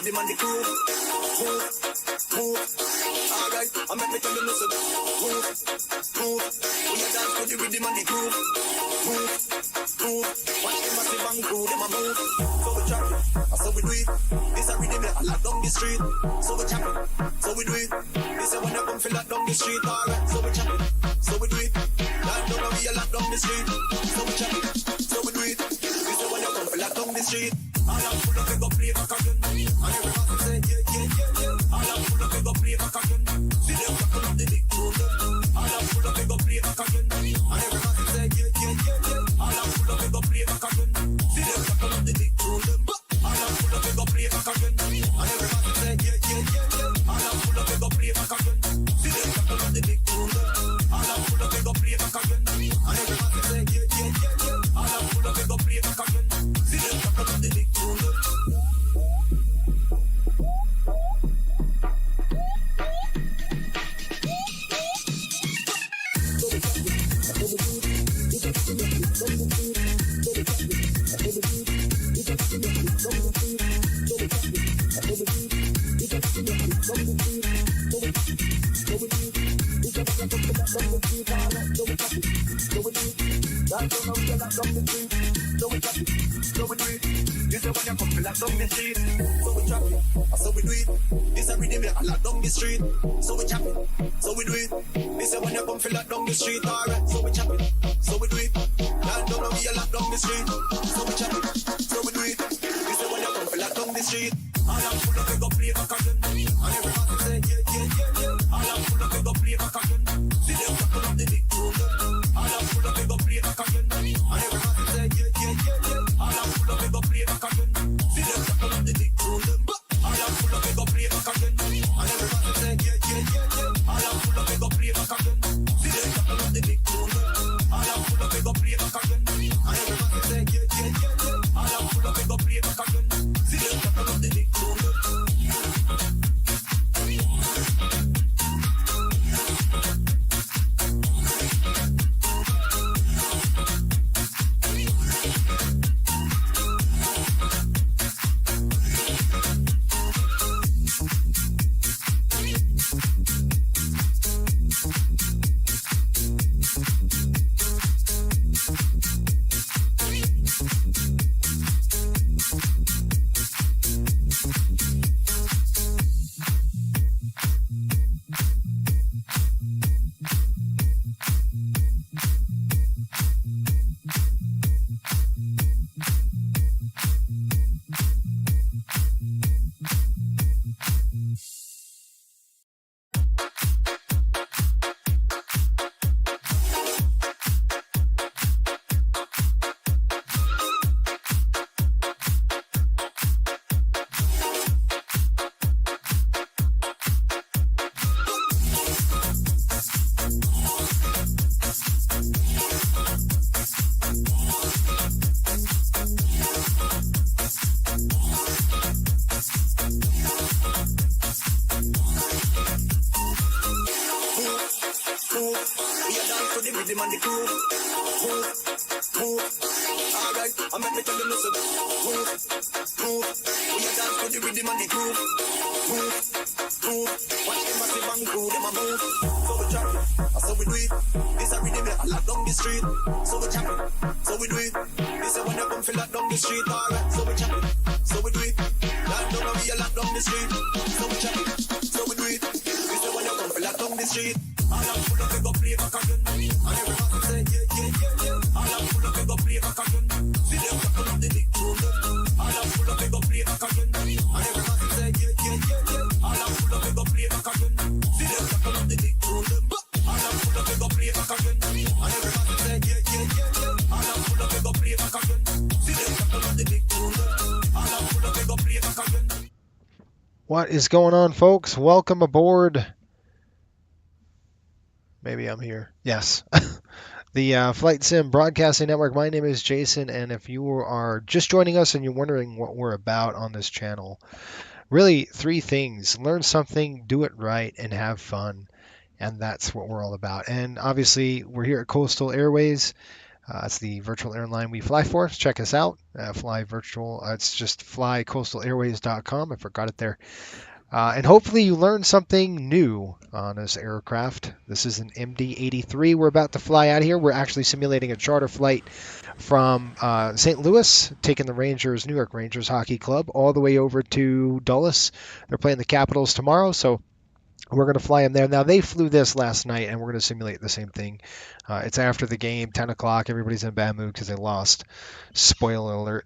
rhythm and the groove. Move, move. Alright, I make me tell you listen. Move, move. We a dance to the rhythm and the groove. Move, move. Watch them massive and crew, them a move. So we chop it, so we do it. This a rhythm that lock down the street. So we chop it, so we do it. This a when you come feel lock down the street. Alright, so we chop it, so we do it. Lock down and we a lock down the street. So we chop it, so we do it. This a when you come feel lock down the street. All I'm full of it, go play back again. And everybody say, yeah, yeah, yeah, yeah. All I'm full of it, go play back again. See them couple of the big tune. All I'm full of it, go play back again. And everybody say, yeah, yeah, yeah, yeah. All I'm full of it, go play back again. See them couple of the big tune. All I'm full of it, go play back again. And everybody say, yeah, yeah, yeah, yeah. All I'm full of it, go play back again. See them couple of the big tune. All I'm full of it, go play back again. And everybody say, yeah, yeah, yeah, yeah. All I'm full of it, go play back again. See them couple of the big tune. So we do it. This a rhythm that lock down the street. So we chop it. So we do it. This a when you come feel lock down the street. Alright, so we chop it. So we do it. Land down and we a lock down the street. So we chop it. So we do it. This a when you come feel lock down the street. All I'm full of it, go play back again. And everybody say yeah, yeah, yeah, yeah. All I'm full of it, go play back again. See them couple of the big tune. All I'm full of it, go play back again. And everybody say yeah, yeah, yeah, yeah. All I'm full of it, go play back again. See them couple of the big tune. All I'm full of it, go play back again. And everybody say yeah, yeah, yeah, yeah. All I'm full of it, go play back again. See them couple of the big tune. All I'm full of it, go play back again. And everybody say yeah, yeah, yeah, yeah. All I'm full of it, go play back again. See them couple of the big tune. rhythm and the groove. Move, move. Alright, I make me tell you listen. Move, move. We a dance to the rhythm and the groove. Move, move. Watch them massive and crew, them a move. So we chop it, so we do it. This a rhythm that lock down the street. So we chop it, so we do it. This a when you come feel lock down the street. Alright, so we chop it, so we do it. Lock down and we a lock down the street. So we chop it, so we do it. This a when you come feel lock down the street. All I'm full of it, go play back again. And everybody say, yeah, yeah, yeah, yeah. All I'm full of it, go play back again. See them couple of the big tune. All I'm full of it, go play back again. And everybody say, yeah, yeah, yeah, yeah. All I'm full of it, go play back again. See them couple of the big tune. All I'm full of it, go play back again. And everybody say, yeah, yeah, yeah, yeah. All I'm full of it, go play back again. See them couple of the big tune. All I'm full of it, go play back again. What is going on, folks? Welcome aboard. Maybe I'm here. Yes. The Flight Sim Broadcasting Network. My name is Jason, and if you are just joining us and you're wondering what we're about on this channel, really three things. Learn something, do it right, and have fun. And that's what we're all about. And obviously, we're here at Coastal Airways. It's the virtual airline we fly for. Check us out. Fly virtual. It's just flycoastalairways.com. I forgot it there. And hopefully you learned something new on this aircraft. This is an MD-83 we're about to fly out of here. We're actually simulating a charter flight from St. Louis, taking the Rangers, New York Rangers Hockey Club, all the way over to Dulles. They're playing the Capitals tomorrow, so we're going to fly them there. Now, they flew this last night, and we're going to simulate the same thing. It's after the game, 10 o'clock. Everybody's in a bad mood because they lost. Spoiler alert.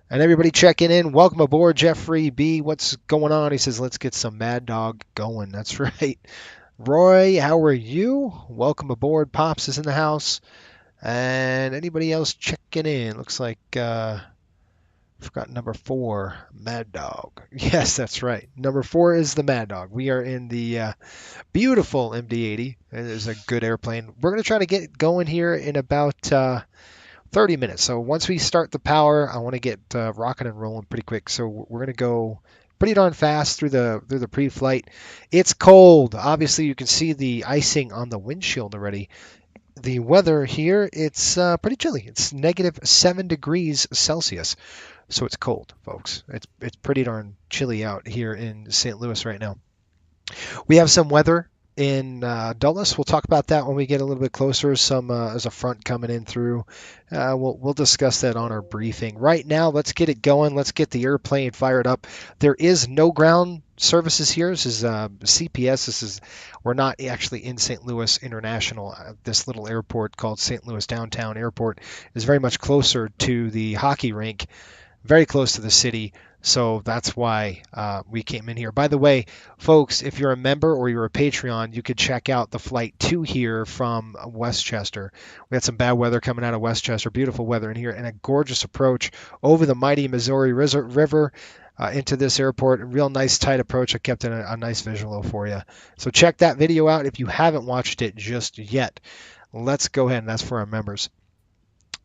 And everybody checking in. Welcome aboard, Jeffrey B. What's going on? He says, let's get some Mad Dog going. That's right. Roy, how are you? Welcome aboard. Pops is in the house. And anybody else checking in? Looks like, forgot number 4, Mad Dog. Yes, that's right. Number 4 is the Mad Dog. We are in the beautiful MD-80. It is a good airplane. We're going to try to get going here in about 30 minutes. So once we start the power, I want to get rocking and rolling pretty quick. So we're going to go pretty darn fast through the pre-flight. It's cold. Obviously, you can see the icing on the windshield already. The weather here, it's pretty chilly. It's -7 degrees Celsius. So it's cold, folks. It's pretty darn chilly out here in St. Louis right now. We have some weather in Dulles. We'll talk about that when we get a little bit closer. There's a front coming in through. We'll discuss that on our briefing. Right now, let's get it going. Let's get the airplane fired up. There is no ground services here. This is CPS. We're not actually in St. Louis International. This little airport called St. Louis Downtown Airport is very much closer to the hockey rink, very close to the city. So that's why we came in here. By the way, folks, if you're a member or you're a Patreon, you could check out the flight to here from Westchester. We had some bad weather coming out of Westchester, beautiful weather in here, and a gorgeous approach over the mighty Missouri River into this airport. A real nice, tight approach. I kept in a nice visual for you. So check that video out if you haven't watched it just yet. Let's go ahead, and that's for our members.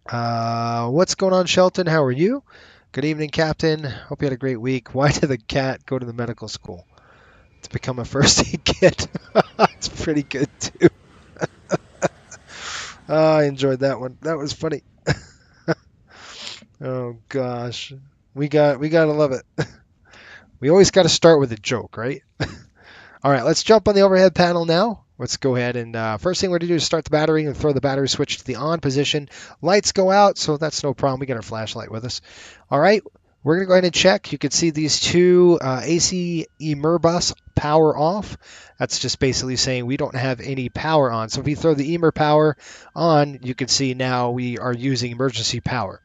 What's going on, Shelton? How are you? Good evening, Captain. Hope you had a great week. Why did the cat go to the medical school? To become a first aid kit. It's pretty good, too. I enjoyed that one. That was funny. Oh, gosh. We gotta love it. We always got to start with a joke, right? All right, let's jump on the overhead panel now. Let's go ahead and first thing we're going to do is start the battery and throw the battery switch to the on position. Lights go out, so that's no problem. We got our flashlight with us. All right, we're going to go ahead and check. You can see these two AC EMR power off. That's just basically saying we don't have any power on. So if we throw the EMR power on, you can see now we are using emergency power.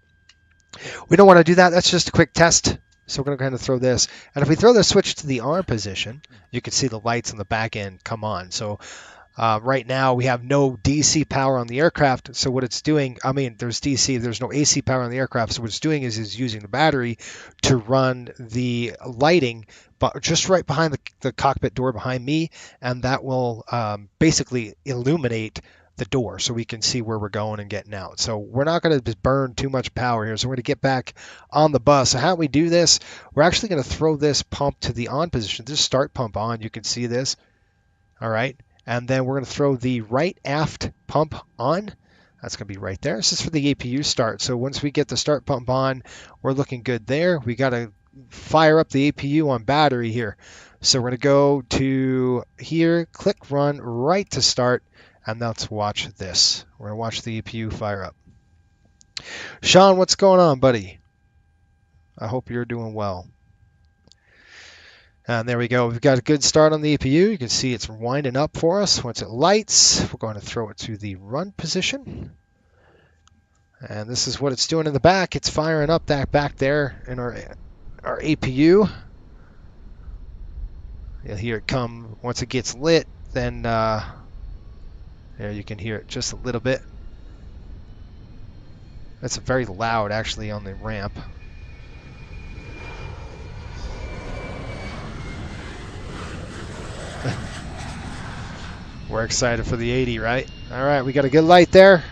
We don't want to do that. That's just a quick test. So we're going to kind of throw this. And if we throw the switch to the on position, you can see the lights on the back end come on. So right now we have no DC power on the aircraft. So what it's doing, I mean, there's DC, there's no AC power on the aircraft. So what it's doing is using the battery to run the lighting, but just right behind the cockpit door behind me. And that will basically illuminate the door so we can see where we're going and getting out. So we're not going to burn too much power here. So we're going to get back on the bus. So how we do this, we're actually going to throw this pump to the on position. This start pump on, you can see this. All right. And then we're going to throw the right aft pump on. That's going to be right there. This is for the APU start. So once we get the start pump on, we're looking good there. We got to fire up the APU on battery here. So we're going to go to here, click run right to start. And let's watch this. We're going to watch the EPU fire up. Sean, what's going on, buddy? I hope you're doing well. And there we go. We've got a good start on the EPU. You can see it's winding up for us. Once it lights, we're going to throw it to the run position. And this is what it's doing in the back. It's firing up that back there in our APU. You'll hear it come once it gets lit. Then there you can hear it just a little bit. That's very loud actually on the ramp. We're excited for the 80, right? All right, we got a good light there.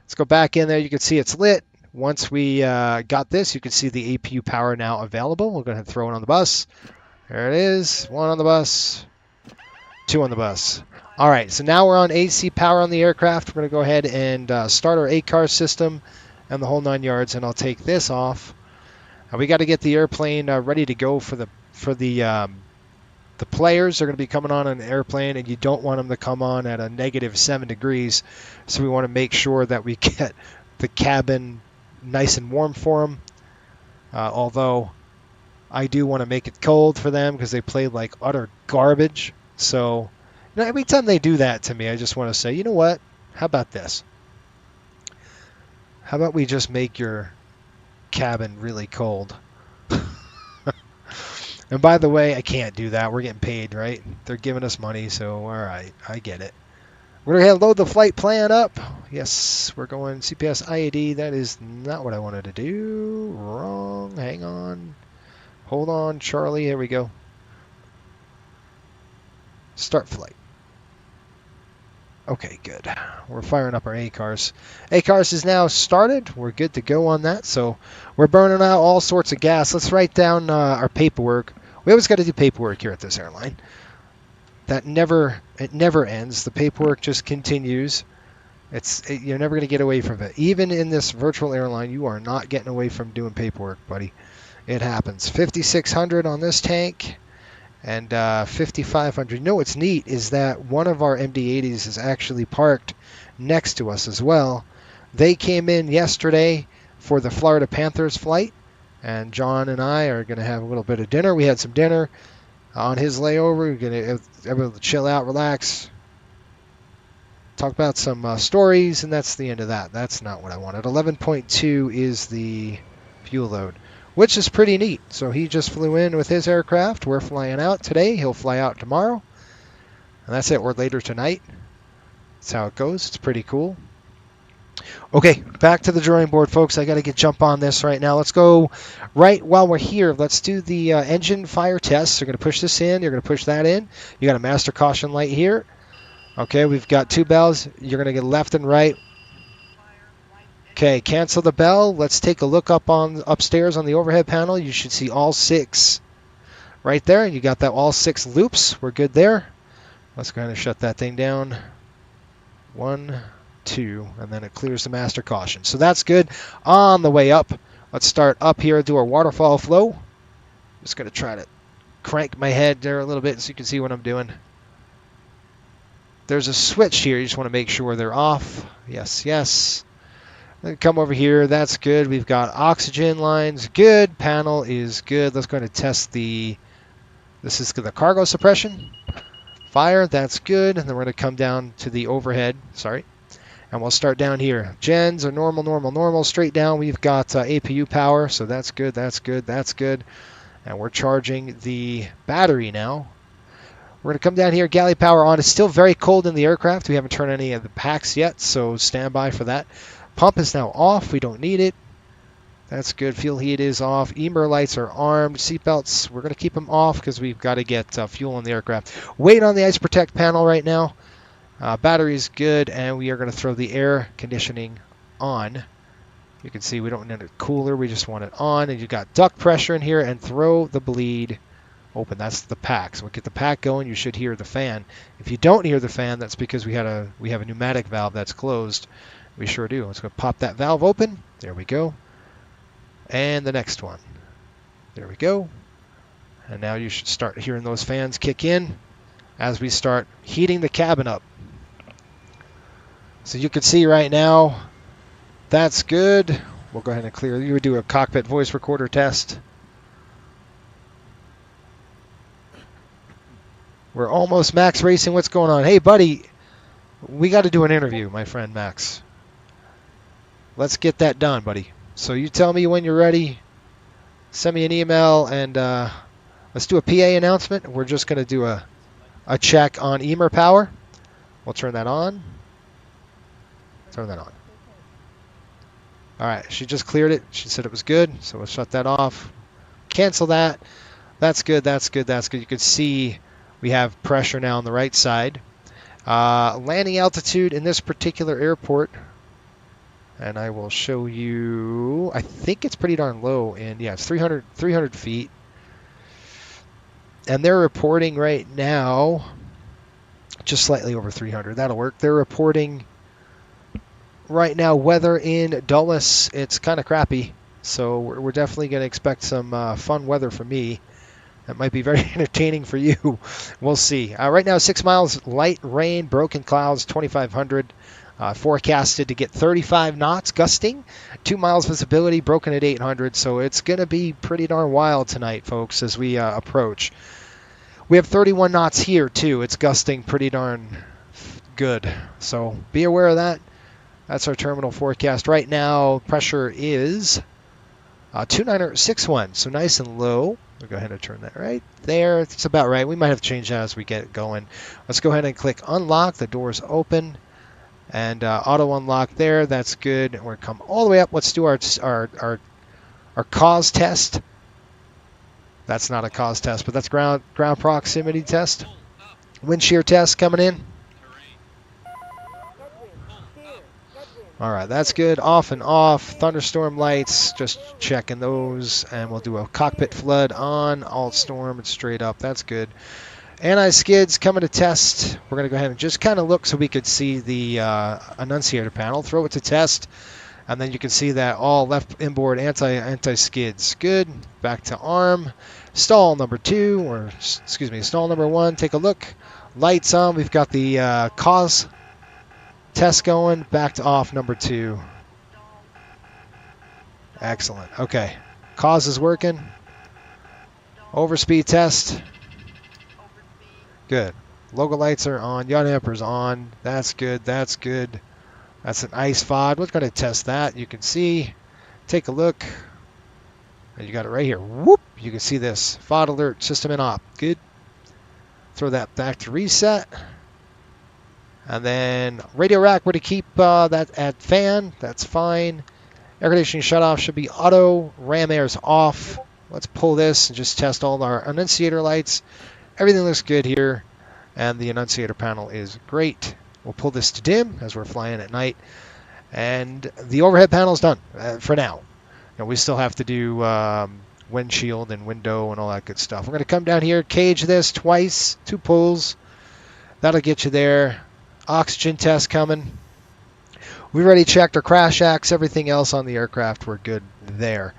Let's go back in there. You can see it's lit. Once we got this, you can see the APU power now available. We're going to throw it on the bus. There it is. One on the bus. 2 on the bus. All right, so now we're on AC power on the aircraft. We're going to go ahead and start our ACAR system and the whole 9 yards, and I'll take this off. We got to get the airplane ready to go for the players. They're going to be coming on an airplane, and you don't want them to come on at a -7 degrees. So we want to make sure that we get the cabin nice and warm for them. Although I do want to make it cold for them because they play like utter garbage. So every time they do that to me, I just want to say, you know what? How about this? How about we just make your cabin really cold? And by the way, I can't do that. We're getting paid, right? They're giving us money, so all right, I get it. We're going to load the flight plan up. Yes, we're going CPS-IAD. That is not what I wanted to do. Wrong. Hang on. Hold on, Charlie. Here we go. Start flight. Okay, good. We're firing up our ACARs. ACARs is now started. We're good to go on that. So we're burning out all sorts of gas. Let's write down our paperwork. We always got to do paperwork here at this airline. It never ends. The paperwork just continues. You're never going to get away from it. Even in this virtual airline, you are not getting away from doing paperwork, buddy. It happens. 5,600 on this tank. And 5,500. You know what's neat is that one of our MD-80s is actually parked next to us as well. They came in yesterday for the Florida Panthers flight, and John and I are going to have a little bit of dinner. We had some dinner on his layover. We're going to able to chill out, relax, talk about some stories, and that's the end of that. That's not what I wanted. 11.2 is the fuel load, which is pretty neat. So he just flew in with his aircraft. We're flying out today. He'll fly out tomorrow. And that's it. Or later tonight. That's how it goes. It's pretty cool. Okay, back to the drawing board, folks. I got to jump on this right now. Let's go right while we're here. Let's do the engine fire test. You're going to push this in. You're going to push that in. You got a master caution light here. Okay, we've got 2 bells. You're going to get left and right. Okay, cancel the bell. Let's take a look upstairs on the overhead panel. You should see all 6 right there. You got that all 6 loops. We're good there. Let's go ahead and shut that thing down. 1, 2, and then it clears the master caution. So that's good. On the way up, let's start up here, do our waterfall flow. Just going to try to crank my head there a little bit so you can see what I'm doing. There's a switch here. You just want to make sure they're off. Yes, yes. Then come over here. That's good. We've got oxygen lines. Good. Panel is good. Let's go ahead and test this is the cargo suppression. Fire. That's good. And then we're going to come down to the overhead. Sorry. And we'll start down here. Gens are normal, normal, normal. Straight down, we've got APU power. So that's good. That's good. That's good. And we're charging the battery now. We're going to come down here, galley power on. It's still very cold in the aircraft. We haven't turned any of the packs yet, so stand by for that. Pump is now off. We don't need it. That's good. Fuel heat is off. EMER lights are armed. Seatbelts, we're going to keep them off because we've got to get fuel on the aircraft. Wait on the ice protect panel right now. Battery is good, and we are going to throw the air conditioning on. You can see we don't need it cooler. We just want it on. And you've got duct pressure in here, and throw the bleed open. That's the pack. So we'll get the pack going. You should hear the fan. If you don't hear the fan, that's because we have a pneumatic valve that's closed. We sure do. Let's go pop that valve open. There we go. And the next one. There we go. And now you should start hearing those fans kick in as we start heating the cabin up. So you can see right now, that's good. We'll go ahead and clear. You would do a cockpit voice recorder test. We're almost max racing. What's going on? Hey, buddy, we got to do an interview, my friend Max. Let's get that done, buddy. So you tell me when you're ready. Send me an email, and let's do a PA announcement. We're just going to do a check on EMER power. We'll turn that on. Turn that on. All right, she just cleared it. She said it was good, so we'll shut that off. Cancel that. That's good, that's good, that's good. You can see we have pressure now on the right side. Landing altitude in this particular airport, and I will show you, I think it's pretty darn low, and yeah, it's 300 feet. And they're reporting right now just slightly over 300. That'll work. They're reporting right now weather in Dulles. It's kind of crappy, so we're definitely going to expect some fun weather for me. That might be very entertaining for you. We'll see. Right now, 6 miles, light rain, broken clouds, 2,500. Forecasted to get 35 knots, gusting. 2 miles visibility, broken at 800. So it's going to be pretty darn wild tonight, folks, as we approach. We have 31 knots here, too. It's gusting pretty darn good. So be aware of that. That's our terminal forecast. Right now, pressure is 29061, so nice and low. We'll go ahead and turn that right there. It's about right. We might have to change that as we get going. Let's go ahead and click unlock. The door's open. And auto unlock there. That's good. We're going to come all the way up. Let's do our cause test. That's not a cause test, but that's ground proximity test. Wind shear test coming in. All right, that's good. Off and off. Thunderstorm lights, just checking those. And we'll do a cockpit flood on. Alt storm, it's straight up. That's good. Anti-skids coming to test. We're going to go ahead and just kind of look so we could see the annunciator panel. Throw it to test. And then you can see that all left inboard anti-skids. Good. Back to arm. Stall number 2, or excuse me, stall number 1. Take a look. Lights on. We've got the cause test going. Back to off number 2. Excellent. Okay. Cause is working. Overspeed test. Good. Logo lights are on. Yaw damper's on. That's good. That's good. That's an ice FOD. We're going to test that. You can see. Take a look. And you got it right here. Whoop. You can see this. FOD alert. System in op. Good. Throw that back to reset. And then radio rack, we're to keep that at fan. That's fine. Air conditioning shut off should be auto. Ram air's off. Let's pull this and just test all our annunciator lights. Everything looks good here. And the annunciator panel is great. We'll pull this to dim as we're flying at night. And the overhead panel is done for now. And we still have to do windshield and window and all that good stuff. We're going to come down here, cage this twice, 2 pulls. That'll get you there. Oxygen test coming. We already checked our crash acts. Everything else on the aircraft, we're good there.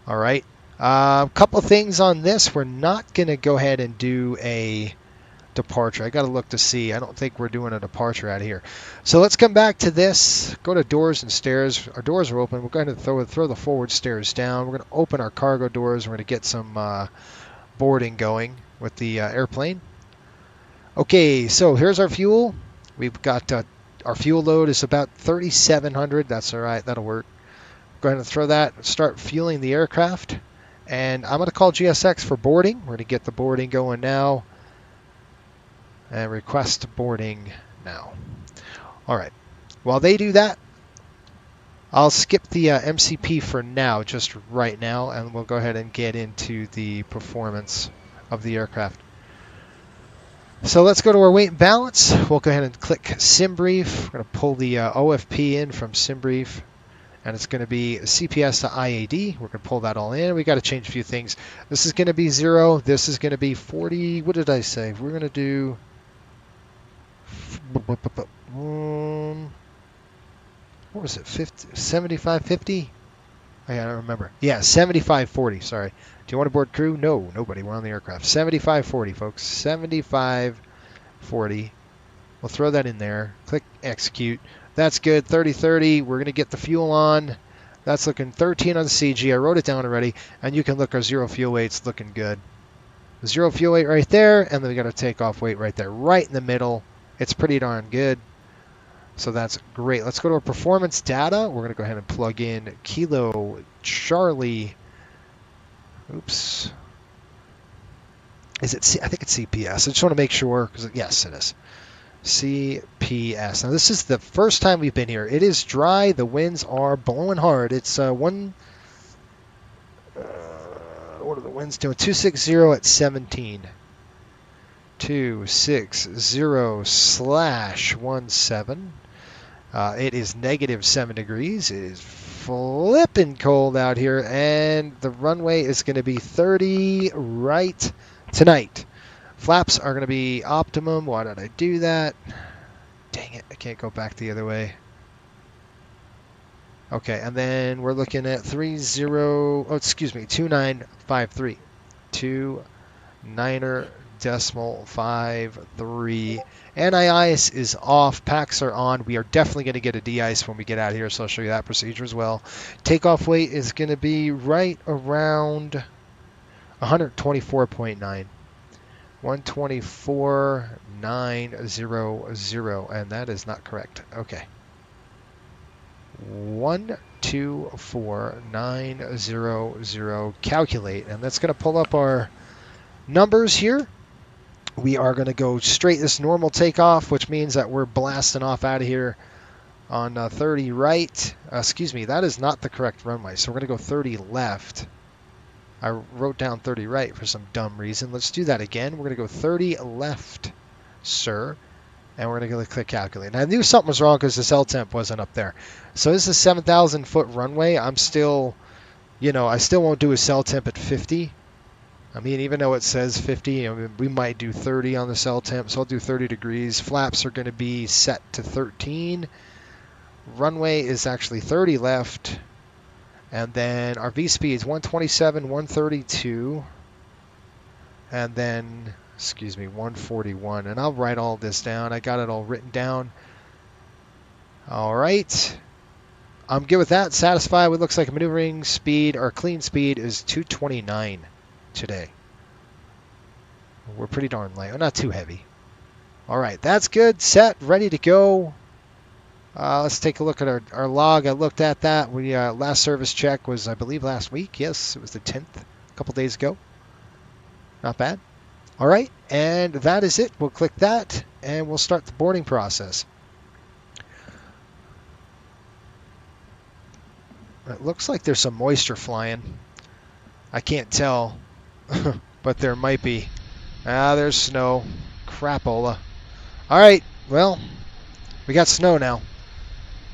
All right. A couple of things on this. We're not going to go ahead and do a departure. I got to look to see. I don't think we're doing a departure out of here. So let's come back to this. Go to doors and stairs. Our doors are open. We're going to throw the forward stairs down. We're going to open our cargo doors. We're going to get some boarding going with the airplane. Okay, so here's our fuel. We've got our fuel load is about 3,700. That's all right. That'll work. Go ahead and throw that. Start fueling the aircraft. And I'm going to call GSX for boarding. We're going to get the boarding going now. And request boarding now. All right. While they do that, I'll skip the MCP for now, just right now, and we'll go ahead and get into the performance of the aircraft. So let's go to our weight and balance. We'll go ahead and click SimBrief. We're going to pull the OFP in from SimBrief. And it's going to be CPS-IAD. We're going to pull that all in. We got to change a few things. This is going to be 0. This is going to be 40. What did I say? We're going to do... what was it? 50, 7550? I don't remember. Yeah, 7540. Sorry. Do you want to board crew? No, nobody. We're on the aircraft. 7540, folks. 7540. We'll throw that in there. Click execute. That's good. 3030. We're going to get the fuel on. That's looking 13 on the CG. I wrote it down already. And you can look, our zero fuel weight's looking good. Zero fuel weight right there. And then we got a takeoff weight right there. Right in the middle. It's pretty darn good. So that's great. Let's go to our performance data. We're going to go ahead and plug in Kilo Charlie. Oops. Is it I think it's CPS. I just want to make sure. Because yes, it is. CPS. Now, this is the first time we've been here. It is dry. The winds are blowing hard. It's what are the winds doing? 260 at 17. 260/17. It is -7 degrees. It is flipping cold out here, and the runway is going to be 30 right tonight. Flaps are going to be optimum. Why did I do that? Dang it, I can't go back the other way. Okay, and then we're looking at 2953. 29.53. Anti-ice is off. Packs are on. We are definitely going to get a de-ice when we get out of here, so I'll show you that procedure as well. Takeoff weight is going to be right around 124.9. 124,900, and that is not correct. Okay. 124,900. Calculate, and that's going to pull up our numbers here. We are going to go straight this normal takeoff, which means that we're blasting off out of here on 30 right. Excuse me, that is not the correct runway, so we're going to go 30 left. I wrote down 30 right for some dumb reason. Let's do that again. We're going to go 30 left, sir. And we're going to click calculate. And I knew something was wrong because this L temp wasn't up there. So this is a 7,000 foot runway. I'm still, I still won't do a cell temp at 50. I mean, even though it says 50, we might do 30 on the cell temp. So I'll do 30 degrees. Flaps are going to be set to 13. Runway is actually 30 left. And then our V speed is 127, 132. And then, 141. And I'll write all this down. I got it all written down. All right. I'm good with that. Satisfied with looks like maneuvering speed or clean speed is 229 today. We're pretty darn light. Not too heavy. All right. That's good. Set. Ready to go. Let's take a look at our log. I looked at that. We last service check was, I believe, last week. Yes, it was the 10th, a couple days ago. Not bad. All right, and that is it. We'll click that, and we'll start the boarding process. It looks like there's some moisture flying. I can't tell, but there might be. There's snow. Crapola. All right, well, we got snow now.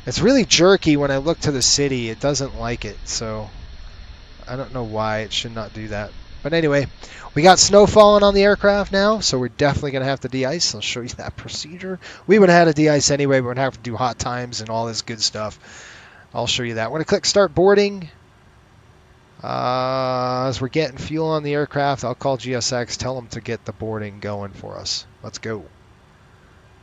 It's really jerky when I look to the city. It doesn't like it, so I don't know why it should not do that. But anyway, we got snow falling on the aircraft now, so we're definitely going to have to de-ice. I'll show you that procedure. We would have had a de-ice anyway, but we're going to have to do hot times and all this good stuff. I'll show you that. We're going to click Start Boarding. As we're getting fuel on the aircraft, I'll call GSX, tell them to get the boarding going for us. Let's go.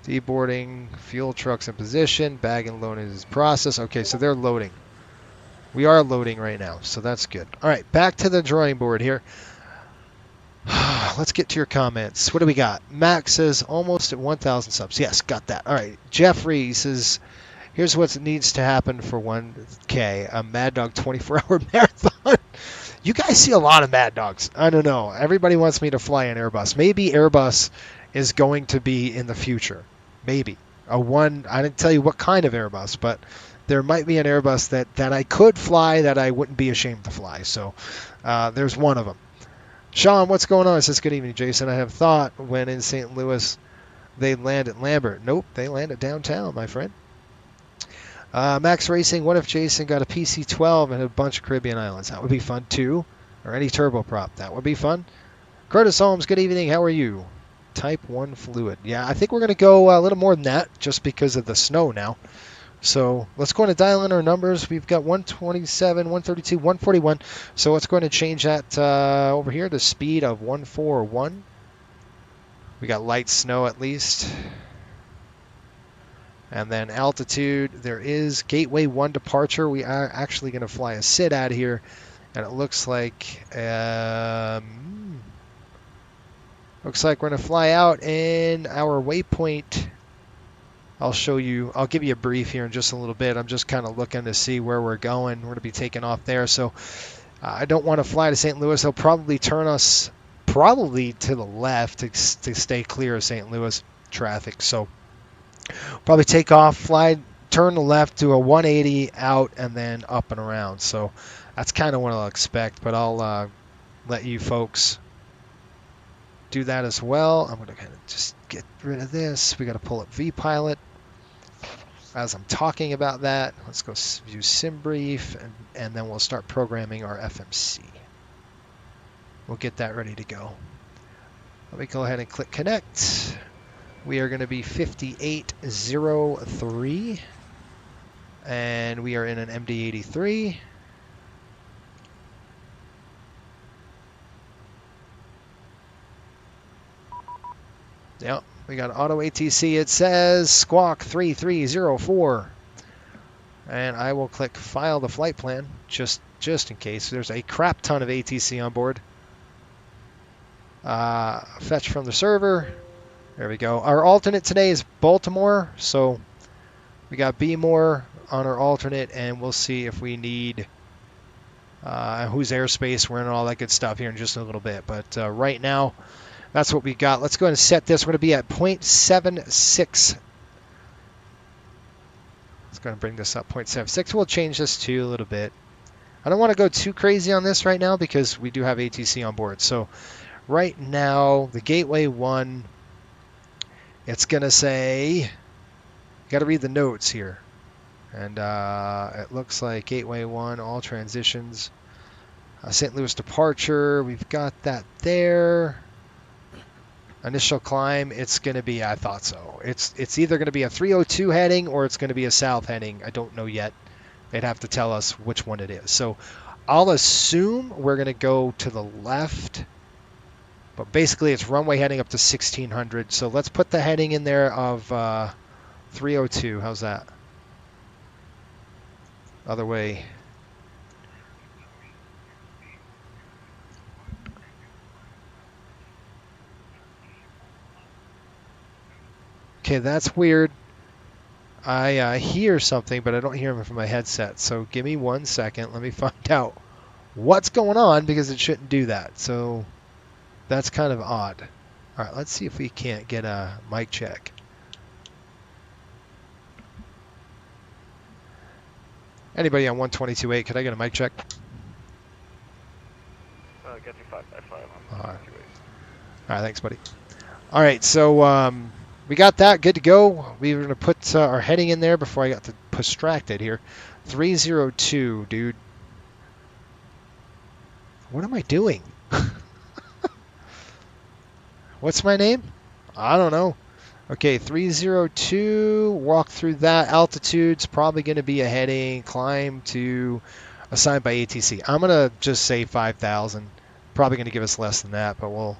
Deboarding, fuel trucks in position, bag and loading is process. Okay, so they're loading. We are loading right now, so that's good. All right, back to the drawing board here. Let's get to your comments. What do we got? Max says almost at 1,000 subs. Yes, got that. All right, Jeffrey says, here's what needs to happen for 1K, a Mad Dog 24-hour marathon. You guys see a lot of Mad Dogs. I don't know. Everybody wants me to fly an Airbus. Maybe Airbus is going to be in the future. Maybe. I didn't tell you what kind of Airbus, but there might be an Airbus that I could fly that I wouldn't be ashamed to fly. So there's one of them. Sean, what's going on? It says, good evening, Jason. I have thought when in St. Louis they land at Lambert. Nope, they land at downtown, my friend. Max Racing, what if Jason got a PC-12 and a bunch of Caribbean islands? That would be fun, too. Or any turboprop. That would be fun. Curtis Holmes, good evening. How are you? Type 1 fluid. Yeah, I think we're going to go a little more than that just because of the snow now. So let's go and dial in our numbers. We've got 127, 132, 141. So let's go ahead and change that over here to speed of 141. We got light snow at least. And then altitude, there is Gateway 1 departure. We are actually going to fly a SID out of here. And it looks like we're going to fly out in our waypoint. I'll give you a brief here in just a little bit. I'm just kind of looking to see where we're going. We're going to be taking off there. So I don't want to fly to St. Louis. They'll probably turn us to the left to stay clear of St. Louis traffic. So probably take off, fly, turn to left, do a 180 out, and then up and around. So that's kind of what I'll expect, but I'll let you folks do that as well. I'm going to kind of just get rid of this. We got to pull up vPilot. As I'm talking about that, let's go view SimBrief, and then we'll start programming our FMC. We'll get that ready to go. Let me go ahead and click connect. We are going to be 5803, and we are in an MD-83. Yep, we got auto ATC. It says squawk 3304. And I will click file the flight plan just in case. There's a crap ton of ATC on board. Fetch from the server. There we go. Our alternate today is Baltimore, so we got B-more on our alternate, and we'll see if we need whose airspace we're in and all that good stuff here in just a little bit. But right now, that's what we got. Let's go ahead and set this. We're going to be at 0.76. Let's go ahead and bring this up, 0.76. We'll change this to a little bit. I don't want to go too crazy on this right now because we do have ATC on board. So right now, the Gateway 1, it's going to say, you got to read the notes here. And it looks like Gateway 1, all transitions. St. Louis departure, we've got that there. Initial climb, it's going to be, I thought so. It's either going to be a 302 heading or it's going to be a south heading. I don't know yet. They'd have to tell us which one it is. So I'll assume we're going to go to the left. But basically it's runway heading up to 1600. So let's put the heading in there of 302. How's that? Other way. Okay, that's weird. I hear something, but I don't hear them from my headset. So give me 1 second. Let me find out what's going on because it shouldn't do that. So that's kind of odd. All right, let's see if we can't get a mic check. Anybody on 122.8, could I get a mic check? Get you 5x5 on All right, thanks, buddy. All right, so we got that good to go. We were going to put our heading in there before I got distracted here. 302, dude. What am I doing? What's my name? I don't know. Okay, 302, walk through that. Altitude's probably going to be a heading, climb to assigned by ATC. I'm going to just say 5,000. Probably going to give us less than that, but we'll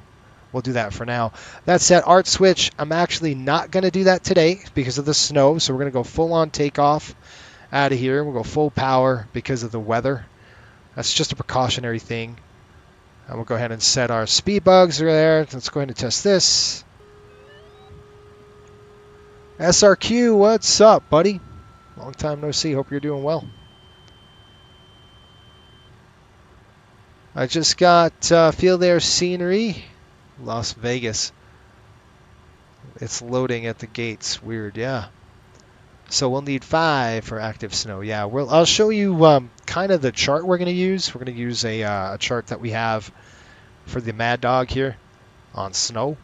do that for now. That said, art switch, I'm actually not going to do that today because of the snow, so we're going to go full on takeoff out of here. We'll go full power because of the weather. That's just a precautionary thing. And we'll go ahead and set our speed bugs are there. Let's go ahead and test this. SRQ, what's up, buddy? Long time no see. Hope you're doing well. I just got Field Air Scenery, Las Vegas. It's loading at the gates. Weird, yeah. So we'll need 5 for active snow. Yeah, I'll show you kind of the chart we're going to use. We're going to use a chart that we have for the Mad Dog here on snow.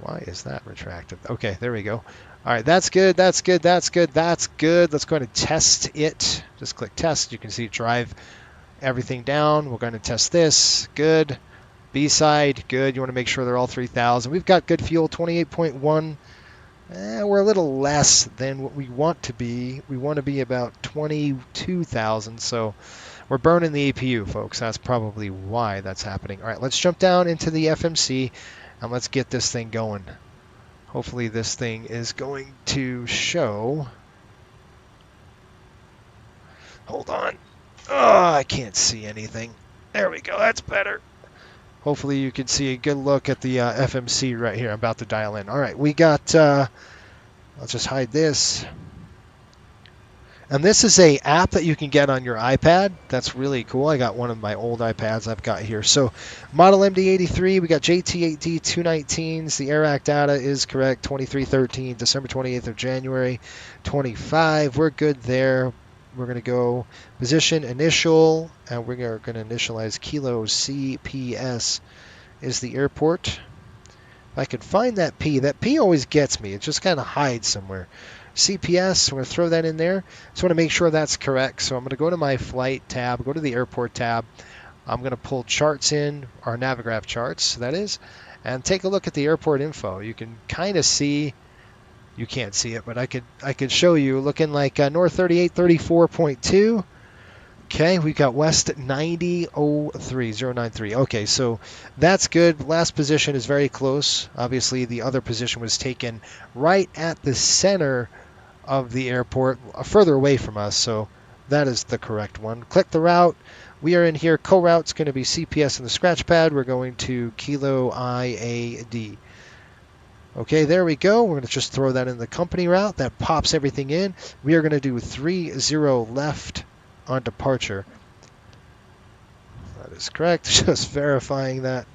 Why is that retracted? Okay, there we go. All right, that's good, that's good, that's good, that's good. Let's go ahead and test it. Just click test. You can see drive everything down. We're going to test this. Good. B-side, good. You want to make sure they're all 3,000. We've got good fuel, 28.1. We're a little less than what we want to be. We want to be about 22,000, so we're burning the APU, folks. That's probably why that's happening. All right, let's jump down into the FMC, and let's get this thing going. Hopefully this thing is going to show. Hold on. Oh, I can't see anything. There we go. That's better. Hopefully you can see a good look at the FMC right here. I'm about to dial in. All right, we got, I'll just hide this. And this is a app that you can get on your iPad. That's really cool. I got one of my old iPads I've got here. So model MD-83, we got JT8D 219s. The AirAct data is correct, 2313, December 28th of January 25. We're good there. We're going to go position initial, and we're going to initialize Kilo CPS is the airport. If I could find that P always gets me. It just kind of hides somewhere. CPS, we're going to throw that in there. Just want to make sure that's correct. So I'm going to go to my flight tab, go to the airport tab. I'm going to pull charts in, our Navigraph charts, that is. and take a look at the airport info. You can kind of see, you can't see it, but I could show you, looking like north 3834.2. Okay, we got west 9003093. Okay, so that's good. Last position is very close. Obviously, the other position was taken right at the center of the airport, further away from us, so that is the correct one. Click the route. We are in here. Co-route's going to be CPS in the scratch pad. We're going to Kilo IAD. Okay, there we go. We're going to just throw that in the company route. That pops everything in. We are going to do 30 left on departure. That is correct. Just verifying that.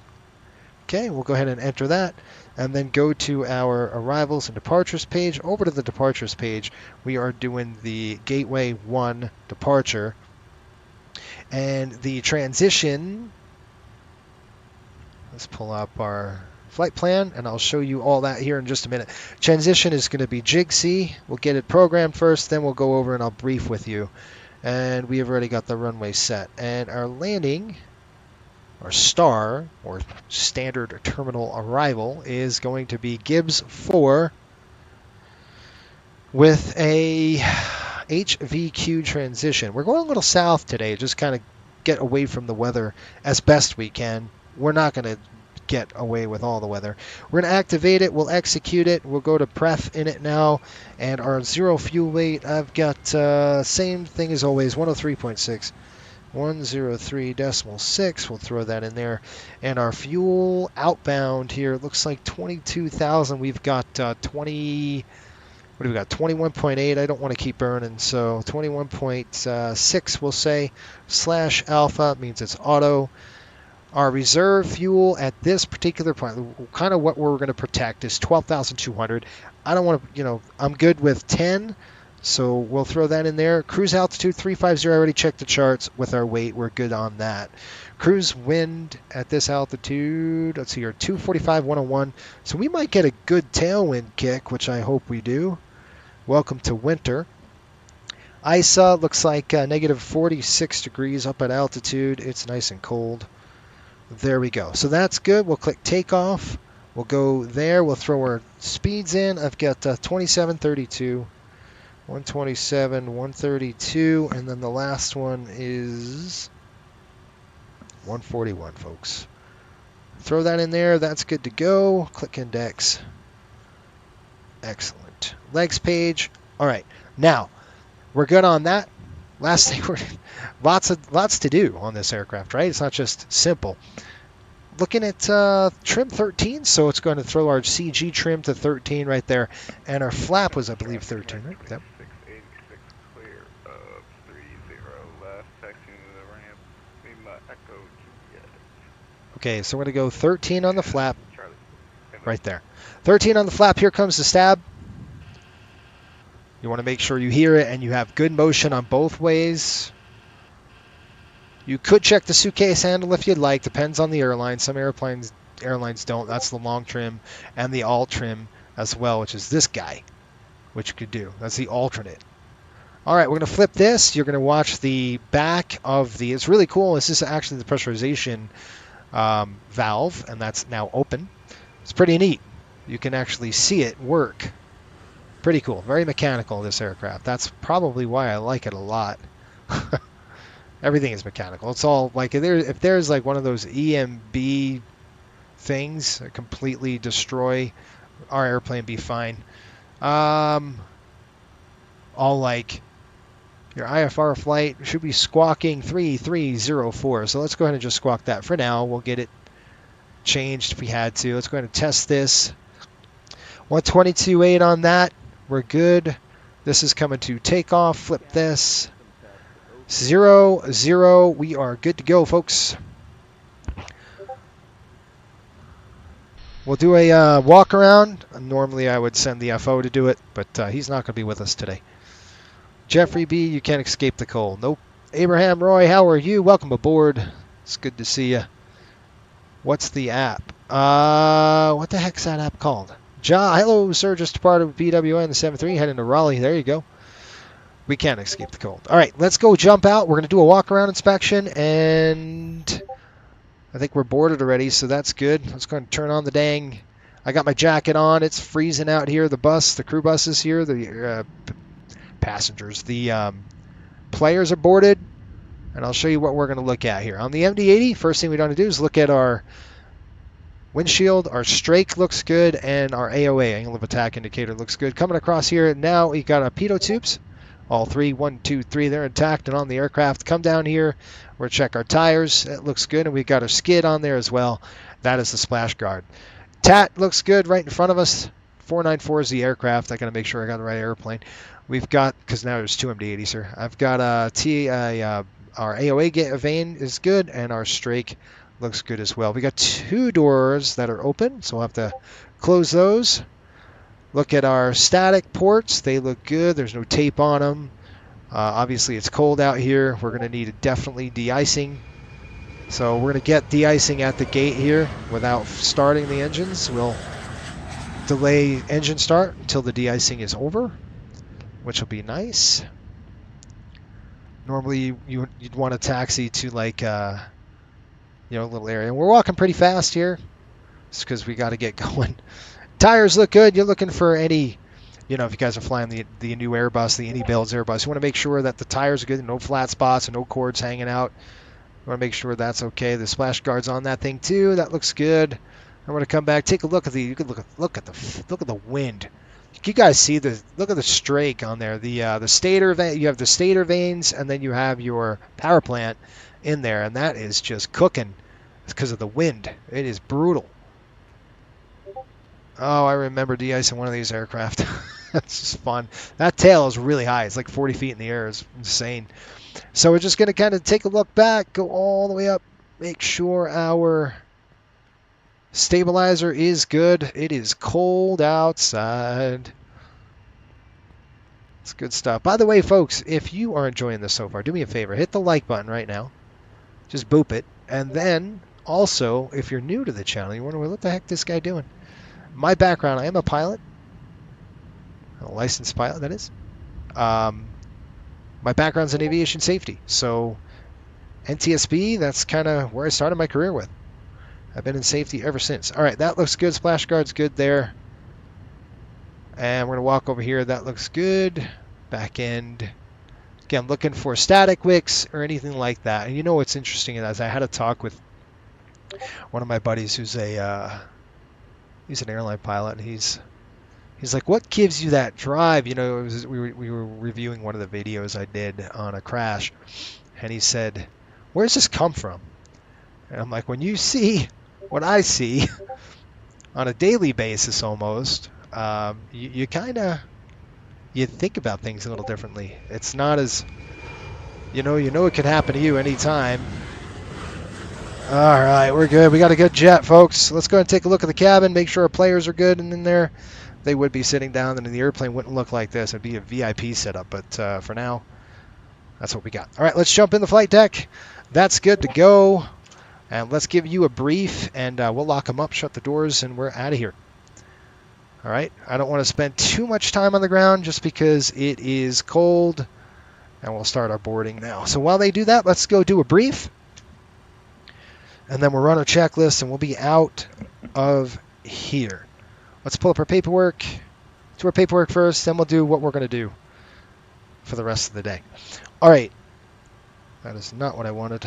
Okay, we'll go ahead and enter that, and then go to our arrivals and departures page. Over to the departures page, we are doing the Gateway 1 departure. And the transition, let's pull up our flight plan, and I'll show you all that here in just a minute. Transition is going to be Jig-C. We'll get it programmed first, then we'll go over and I'll brief with you. And we have already got the runway set. And our landing, our STAR, or standard terminal arrival, is going to be Gibbs 4 with a HVQ transition. We're going a little south today, just kind of get away from the weather as best we can. We're not going to get away with all the weather. We're going to activate it. We'll execute it. We'll go to pref in it now. And our zero fuel weight, I've got same thing as always, 103.6. 103.6. We'll throw that in there. And our fuel outbound here looks like 22,000. We've got 20. What do we got? 21.8. I don't want to keep burning, so 21.6 we'll say. /alpha means it's auto. Our reserve fuel at this particular point, kind of what we're going to protect, is 12,200. I don't want to, I'm good with 10, so we'll throw that in there. Cruise altitude 350. I already checked the charts with our weight. We're good on that. Cruise wind at this altitude, let's see here, 245, 101. So we might get a good tailwind kick, which I hope we do. Welcome to winter. ISA looks like negative 46 degrees up at altitude. It's nice and cold. There we go. So that's good. We'll click takeoff. We'll go there. We'll throw our speeds in. I've got 2732, 127, 132, and then the last one is 141, folks. Throw that in there. That's good to go. Click index. Excellent. Legs page. All right. Now, we're good on that. Last thing, lots to do on this aircraft, right? It's not just simple. Looking at trim 13, so it's going to throw our CG trim to 13 right there, and our flap was, I believe, 13. Right? Yep. 686 clear of 30 left, taxiing to the ramp. Lima Echo Juliet. Okay, so we're going to go 13 on the flap, right there. 13 on the flap. Here comes the stab. You want to make sure you hear it and you have good motion on both ways. You could check the suitcase handle if you'd like. Depends on the airline. Some airlines don't. That's the long trim and the alt trim as well, which is this guy, which you could do. That's the alternate. All right, we're going to flip this. You're going to watch the back of the... It's really cool. This is actually the pressurization valve, and that's now open. It's pretty neat. You can actually see it work. Pretty cool. Very mechanical, this aircraft. That's probably why I like it a lot. Everything is mechanical. It's all like, if there's like one of those EMB things that completely destroy our airplane, be fine. All like your IFR flight should be squawking 3304. So let's go ahead and just squawk that for now. We'll get it changed if we had to. Let's go ahead and test this. 122.8 on that. We're good. This is coming to takeoff. Flip this. 0, 0. We are good to go, folks. We'll do a walk around. Normally I would send the FO to do it, but he's not going to be with us today. Jeffrey B., you can't escape the cold. Nope. Abraham Roy, how are you? Welcome aboard. It's good to see you. What's the app? What the heck's that app called? Hello, sir. Just departed with BWN, the 73, heading to Raleigh. There you go. We can't escape the cold. All right, let's go jump out. We're going to do a walk-around inspection, and I think we're boarded already, so that's good. Let's go and turn on the dang. I got my jacket on. It's freezing out here. The crew bus is here. The passengers, the players are boarded, and I'll show you what we're going to look at here. On the MD-80, first thing we want to do is look at our windshield. Our strake looks good, and our AOA, angle of attack indicator, looks good. Coming across here, now we got our pitot tubes. All three, 1, 2, 3, they're intact and on the aircraft. Come down here, we'll check our tires. It looks good, and we've got our skid on there as well. That is the splash guard. TAT looks good right in front of us. 494 is the aircraft. I got to make sure I got the right airplane. We've got, because now there's two MD-80s here. I've got our AOA vane is good, and our strake looks good as well. We got two doors that are open, so we'll have to close those. Look at our static ports. They look good. There's no tape on them. Obviously, it's cold out here. We're going to need definitely de-icing. So we're going to get de-icing at the gate here without starting the engines. We'll delay engine start until the de-icing is over, which will be nice. Normally, you'd want to taxi to like a little area. We're walking pretty fast here, just because we got to get going. Tires look good. You're looking for any, if you guys are flying the new Airbus, the Any Builds Airbus, you want to make sure that the tires are good, no flat spots and no cords hanging out. You want to make sure that's okay. The splash guard's on that thing too. That looks good. I'm going to come back, take a look at the. You can look at the wind. You guys see look at the strake on there. The stator vein. You have the stator vanes, and then you have your power plant in there, and that is just cooking. It's because of the wind. It is brutal. Oh, I remember de-icing one of these aircraft. That's just fun. That tail is really high. It's like 40 feet in the air. It's insane. So we're just going to kind of take a look back, go all the way up, make sure our stabilizer is good. It is cold outside. It's good stuff. By the way, folks, if you are enjoying this so far, do me a favor. Hit the like button right now. Just boop it. And then also, if you're new to the channel, you wonder, what the heck is this guy doing? My background, I am a pilot. A licensed pilot, that is. My background's in aviation safety. So NTSB, that's kind of where I started my career with. I've been in safety ever since. All right, that looks good. Splash guard's good there. And we're going to walk over here. That looks good. Back end. Again, looking for static wicks or anything like that. And you know what's interesting is I had a talk with one of my buddies who's he's an airline pilot, and he's like, what gives you that drive? We were reviewing one of the videos I did on a crash, and he said, where's this come from? And I'm like, when you see what I see on a daily basis almost, you think about things a little differently. It's not as, it could happen to you anytime. All right, we're good. We got a good jet, folks. Let's go ahead and take a look at the cabin, make sure our players are good and in there. They would be sitting down, and the airplane wouldn't look like this. It'd be a VIP setup, but for now, that's what we got. All right, let's jump in the flight deck. That's good to go. And let's give you a brief, and we'll lock them up, shut the doors, and we're out of here. All right, I don't want to spend too much time on the ground just because it is cold, and we'll start our boarding now. So while they do that, let's go do a brief. And then we'll run our checklist, and we'll be out of here. Let's pull up our paperwork. Do our paperwork first, then we'll do what we're going to do for the rest of the day. All right. That is not what I wanted.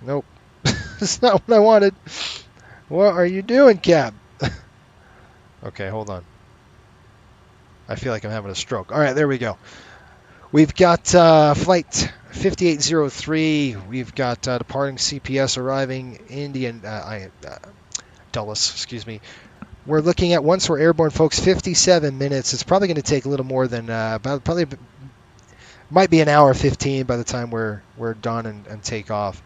Nope. That's not what I wanted. What are you doing, Cap? Okay, hold on. I feel like I'm having a stroke. All right, there we go. We've got flight 5803. We've got departing CPS arriving Dulles, excuse me. We're looking at, once we're airborne, folks, 57 minutes. It's probably going to take a little more than might be an hour 15 by the time we're done and take off.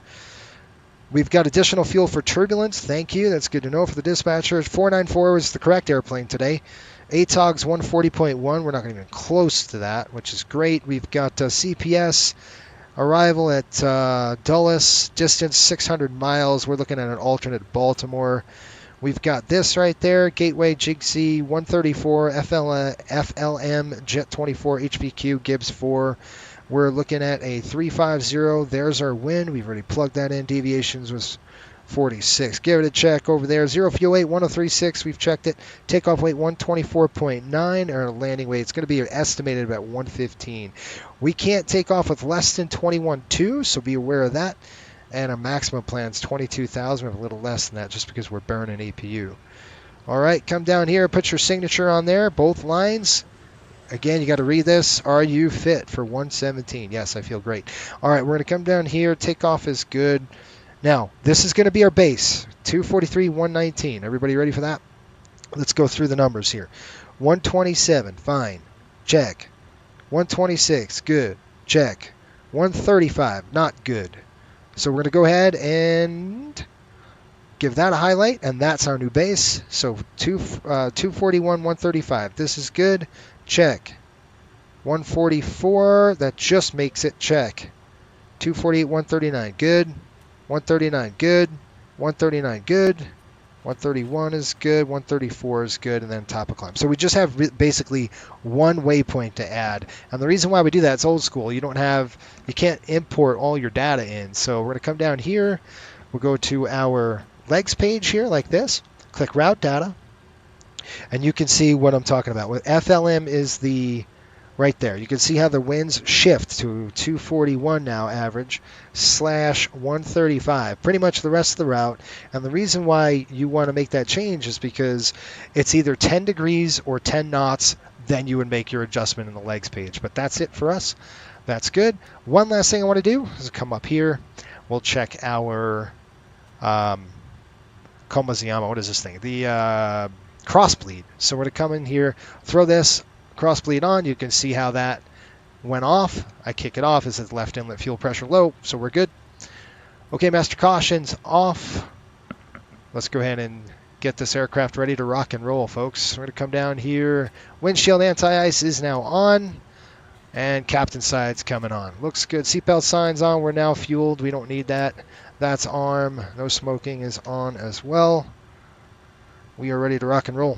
We've got additional fuel for turbulence. Thank you. That's good to know for the dispatcher. 494 was the correct airplane today. ATOG's 140.1. We're not even close to that, which is great. We've got CPS arrival at Dulles, distance 600 miles. We're looking at an alternate Baltimore. We've got this right there, Gateway Jigsy 134 FLM Jet 24 HPQ Gibbs 4. We're looking at a 350. There's our wind. We've already plugged that in. Deviations was 46. Give it a check over there. Zero fuel weight 1036. We've checked it. Takeoff weight 124.9. Our landing weight, it's going to be estimated about 115. We can't take off with less than 21.2, so be aware of that. And our maximum plan is 22,000. We have a little less than that just because we're burning APU. All right, come down here. Put your signature on there. Both lines. Again, you got to read this. Are you fit for 117? Yes, I feel great. All right, we're going to come down here. Takeoff is good. Now, this is going to be our base. 243, 119. Everybody ready for that? Let's go through the numbers here. 127, fine. Check. 126, good. Check. 135, not good. So we're going to go ahead and give that a highlight, and that's our new base. So 241, 135. This is good. Check. 144, that just makes it. Check. 248, 139, good. 139, good. 139, good. 131 is good. 134 is good, and then top of climb. So we just have basically one waypoint to add. And the reason why we do that, it's old school. You can't import all your data in. So we're going to come down here. We'll go to our legs page here like this. Click route data. And you can see what I'm talking about. With FLM is the right there. You can see how the winds shift to 241 now average / 135. Pretty much the rest of the route. And the reason why you want to make that change is because it's either 10 degrees or 10 knots. Then you would make your adjustment in the legs page. But that's it for us. That's good. One last thing I want to do is come up here. We'll check our Komaziyama. What is this thing? The cross bleed. So we're going to come in here, throw this cross bleed on. You can see how that went off. I kick it off. It says left inlet fuel pressure low, so we're good. Okay, master cautions off. Let's go ahead and get this aircraft ready to rock and roll, folks. We're going to come down here. Windshield anti-ice is now on, and captain side's coming on. Looks good. Seatbelt signs on. We're now fueled. We don't need that. That's arm. No smoking is on as well. We are ready to rock and roll.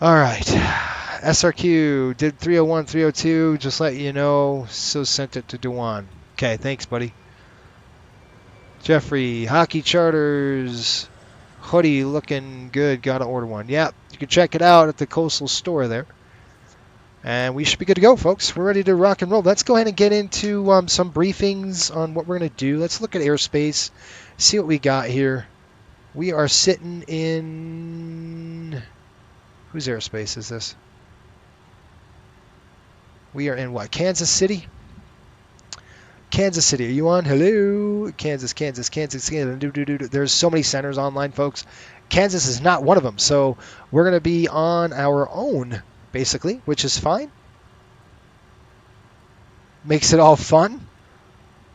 All right. SRQ did 301, 302. Just let you know. So sent it to Dewan. Okay, thanks, buddy. Jeffrey, Hockey Charters. Hoodie looking good. Got to order one. Yeah, you can check it out at the Coastal store there. And we should be good to go, folks. We're ready to rock and roll. Let's go ahead and get into some briefings on what we're going to do. Let's look at airspace, see what we got here. We are sitting in... Whose airspace is this? We are in what? Kansas City? Kansas City, are you on? Hello? Kansas. There's so many centers online, folks. Kansas is not one of them. So we're going to be on our own, basically, which is fine. Makes it all fun,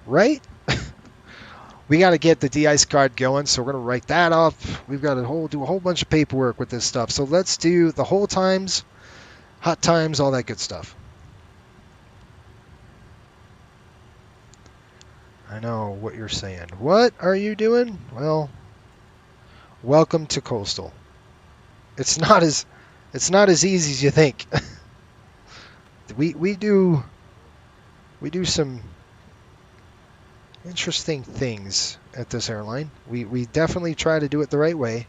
right? We got to get the de-ice card going, so we're going to write that up. We've got to do a whole bunch of paperwork with this stuff. So let's do the whole times, hot times, all that good stuff. I know what you're saying. What are you doing? Well, welcome to Coastal. It's not as easy as you think. we do some interesting things at this airline. We definitely try to do it the right way,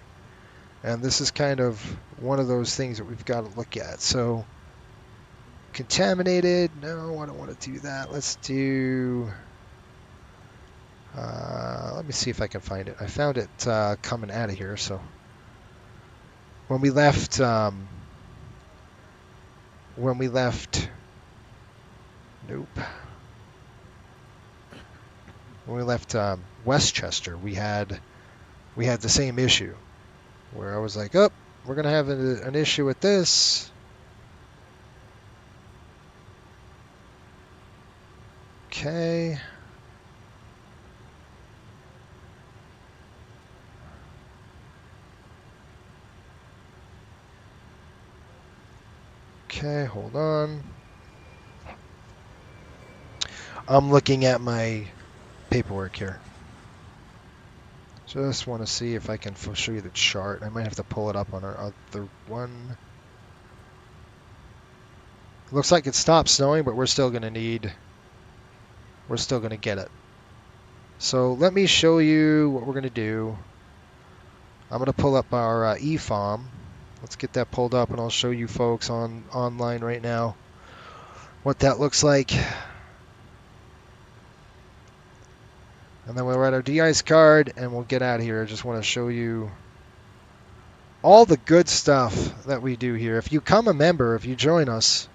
and this is kind of one of those things that we've got to look at. So contaminated, no, I don't want to do that. Let's do let me see if I can find it. I found it coming out of here. So when we left nope. When we left Westchester, we had the same issue where I was like, oh, we're going to have an issue with this. Okay. Okay, hold on. I'm looking at my paperwork here. Just want to see if I can show you the chart. I might have to pull it up on our other one. Looks like it stopped snowing, but we're still going to get it. So let me show you what we're going to do. I'm going to pull up our EFOM. Let's get that pulled up, and I'll show you folks online right now what that looks like. And then we'll write our de-ice card, and we'll get out of here. I just want to show you all the good stuff that we do here. If you become a member, if you join us,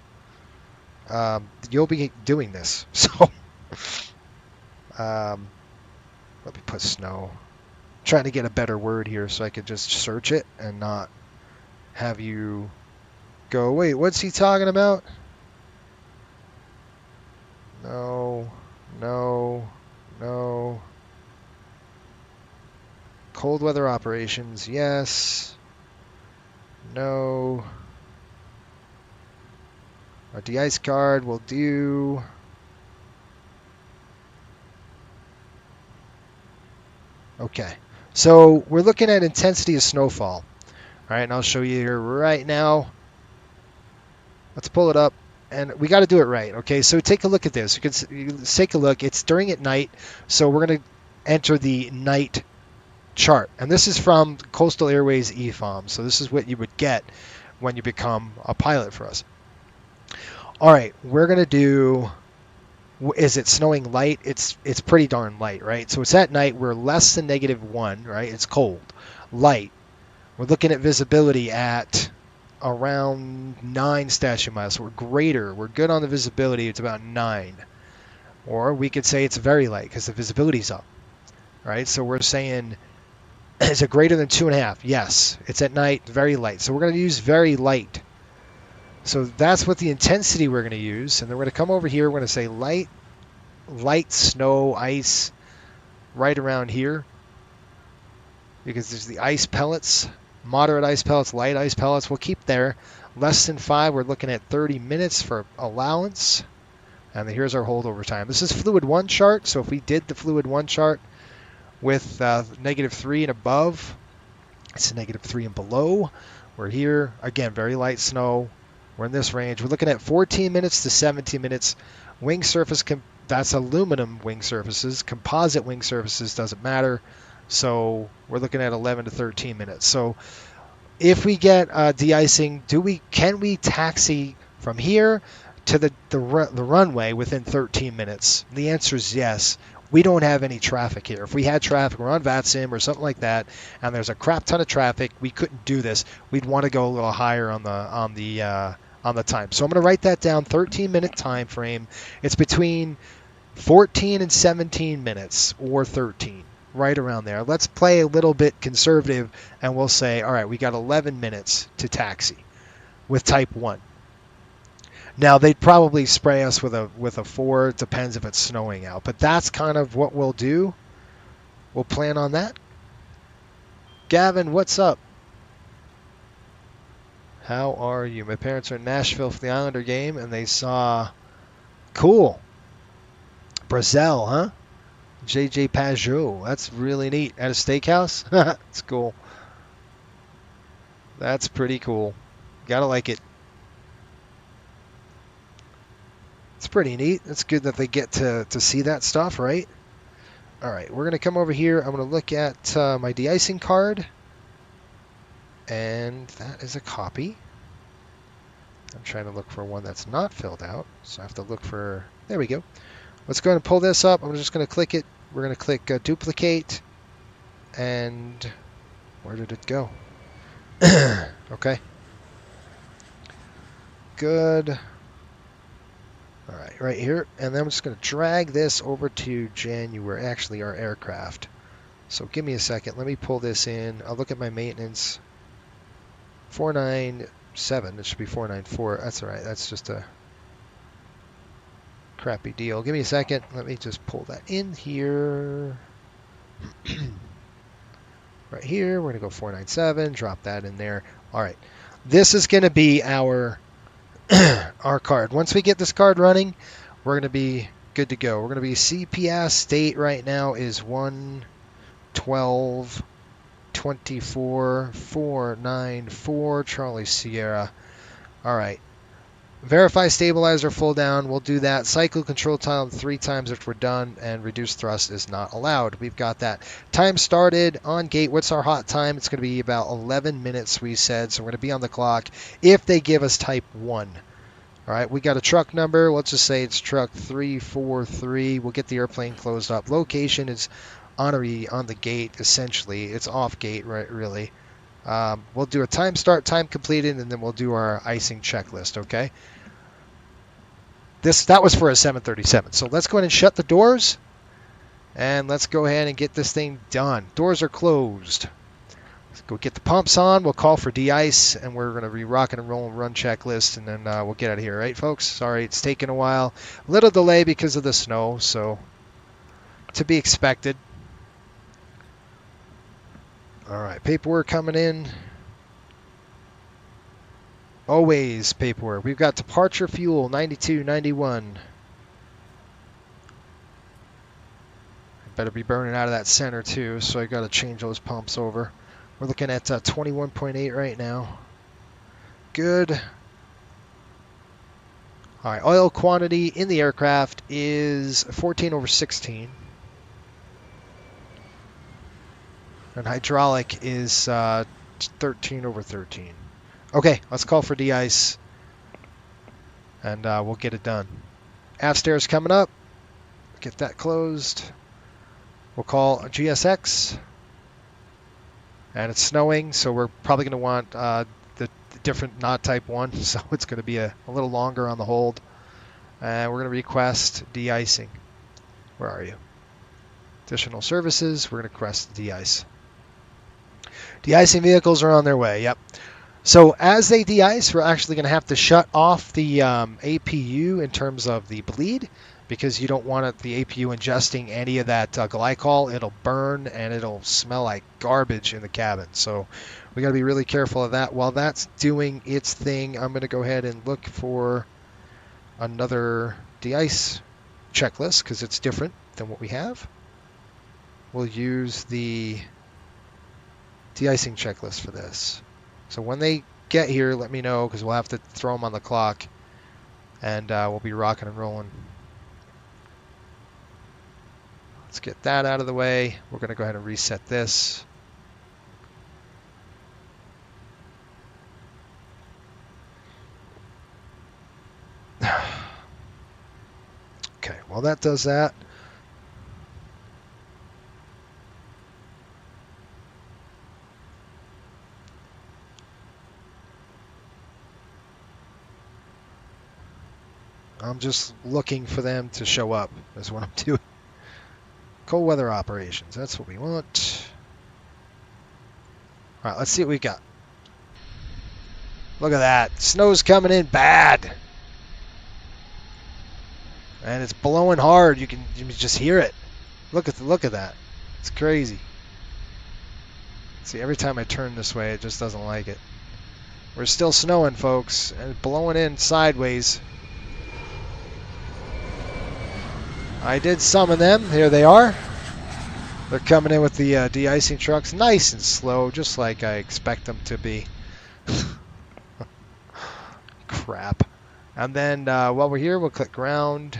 you'll be doing this. So let me put snow. I'm trying to get a better word here so I could just search it and not have you go, wait, what's he talking about? No, no, no. Cold weather operations, yes. No. Our de-ice card will do. Okay. So we're looking at intensity of snowfall. All right, and I'll show you here right now. Let's pull it up. And we got to do it right, okay? So take a look at this. You can take a look. It's during at night, so we're going to enter the night chart. And this is from Coastal Airways EFOM. So this is what you would get when you become a pilot for us. All right, we're going to do, is it snowing light? It's pretty darn light, right? So it's at night. We're less than -1, right? It's cold. Light. We're looking at visibility at around 9 station miles. So we're greater. We're good on the visibility. It's about 9. Or we could say it's very light because the visibility's up, right? So we're saying, is it greater than 2.5? Yes. It's at night, very light. So we're going to use very light. So that's what the intensity we're going to use. And then we're going to come over here. We're going to say light, snow, ice, right around here. Because there's the ice pellets, moderate ice pellets, light ice pellets. We'll keep there. Less than 5, we're looking at 30 minutes for allowance. And here's our holdover time. This is fluid 1 chart. So if we did the fluid 1 chart with -3 and above, it's -3 and below. We're here. Again, very light snow. We're in this range. We're looking at 14 minutes to 17 minutes. Wing surface, that's aluminum wing surfaces. Composite wing surfaces doesn't matter. So we're looking at 11 to 13 minutes. So if we get de-icing, can we taxi from here to the runway within 13 minutes? The answer is yes. We don't have any traffic here. If we had traffic, we're on VATSIM or something like that, and there's a crap ton of traffic, we couldn't do this. We'd want to go a little higher on the time. So I'm going to write that down. 13-minute time frame. It's between 14 and 17 minutes, or 13, right around there. Let's play a little bit conservative, and we'll say, all right, we got 11 minutes to taxi with Type 1. Now, they'd probably spray us with a 4. It depends if it's snowing out. But that's kind of what we'll do. We'll plan on that. Gavin, what's up? How are you? My parents are in Nashville for the Islander game, and they saw... Cool. Brazil, huh? JJ Pajot. That's really neat. At a steakhouse? That's cool. That's pretty cool. Gotta like it. It's pretty neat. It's good that they get to see that stuff, right? All right, we're going to come over here. I'm going to look at my de-icing card. And that is a copy. I'm trying to look for one that's not filled out. So I have to look for... There we go. Let's go ahead and pull this up. I'm just going to click it. We're going to click duplicate. And where did it go? Okay. Good. All right, right here. And then I'm just going to drag this over to January, actually our aircraft. So give me a second. Let me pull this in. I'll look at my maintenance. 497. It should be 494. That's all right. That's just a crappy deal. Give me a second. Let me just pull that in here. Right here. We're going to go 497. Drop that in there. All right. This is going to be our card. Once we get this card running, we're going to be good to go. We're going to be CPS state right now is 112.24.494 Charlie Sierra. All right. Verify stabilizer full down. We'll do that. Cycle control time 3 times if we're done, and reduce thrust is not allowed. We've got that. Time started on gate. What's our hot time? It's going to be about 11 minutes, we said, so we're going to be on the clock if they give us type 1. All right, we got a truck number. Let's just say it's truck 343. We'll get the airplane closed up. Location is on the gate, essentially. It's off gate, right? Really. We'll do a time start, time completed, and then we'll do our icing checklist, okay? That was for a 737. So let's go ahead and shut the doors, and let's go ahead and get this thing done. Doors are closed. Let's go get the pumps on. We'll call for de-ice, and we're going to be rocking and rolling run checklist, and then we'll get out of here, right, folks? Sorry, it's taken a while. A little delay because of the snow, so to be expected. All right, paperwork coming in. Always paperwork. We've got departure fuel, 92, 91. Better be burning out of that center too, so I got to change those pumps over. We're looking at 21.8 right now. Good. All right, oil quantity in the aircraft is 14/16. And hydraulic is 13/13. Okay, let's call for de-ice, and we'll get it done. Aft stairs coming up. Get that closed. We'll call GSX. And it's snowing, so we're probably going to want the different, not type 1, so it's going to be a little longer on the hold. And we're going to request de-icing. Where are you? Additional services, we're going to request de-ice. De-icing vehicles are on their way, yep. So as they de-ice, we're actually going to have to shut off the APU in terms of the bleed, because you don't want the APU ingesting any of that glycol. It'll burn and it'll smell like garbage in the cabin. So we got to be really careful of that. While that's doing its thing, I'm going to go ahead and look for another de-ice checklist because it's different than what we have. We'll use the de-icing checklist for this. So when they get here, let me know, because we'll have to throw them on the clock, and we'll be rocking and rolling. Let's get that out of the way. We're going to go ahead and reset this. Okay, well that does that. I'm just looking for them to show up, is what I'm doing. Cold weather operations, that's what we want. All right, let's see what we got. Look at that. Snow's coming in bad. And it's blowing hard. You can just hear it. Look at that. It's crazy. See, every time I turn this way, it just doesn't like it. We're still snowing, folks, and blowing in sideways. I did summon them. Here they are. They're coming in with the de-icing trucks, nice and slow, just like I expect them to be. Crap. And then while we're here, we'll click ground,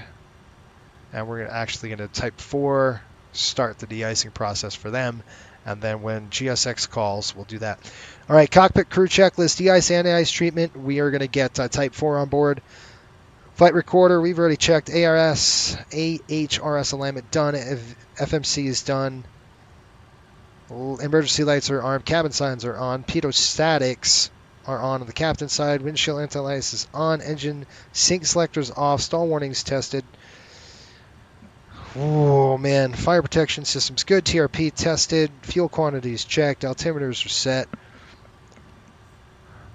and we're actually going to type 4, start the de-icing process for them, and then when GSX calls, we'll do that. All right, cockpit crew checklist, de-ice, anti-ice treatment. We are going to get type 4 on board. Flight recorder, we've already checked. ARS, AHRS alignment done. FMC is done. Emergency lights are armed. Cabin signs are on. Pedostatics are on the captain side. Windshield anti-ice is on. Engine sync selectors off. Stall warnings tested. Oh man, fire protection systems good. TRP tested. Fuel quantities checked. Altimeters are set.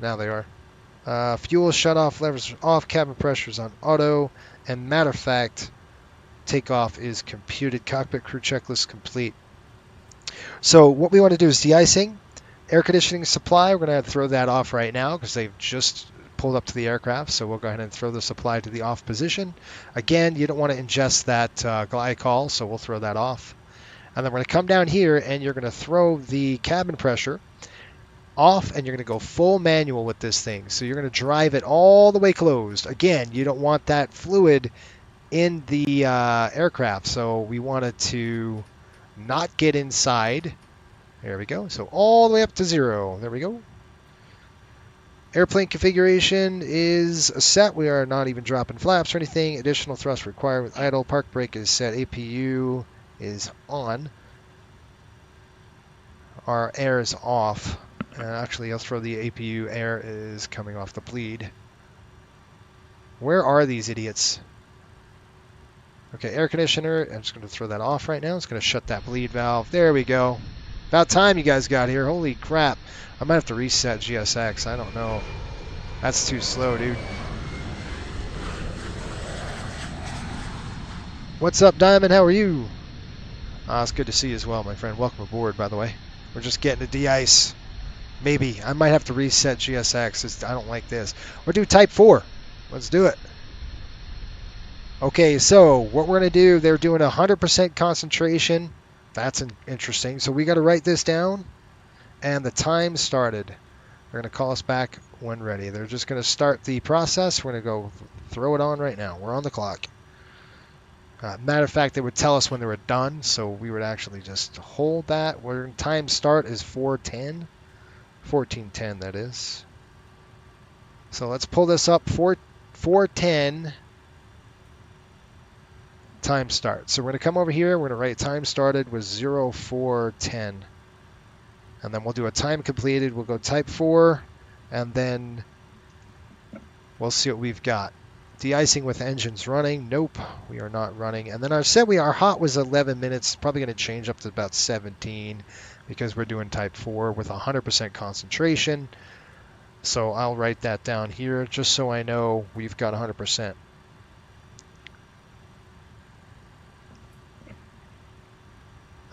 Now they are. Fuel shut-off levers are off. Cabin pressure is on auto. And matter of fact, takeoff is computed. Cockpit crew checklist complete. So what we want to do is de-icing. Air conditioning supply, we're going to throw that off right now because they've just pulled up to the aircraft. So we'll go ahead and throw the supply to the off position. Again, you don't want to ingest that glycol, so we'll throw that off. And then we're going to come down here and you're going to throw the cabin pressure off, and you're going to go full manual with this thing. So you're going to drive it all the way closed. Again, you don't want that fluid in the aircraft, so we wanted to not get inside. There we go. So all the way up to 0. There we go. Airplane configuration is set. We are not even dropping flaps or anything. Additional thrust required with idle. Park brake is set. APU is on. Our air is off. Actually, I'll throw the APU. Air is coming off the bleed. Where are these idiots? Okay, air conditioner. I'm just going to throw that off right now. It's going to shut that bleed valve. There we go. About time you guys got here. Holy crap. I might have to reset GSX. I don't know. That's too slow, dude. What's up, Diamond? How are you? It's good to see you as well, my friend. Welcome aboard, by the way. We're just getting to de-ice. Maybe. I might have to reset GSX. I don't like this. We'll do Type 4. Let's do it. Okay, so what we're going to do, they're doing 100% concentration. That's interesting. So we got to write this down. And the time started. They're going to call us back when ready. They're just going to start the process. We're going to go throw it on right now. We're on the clock. Matter of fact, they would tell us when they were done, so we would actually just hold that. Where time start is 4:10. 14:10, that is. So let's pull this up. 4:10 time start. So we're going to come over here. We're going to write time started was 04:10. And then we'll do a time completed. We'll go Type 4, and then we'll see what we've got. De-icing with engines running. Nope, we are not running. And then I said our hot was 11 minutes. Probably going to change up to about 17 because we're doing Type 4 with 100% concentration. So I'll write that down here just so I know we've got 100%.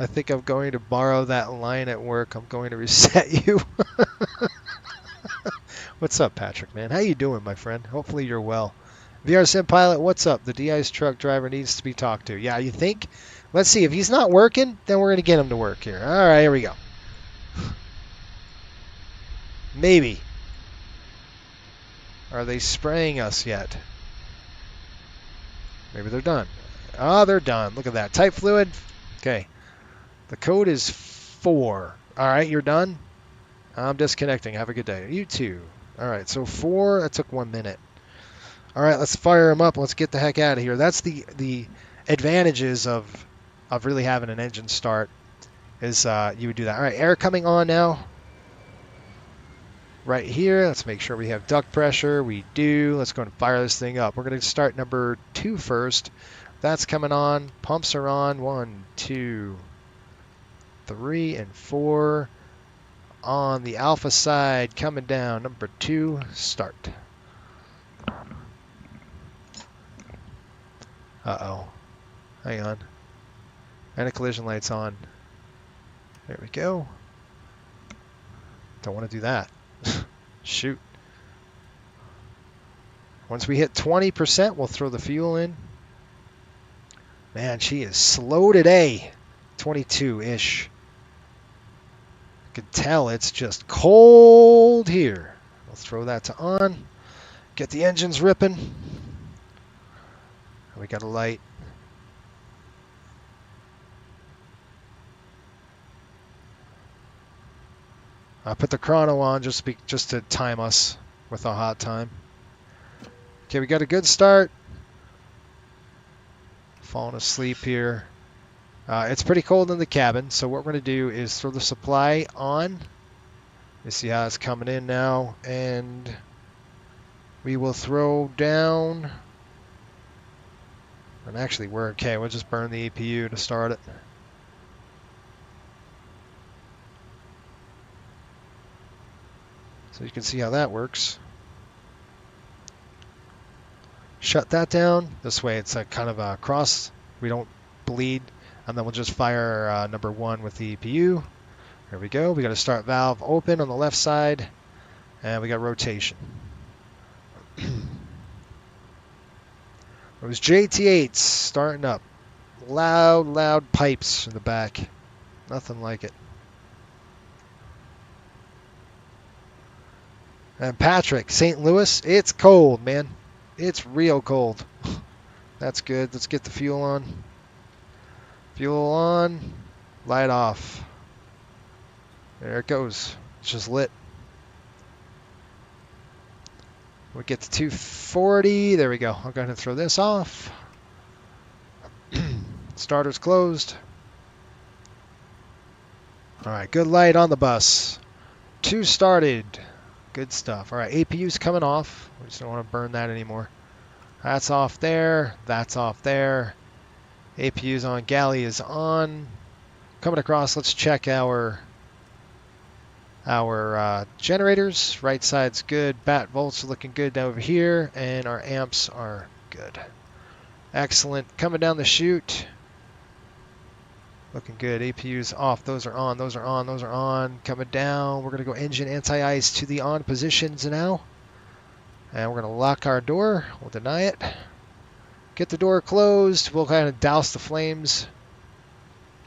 I think I'm going to borrow that line at work. I'm going to reset you. What's up, Patrick, man? How you doing, my friend? Hopefully you're well. VR Sim Pilot, what's up? The de-ice truck driver needs to be talked to. Yeah, you think? Let's see. If he's not working, then we're going to get him to work here. All right, here we go. Maybe. Are they spraying us yet? Maybe they're done. Oh, they're done. Look at that. Type fluid. Okay. The code is 4. All right, you're done? I'm disconnecting. Have a good day. You too. All right, so 4. That took 1 minute. All right, let's fire them up. Let's get the heck out of here. That's the advantages of really having an engine start is you would do that. All right, air coming on now. Right here. Let's make sure we have duct pressure. We do. Let's go and fire this thing up. We're going to start number 2 first. That's coming on. Pumps are on. 1, 2, 3, and 4. On the alpha side, coming down. Number 2, start. Uh-oh. Hang on. And a collision light's on. There we go. Don't want to do that. Shoot. Once we hit 20%, we'll throw the fuel in. Man, she is slow today. 22-ish. You can tell it's just cold here. We'll throw that to on. Get the engines ripping. We got a light. I put the chrono on just to time us with a hot time. Okay, we got a good start. Falling asleep here. It's pretty cold in the cabin, so what we're going to do is throw the supply on. You see how it's coming in now, and we will throw down. And actually, we're okay. We'll just burn the APU to start it. So you can see how that works. Shut that down. This way it's a kind of a cross. We don't bleed. And then we'll just fire number 1 with the EPU. There we go. We got a start valve open on the left side. And we got rotation. It was JT8 starting up. Loud pipes in the back. Nothing like it. And Patrick, St. Louis, it's cold, man. It's real cold. That's good. Let's get the fuel on. Fuel on. Light off. There it goes. It's just lit. We get to 240. There we go. I'll go ahead and throw this off. Starter's closed. All right, good light on the bus. 2 started. Good stuff. All right, APU's coming off. We just don't want to burn that anymore. That's off there. That's off there. APU's on. Galley is on. Coming across, let's check our generators. Right side's good. Bat volts are looking good down over here, and our amps are good. Excellent. Coming down the chute. Looking good. APU's off. Those are on. Those are on. Those are on. Coming down. We're going to go engine anti-ice to the on positions now. And we're going to lock our door. We'll deny it. Get the door closed. We'll kind of douse the flames.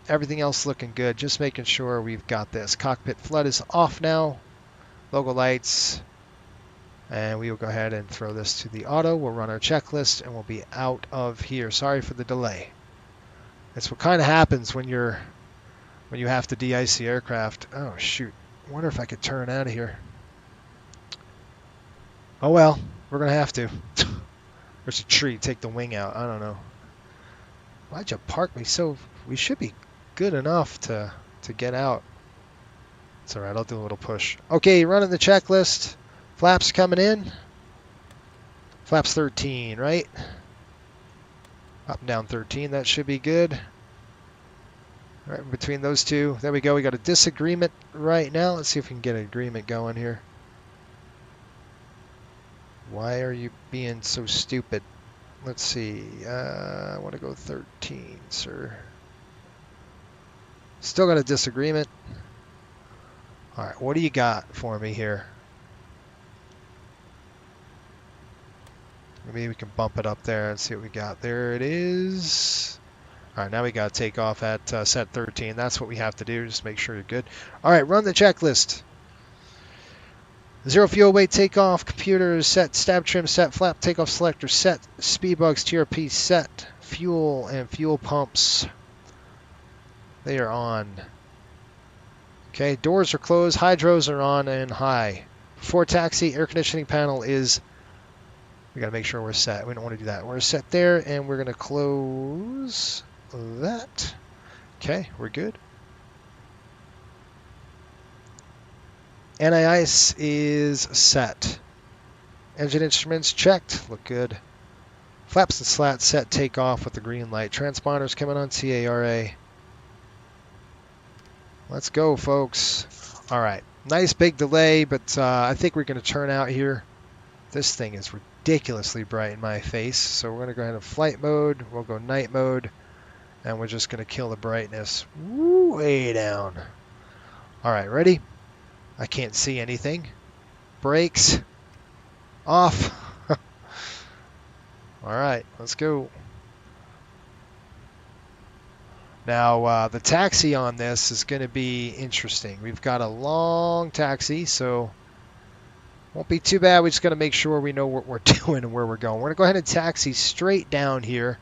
Everything else looking good. Just making sure we've got this. Cockpit flood is off now. Logo lights. And we will go ahead and throw this to the auto. We'll run our checklist and we'll be out of here. Sorry for the delay. That's what kind of happens when you have to de-ice the aircraft. Oh shoot! I wonder if I could turn out of here. Oh well, we're gonna have to. There's a tree. Take the wing out. I don't know. Why'd you park me so? We should be good enough to get out. It's all right. I'll do a little push. Okay, running the checklist. Flaps coming in. Flaps 13, right? Up and down 13, that should be good. Right between those two, there we go. We got a disagreement right now. Let's see if we can get an agreement going here. Why are you being so stupid? Let's see. I want to go 13, sir. Still got a disagreement. All right, what do you got for me here? Maybe we can bump it up there and see what we got. There it is. All right, now we got to take off at set 13. That's what we have to do. Just make sure you're good. All right, run the checklist. 0 fuel weight takeoff. Computers set. Stab trim set. Flap takeoff selector set. Speed bugs TRP set. Fuel and fuel pumps. They are on. Okay, doors are closed. Hydros are on and high. Before taxi, air conditioning panel is... We got to make sure we're set. We don't want to do that. We're set there, and we're going to close that. Okay, we're good. Anti-ice is set. Engine instruments checked. Look good. Flaps and slats set. Take off with the green light. Transponders coming on. CARA. Let's go, folks. All right. Nice big delay, but I think we're going to turn out here. This thing is ridiculously bright in my face, so we're going to go ahead and flight mode. We'll go night mode, and we're just going to kill the brightness way down. All right, ready? I can't see anything. Brakes off. All right, let's go. Now, the taxi on this is going to be interesting. We've got a long taxi, so won't be too bad. We just got to make sure we know what we're doing and where we're going. We're going to go ahead and taxi straight down here.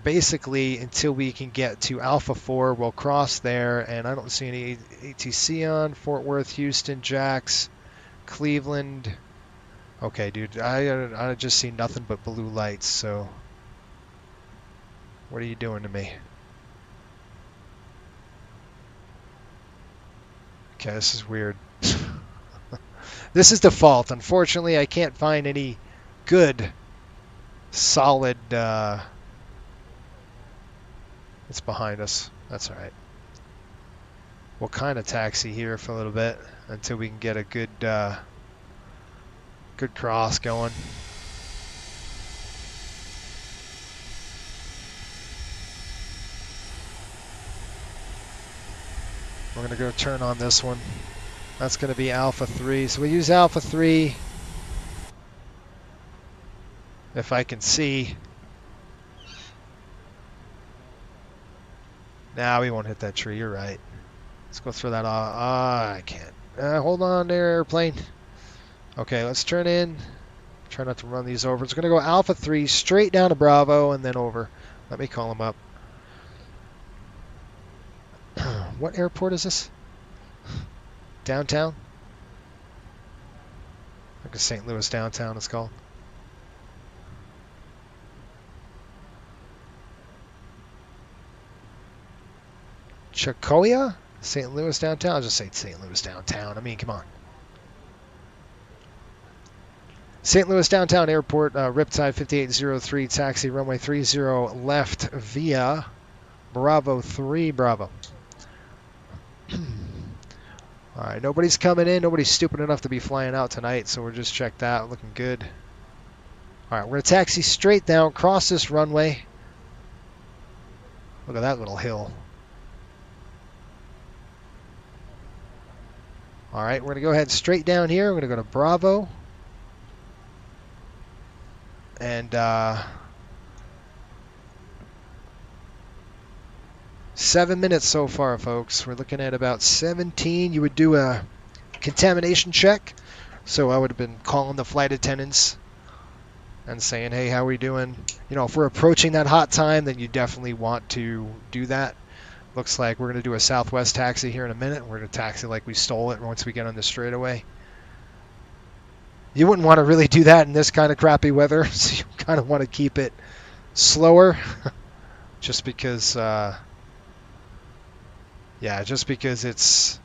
Basically, until we can get to Alpha 4, we'll cross there, and I don't see any ATC on. Fort Worth, Houston, Jax, Cleveland. Okay, dude, I just see nothing but blue lights, so what are you doing to me? Okay, this is weird. This is default. Unfortunately, I can't find any good, solid... It's behind us. That's all right. We'll kind of taxi here for a little bit until we can get a good good cross going. We're going to go turn on this one. That's going to be Alpha 3. So we use Alpha 3. If I can see. Nah, we won't hit that tree. You're right. Let's go throw that off. I can't. Hold on there, airplane. Okay, let's turn in. Try not to run these over. It's going to go Alpha 3 straight down to Bravo and then over. Let me call him up. What airport is this? Downtown? I guess St. Louis downtown it's called. Chacoya? St. Louis downtown? I'll just say St. Louis downtown. I mean, come on. St. Louis Downtown Airport, Riptide 5803, taxi runway 30 left via Bravo 3, Bravo. All right, nobody's coming in. Nobody's stupid enough to be flying out tonight, so we'll just check that. Looking good. All right, we're going to taxi straight down, cross this runway. Look at that little hill. All right, we're going to go ahead straight down here. We're going to go to Bravo. And 7 minutes so far, folks. We're looking at about 17. You would do a contamination check. So I would have been calling the flight attendants and saying, hey, how are we doing? You know, if we're approaching that hot time, then you definitely want to do that. Looks like we're going to do a Southwest taxi here in a minute. We're going to taxi like we stole it once we get on the straightaway. You wouldn't want to really do that in this kind of crappy weather, so you kind of want to keep it slower, just because, just because it's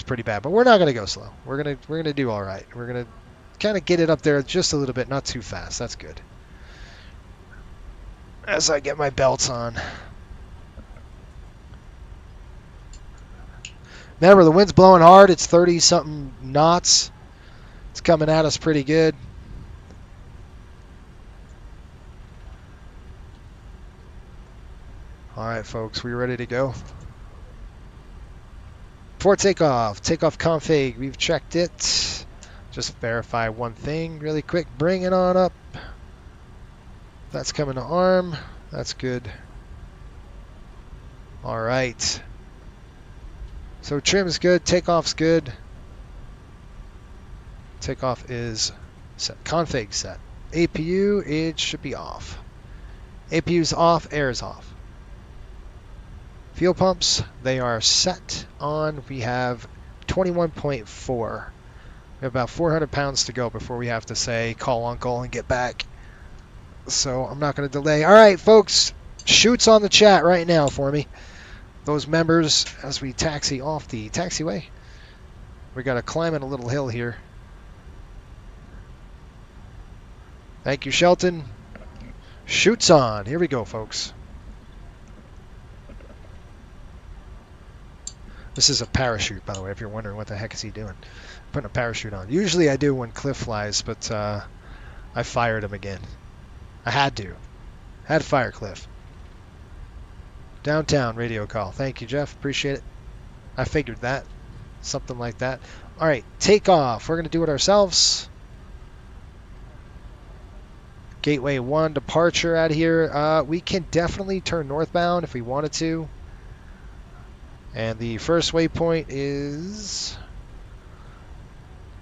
pretty bad. But we're not going to go slow. We're gonna do all right. We're gonna kind of get it up there just a little bit, not too fast. That's good. As I get my belts on. Remember, the wind's blowing hard. It's 30-something knots. It's coming at us pretty good. All right, folks, we ready to go? Before takeoff config, we've checked it. Just verify one thing really quick. Bring it on up. That's coming to arm. That's good. All right. So trim's good, takeoff's good. Takeoff is set. Config set. APU, it should be off. APU's off, air is off. Fuel pumps, they are set on. We have 21.4. We have about 400 pounds to go before we have to say, call uncle and get back. So I'm not going to delay. All right, folks, shoots on the chat right now for me. Those members, as we taxi off the taxiway. We got to climb in a little hill here. Thank you, Shelton. Shoots on. Here we go, folks. This is a parachute, by the way, if you're wondering what the heck is he doing. Putting a parachute on. Usually I do when Cliff flies, but I fired him again. I had to. Had to fire Cliff. Downtown radio call. Thank you, Jeff. Appreciate it. I figured that. Something like that. All right, takeoff. We're going to do it ourselves. Gateway 1 departure out here. We can definitely turn northbound if we wanted to. And the first waypoint is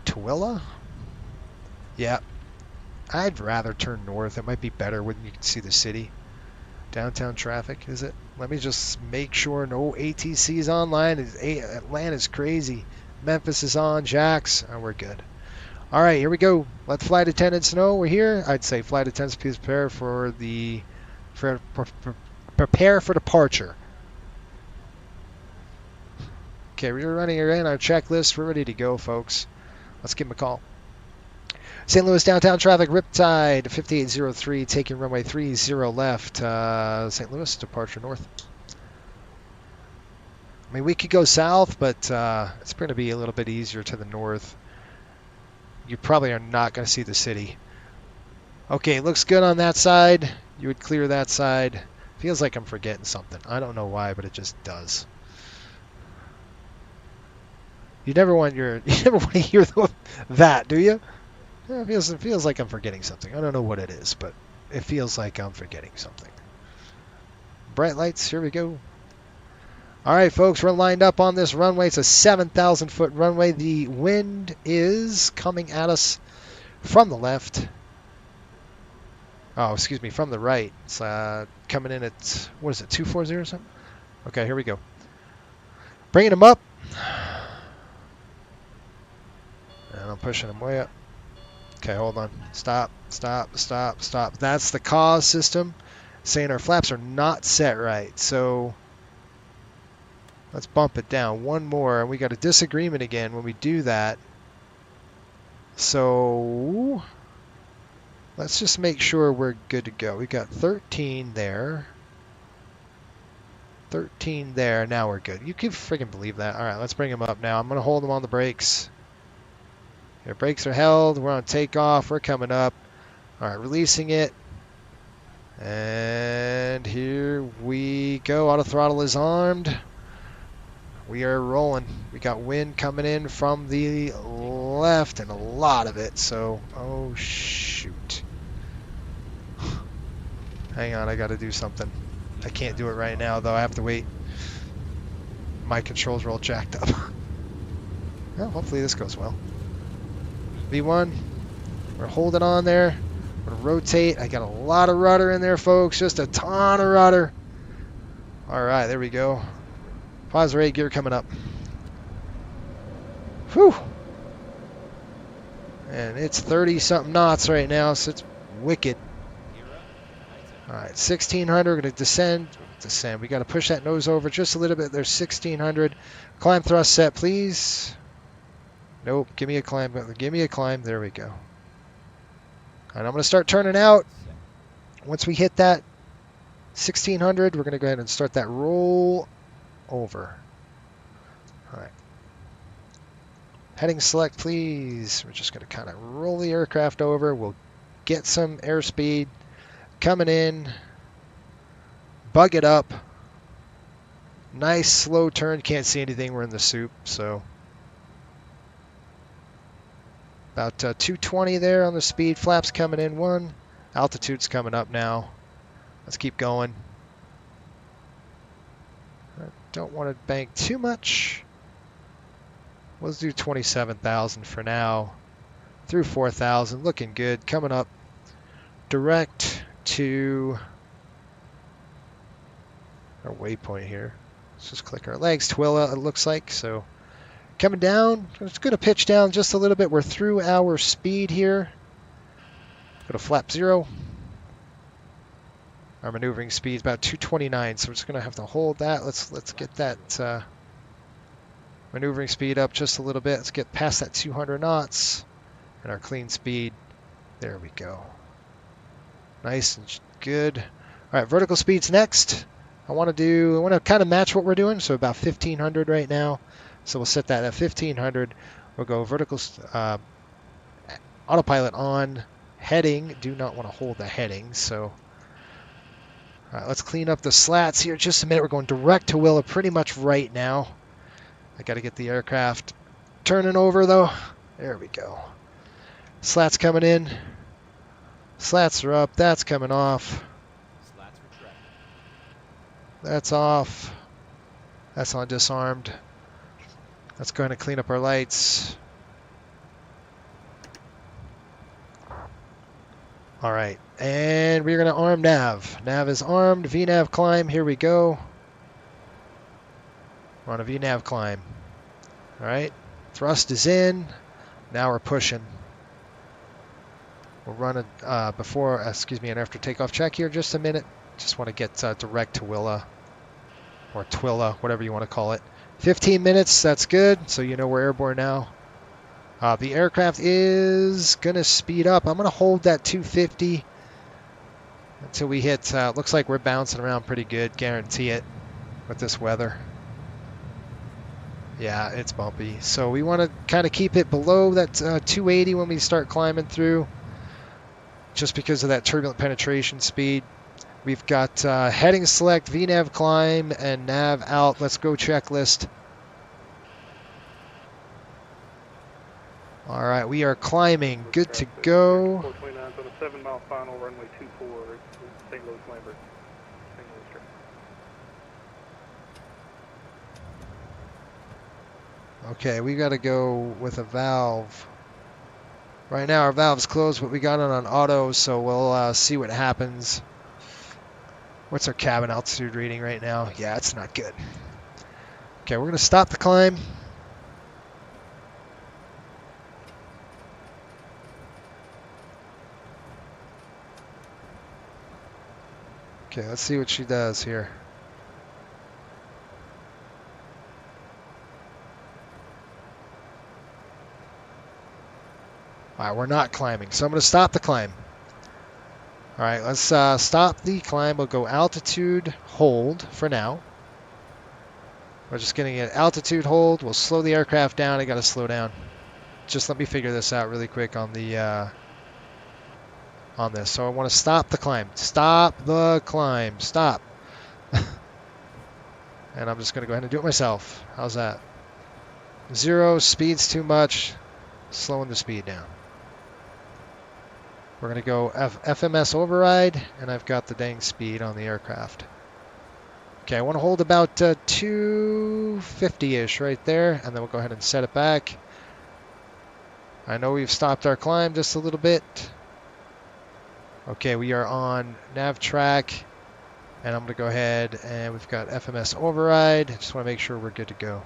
Tooele. Yeah. I'd rather turn north. It might be better when you can see the city. Downtown traffic, is it? Let me just make sure no ATC's online. Atlanta's crazy. Memphis is on. Jax. Oh, we're good. All right, here we go. Let flight attendants know we're here. I'd say flight attendants, please prepare for prepare for departure. Okay, we're running in our checklist. We're ready to go, folks. Let's give them a call. St. Louis downtown traffic, Riptide 5803, taking runway 30 left. St. Louis, departure north. I mean, we could go south, but it's going to be a little bit easier to the north. You probably are not going to see the city. Okay, looks good on that side. You would clear that side. Feels like I'm forgetting something. I don't know why, but it just does. You never want to hear that, do you? Yeah, it feels like I'm forgetting something. I don't know what it is, but it feels like I'm forgetting something. Bright lights, here we go. All right, folks, we're lined up on this runway. It's a 7,000-foot runway. The wind is coming at us from the left. Oh, excuse me, from the right. It's coming in at, what is it, 240 or something? Okay, here we go. Bringing him up. And I'm pushing him way up. Okay, hold on. Stop, stop, stop, stop. That's the cause system saying our flaps are not set right. So let's bump it down one more. And we got a disagreement again when we do that. So let's just make sure we're good to go. We got 13 there. 13 there. Now we're good. You can freaking believe that. All right, let's bring him up now. I'm going to hold him on the brakes. Your brakes are held. We're on takeoff. We're coming up. All right, releasing it. And here we go. Auto throttle is armed. We are rolling. We got wind coming in from the left and a lot of it. So, oh shoot. Hang on, I got to do something. I can't do it right now though. I have to wait. My controls are all jacked up. Well, hopefully this goes well. V1. We're holding on there. We're gonna rotate. I got a lot of rudder in there, folks. Just a ton of rudder. All right, there we go. Pause rate gear coming up. Whew. And it's 30-something knots right now, so it's wicked. All right, 1600. We're gonna descend. We got to push that nose over just a little bit. There's 1600. Climb thrust set, please. Nope. Give me a climb. Give me a climb. There we go. And I'm going to start turning out. Once we hit that 1600, we're going to go ahead and start that roll over. All right. Heading select, please. We're just going to kind of roll the aircraft over. We'll get some airspeed coming in. Bug it up. Nice slow turn. Can't see anything. We're in the soup, so. About 220 there on the speed. Flaps coming in 1. Altitude's coming up now. Let's keep going. I don't want to bank too much. Let's do 27,000 for now. Through 4,000. Looking good. Coming up direct to our waypoint here. Let's just click our legs. Twilla, it looks like. So. Coming down, it's going to pitch down just a little bit. We're through our speed here. Go to flap 0. Our maneuvering speed is about 229, so we're just going to have to hold that. Let's get that maneuvering speed up just a little bit. Let's get past that 200 knots and our clean speed. There we go. Nice and good. All right, vertical speed's next. I want to kind of match what we're doing, so about 1500 right now. So we'll set that at 1500. We'll go vertical autopilot on heading. Do not want to hold the heading. So all right, let's clean up the slats here. Just a minute. We're going direct to Willa pretty much right now. I got to get the aircraft turning over though. There we go. Slats coming in. Slats are up. That's coming off. That's off. That's on disarmed. Let's go ahead and clean up our lights. All right, and we're going to arm nav. Nav is armed. VNav climb. Here we go. We're on a VNav climb. All right, thrust is in. Now we're pushing. We'll run an an after takeoff check here. Just a minute. Just want to get direct to Willa or Twilla, whatever you want to call it. 15 minutes, that's good, so you know we're airborne now. The aircraft is going to speed up. I'm going to hold that 250 until we hit, looks like we're bouncing around pretty good, guarantee it, with this weather. Yeah, it's bumpy. So we want to kind of keep it below that 280 when we start climbing through, just because of that turbulent penetration speed. We've got heading select, VNav climb, and nav out. Let's go checklist. All right, we are climbing. Good to go. 429 on a 7-mile final, runway 24, St. Louis Lambert. St. Louis traffic. Okay, we got to go with a valve. Right now our valve's closed, but we got it on auto, so we'll see what happens. What's our cabin altitude reading right now? Yeah, it's not good. Okay, we're going to stop the climb. Okay, let's see what she does here. All right, we're not climbing, so I'm going to stop the climb. All right, let's stop the climb. We'll go altitude hold for now. We're just getting an altitude hold. We'll slow the aircraft down. I got to slow down. Just let me figure this out really quick on the on this. So I want to stop the climb. Stop the climb. Stop. And I'm just going to go ahead and do it myself. How's that? 0, speed's too much. Slowing the speed down. We're going to go FMS override, and I've got the dang speed on the aircraft. Okay, I want to hold about 250-ish right there, and then we'll go ahead and set it back. I know we've stopped our climb just a little bit. Okay, we are on nav track, and I'm going to go ahead, and we've got FMS override. I just want to make sure we're good to go.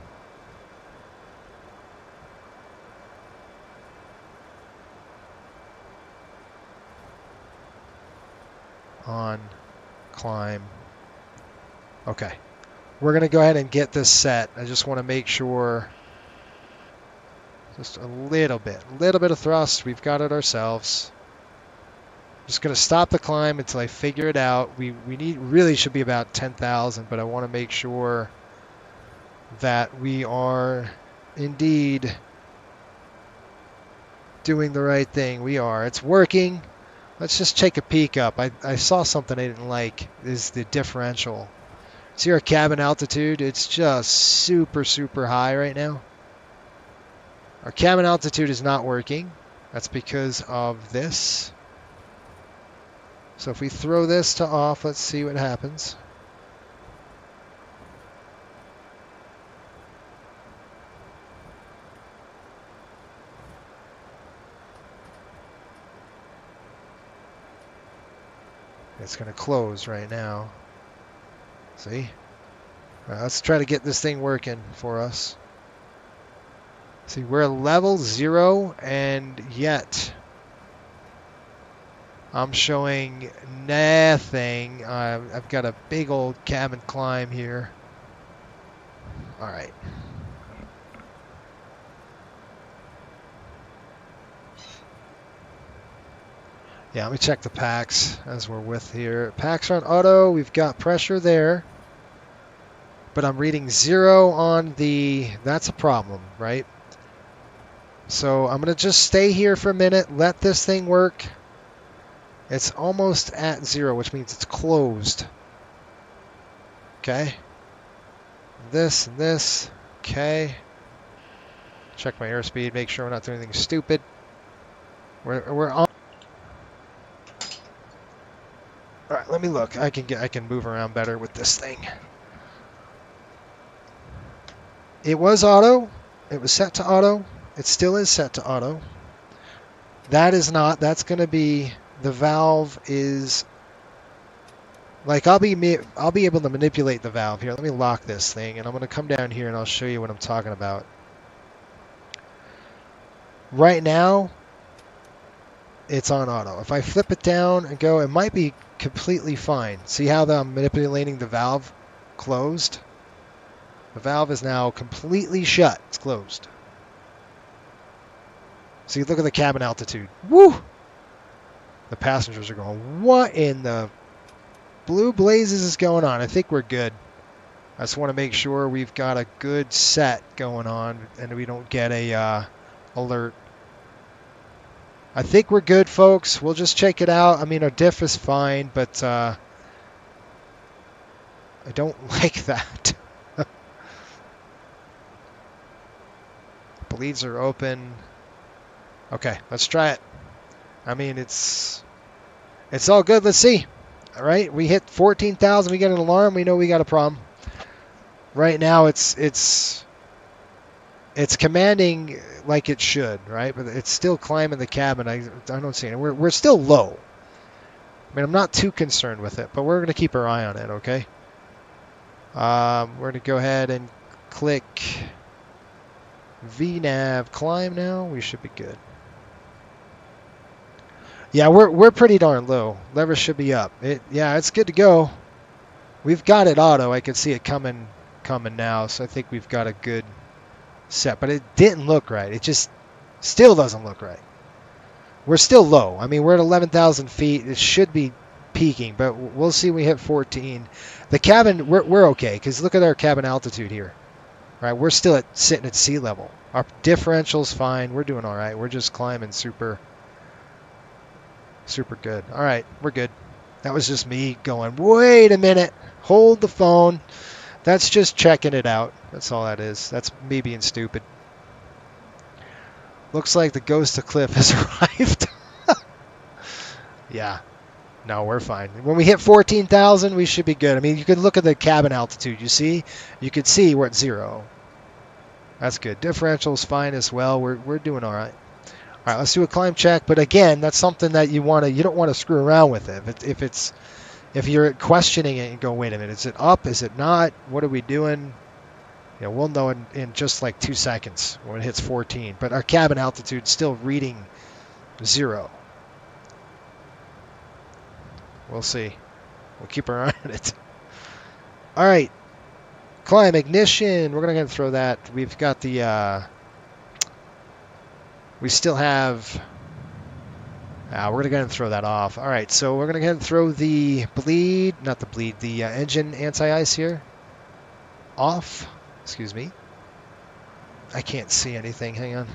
On climb. Okay, we're going to go ahead and get this set. I just want to make sure, just a little bit of thrust. We've got it ourselves. Just going to stop the climb until I figure it out. We really should be about 10,000, but I want to make sure that we are indeed doing the right thing. We are. It's working. Let's just take a peek up. I saw something I didn't like, is the differential. See our cabin altitude? It's just super, super high right now. Our cabin altitude is not working. That's because of this. So if we throw this to off, let's see what happens. It's going to close right now. See? All right, let's try to get this thing working for us. See, we're level 0, and yet I'm showing nothing. I've got a big old cabin climb here. All right. Yeah, let me check the packs as we're with here. Packs are on auto. We've got pressure there. But I'm reading 0 on the... That's a problem, right? So I'm going to just stay here for a minute. Let this thing work. It's almost at 0, which means it's closed. Okay. This and this. Okay. Check my airspeed. Make sure we're not doing anything stupid. We're on. All right, let me look. I can move around better with this thing. It was auto. It was set to auto. It still is set to auto. That is not. That's going to be, the valve is, like, I'll be able to manipulate the valve here. Let me lock this thing, and I'm going to come down here and I'll show you what I'm talking about. Right now, it's on auto. If I flip it down and go, it might be completely fine. See how I'm manipulating the valve closed? The valve is now completely shut. It's closed. See, look at the cabin altitude. Woo! The passengers are going, what in the blue blazes is going on? I think we're good. I just want to make sure we've got a good set going on and we don't get a alert. I think we're good, folks. We'll just check it out. I mean, our diff is fine, but I don't like that. Bleeds are open. Okay, let's try it. I mean, it's all good. Let's see. All right, we hit 14,000. We get an alarm. We know we got a problem. Right now, it's It's commanding like it should, right? But it's still climbing the cabin. I don't see it. We're still low. I mean, I'm not too concerned with it, but we're going to keep our eye on it, okay? We're going to go ahead and click VNav climb now. We should be good. Yeah, we're pretty darn low. Lever should be up. Yeah, it's good to go. We've got it auto. I can see it coming now, so I think we've got a good set. But it didn't look right. It just still doesn't look right. We're still low. I mean, we're at 11,000 feet. It should be peaking, but we'll see when we hit 14. The cabin, we're okay, because look at our cabin altitude here. Right, we're still sitting at sea level. Our differential's fine. We're doing all right. We're just climbing super good. All right, we're good. That was just me going, wait a minute. Hold the phone. That's just checking it out. That's all that is. That's me being stupid. Looks like the ghost of Cliff has arrived. Yeah. No, we're fine. When we hit 14,000, we should be good. I mean, you can look at the cabin altitude. You could see we're at 0. That's good. Differential's fine as well. We're doing all right. All right, let's do a climb check. But again, that's something that you don't want to screw around with it. If you're questioning it and go, wait a minute, is it up? Is it not? What are we doing? You know, we'll know in just like 2 seconds when it hits 14. But our cabin altitude still reading 0. We'll see. We'll keep our eye on it. All right. Climb ignition. We're going to throw that. We've got the... we still have... we're going to go ahead and throw that off. All right. So we're going to go ahead and throw the bleed... Not the bleed. The engine anti-ice here. Off. Excuse me. I can't see anything. Hang on.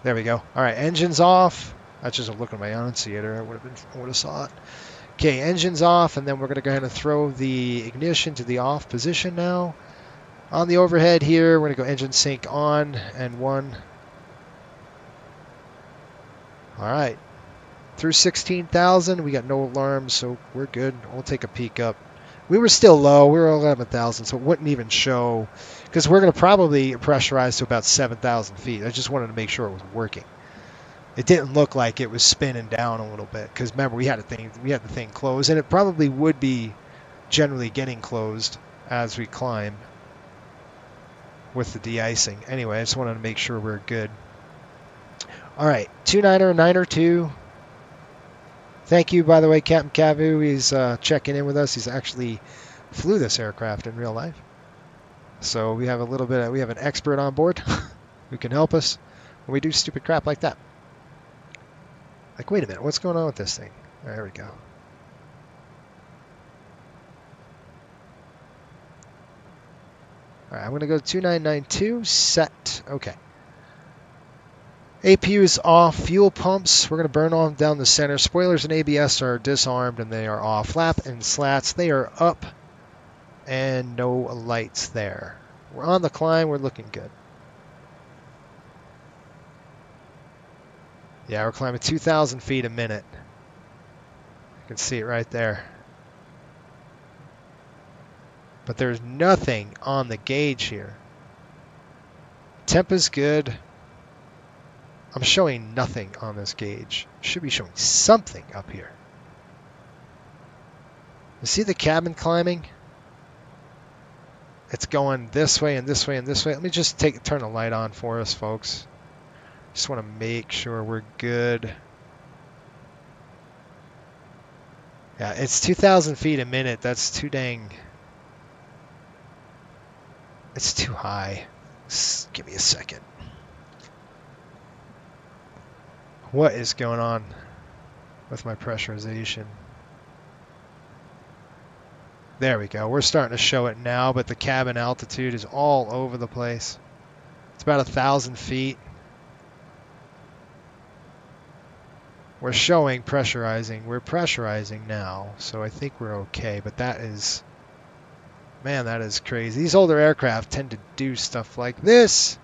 There we go. All right. Engine's off. That's just a look at my annunciator. I would have saw it. Okay, engine's off, and then we're going to go ahead and throw the ignition to the off position now. On the overhead here, we're going to go engine sync on and 1. All right. Through 16,000, we got no alarms, so we're good. We'll take a peek up. We were still low. We were 11,000, so it wouldn't even show, because we're going to probably pressurize to about 7,000 feet. I just wanted to make sure it was working. It didn't look like it was spinning down a little bit, because remember we had the thing closed, and it probably would be generally getting closed as we climb with the de-icing. Anyway, I just wanted to make sure we're good. All right, 29er, 9er2. Thank you, by the way, Captain Cavu. He's checking in with us. He's actually flew this aircraft in real life, so we have we have an expert on board who can help us when we do stupid crap like that. Like, wait a minute, what's going on with this thing? There we go. All right, I'm going to go to 2992, set. Okay. APU is off. Fuel pumps, we're going to burn on down the center. Spoilers and ABS are disarmed and they are off. Flap and slats, they are up. And no lights there. We're on the climb. We're looking good. Yeah, we're climbing 2,000 feet a minute. You can see it right there. But there's nothing on the gauge here. Temp is good. I'm showing nothing on this gauge. Should be showing something up here. You see the cabin climbing? It's going this way and this way and this way. Let me just turn the light on for us, folks. Just want to make sure we're good. Yeah, it's 2,000 feet a minute. That's too dang... It's too high. Just give me a second. What is going on with my pressurization? There we go. We're starting to show it now, but the cabin altitude is all over the place. It's about 1,000 feet. We're showing pressurizing. We're pressurizing now, so I think we're okay. But that is, man, that is crazy. These older aircraft tend to do stuff like this.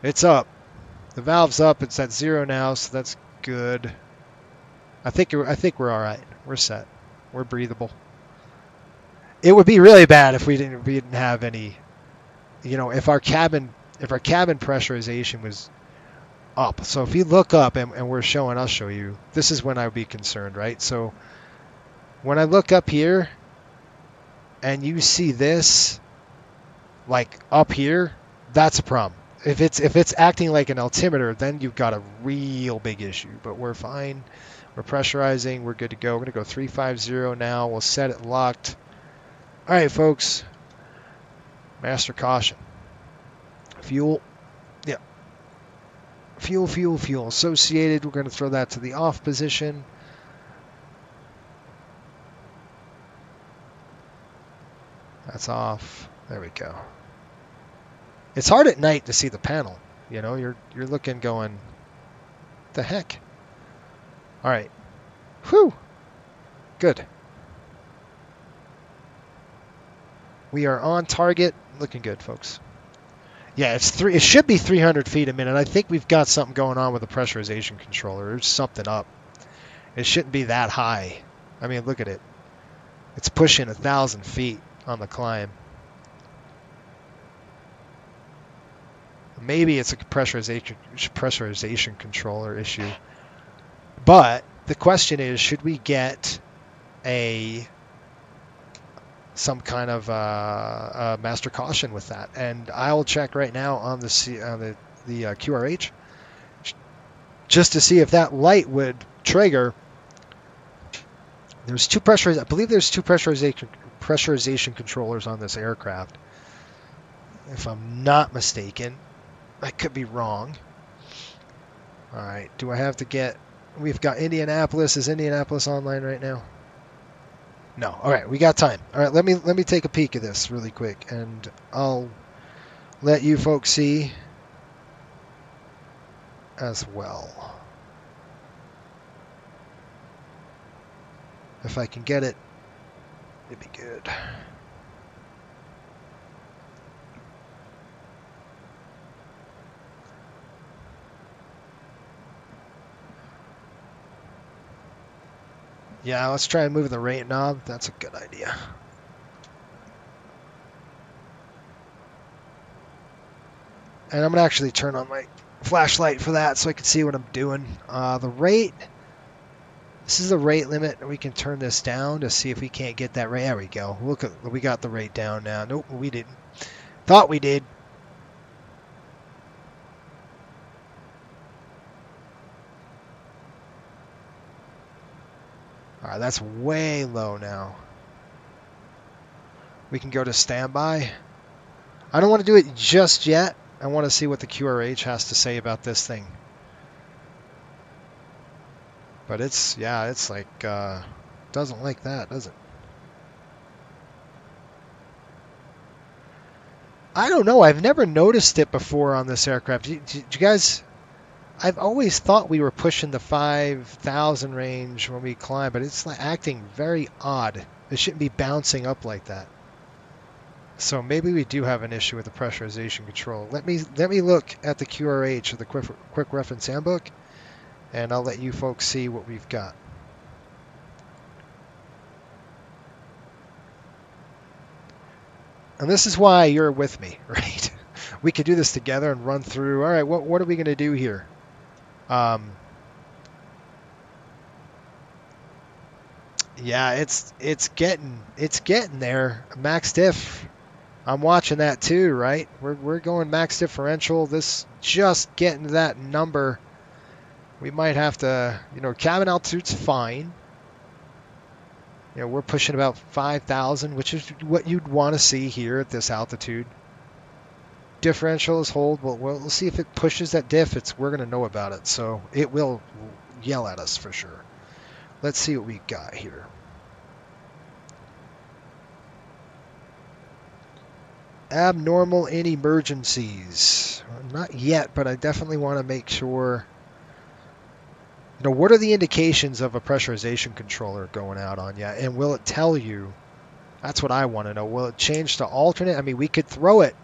It's up. The valve's up. It's at 0 now, so that's good. I think we're all right. We're set. We're breathable. It would be really bad if we didn't have any, if our cabin pressurization was up. So if you look up and we're showing, I'll show you, this is when I would be concerned, right? So when I look up here and you see this like up here, that's a problem. If it's acting like an altimeter, then you've got a real big issue. But we're fine. We're pressurizing. We're good to go. We're going to go 350 now. We'll set it locked. All right, folks. Master caution. Fuel. Yeah. Fuel. Associated. We're going to throw that to the off position. That's off. There we go. It's hard at night to see the panel. You're looking going, the heck? All right. Whew. Good. We are on target. Looking good, folks. Yeah, it should be 300 feet a minute. I think we've got something going on with the pressurization controller. There's something up. It shouldn't be that high. I mean, look at it. It's pushing 1,000 feet on the climb. Maybe it's a pressurization controller issue. But the question is, should we get some kind of a master caution with that? And I'll check right now on the QRH just to see if that light would trigger. There's I believe there's two pressurization controllers on this aircraft, if I'm not mistaken. I could be wrong. All right. Do I have to get? We've got Indianapolis. Is Indianapolis online right now? No. All right. We got time. All right. Let me take a peek at this really quick, and I'll let you folks see as well. If I can get it, it'd be good. Yeah, let's try and move the rate knob. That's a good idea. And I'm going to actually turn on my flashlight for that so I can see what I'm doing. The rate, this is the rate limit. We can turn this down to see if we can't get that rate. There we go. Look, we got the rate down now. Nope, we didn't. Thought we did. All right, that's way low now. We can go to standby. I don't want to do it just yet. I want to see what the QRH has to say about this thing. But it's like, doesn't like that, does it? I don't know. I've never noticed it before on this aircraft. Did you guys... I've always thought we were pushing the 5,000 range when we climb, but it's like acting very odd. It shouldn't be bouncing up like that. So maybe we do have an issue with the pressurization control. Let me look at the QRH, or the quick reference handbook, and I'll let you folks see what we've got. And this is why you're with me, right? We could do this together and run through. All right, what are we going to do here? Yeah, it's getting there. Max diff. I'm watching that too, right? We're going max differential. This just getting to that number. We might have to, cabin altitude's fine. We're pushing about 5,000, which is what you'd want to see here at this altitude. Differential is hold. Well, we'll see if it pushes that diff. We're going to know about it, so it will yell at us for sure. Let's see what we got here. Abnormal in emergencies. Not yet, but I definitely want to make sure. What are the indications of a pressurization controller going out on you? And will it tell you? That's what I want to know. Will it change to alternate? I mean, we could throw it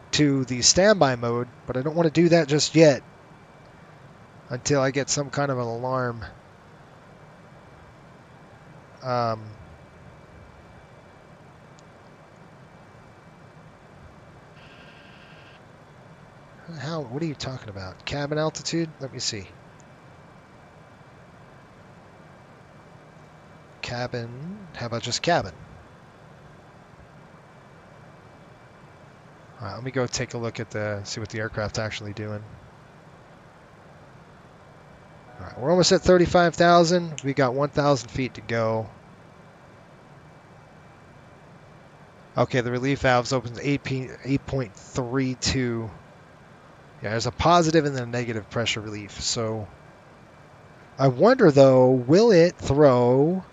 to the standby mode, but I don't want to do that just yet until I get some kind of an alarm. How? What are you talking about? Cabin altitude? Let me see. Cabin. How about just cabin? All right, let me go take a look at see what the aircraft's actually doing. All right, we're almost at 35,000. We got 1,000 feet to go. Okay, the relief valves opens 8.32. Yeah, there's a positive and then a negative pressure relief. So I wonder though, will it throw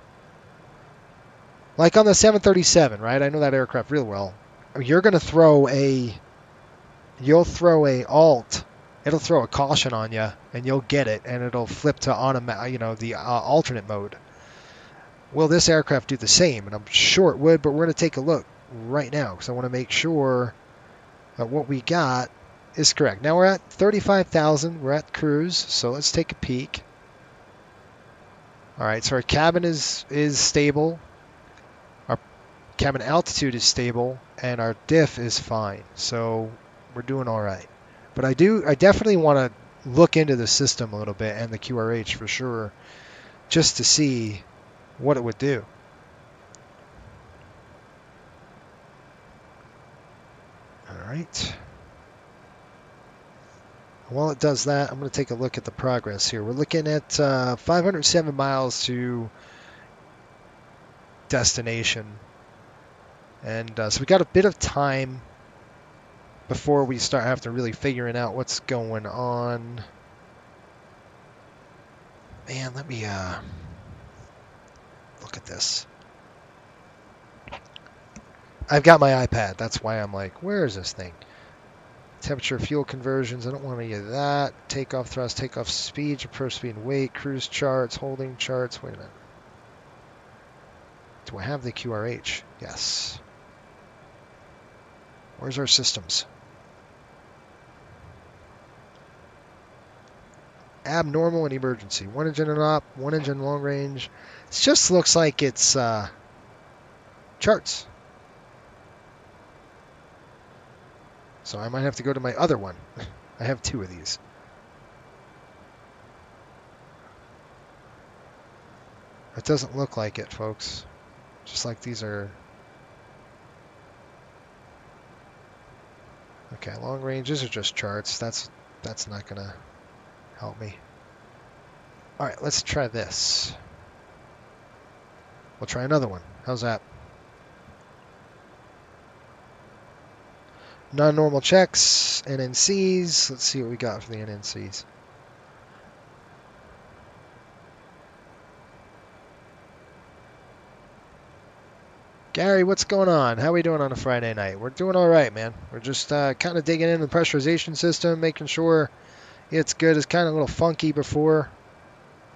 like on the 737, right? I know that aircraft real well. You're going to throw you'll throw a alt. It'll throw a caution on you, and you'll get it, and it'll flip to the alternate mode. Will this aircraft do the same? And I'm sure it would, but we're going to take a look right now because I want to make sure that what we got is correct. Now we're at 35,000. We're at cruise, so let's take a peek. All right, so our cabin is stable. Our cabin altitude is stable, and our diff is fine. So we're doing all right. But I definitely want to look into the system a little bit and the QRH for sure, just to see what it would do. All right. While it does that, I'm going to take a look at the progress here. We're looking at 507 miles to destination. And so we got a bit of time before we start having to really figuring out what's going on. Man, let me look at this. I've got my iPad. That's why I'm like, where is this thing? Temperature, fuel conversions. I don't want any of that. Takeoff thrust, takeoff speed, approach speed and weight, cruise charts, holding charts. Wait a minute. Do I have the QRH? Yes. Where's our systems? Abnormal and emergency. One engine and op, one engine long range. It just looks like it's charts. So I might have to go to my other one. I have two of these. It doesn't look like it, folks. Just like these are... Okay, long ranges are just charts. That's not going to help me. All right, let's try this. We'll try another one. How's that? Non-normal checks, NNCs. Let's see what we got for the NNCs. Gary, what's going on? How are we doing on a Friday night? We're doing all right, man. We're just kind of digging into the pressurization system, making sure it's good. It's kind of a little funky before.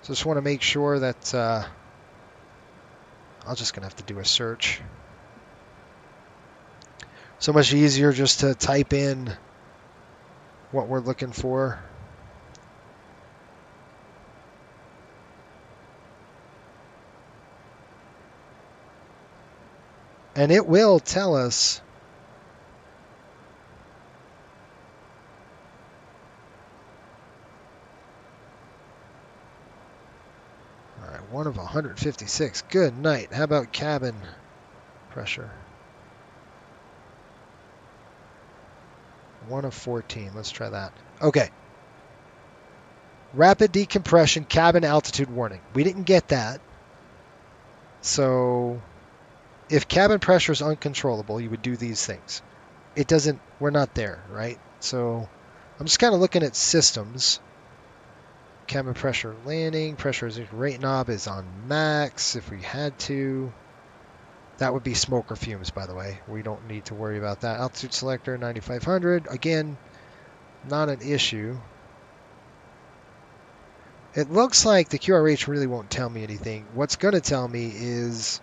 So just want to make sure that I'm just going to have to do a search. So much easier just to type in what we're looking for. And it will tell us all right, 1 of 156. Good night. How about cabin pressure? 1 of 14. Let's try that. Okay. Rapid decompression, cabin altitude warning. We didn't get that. So if cabin pressure is uncontrollable, you would do these things. It doesn't, we're not there, right? So I'm just kind of looking at systems. Cabin pressure landing, pressurization rate knob is on max if we had to. That would be smoke or fumes, by the way. We don't need to worry about that. Altitude selector, 9,500. Again, not an issue. It looks like the QRH really won't tell me anything. What's going to tell me is,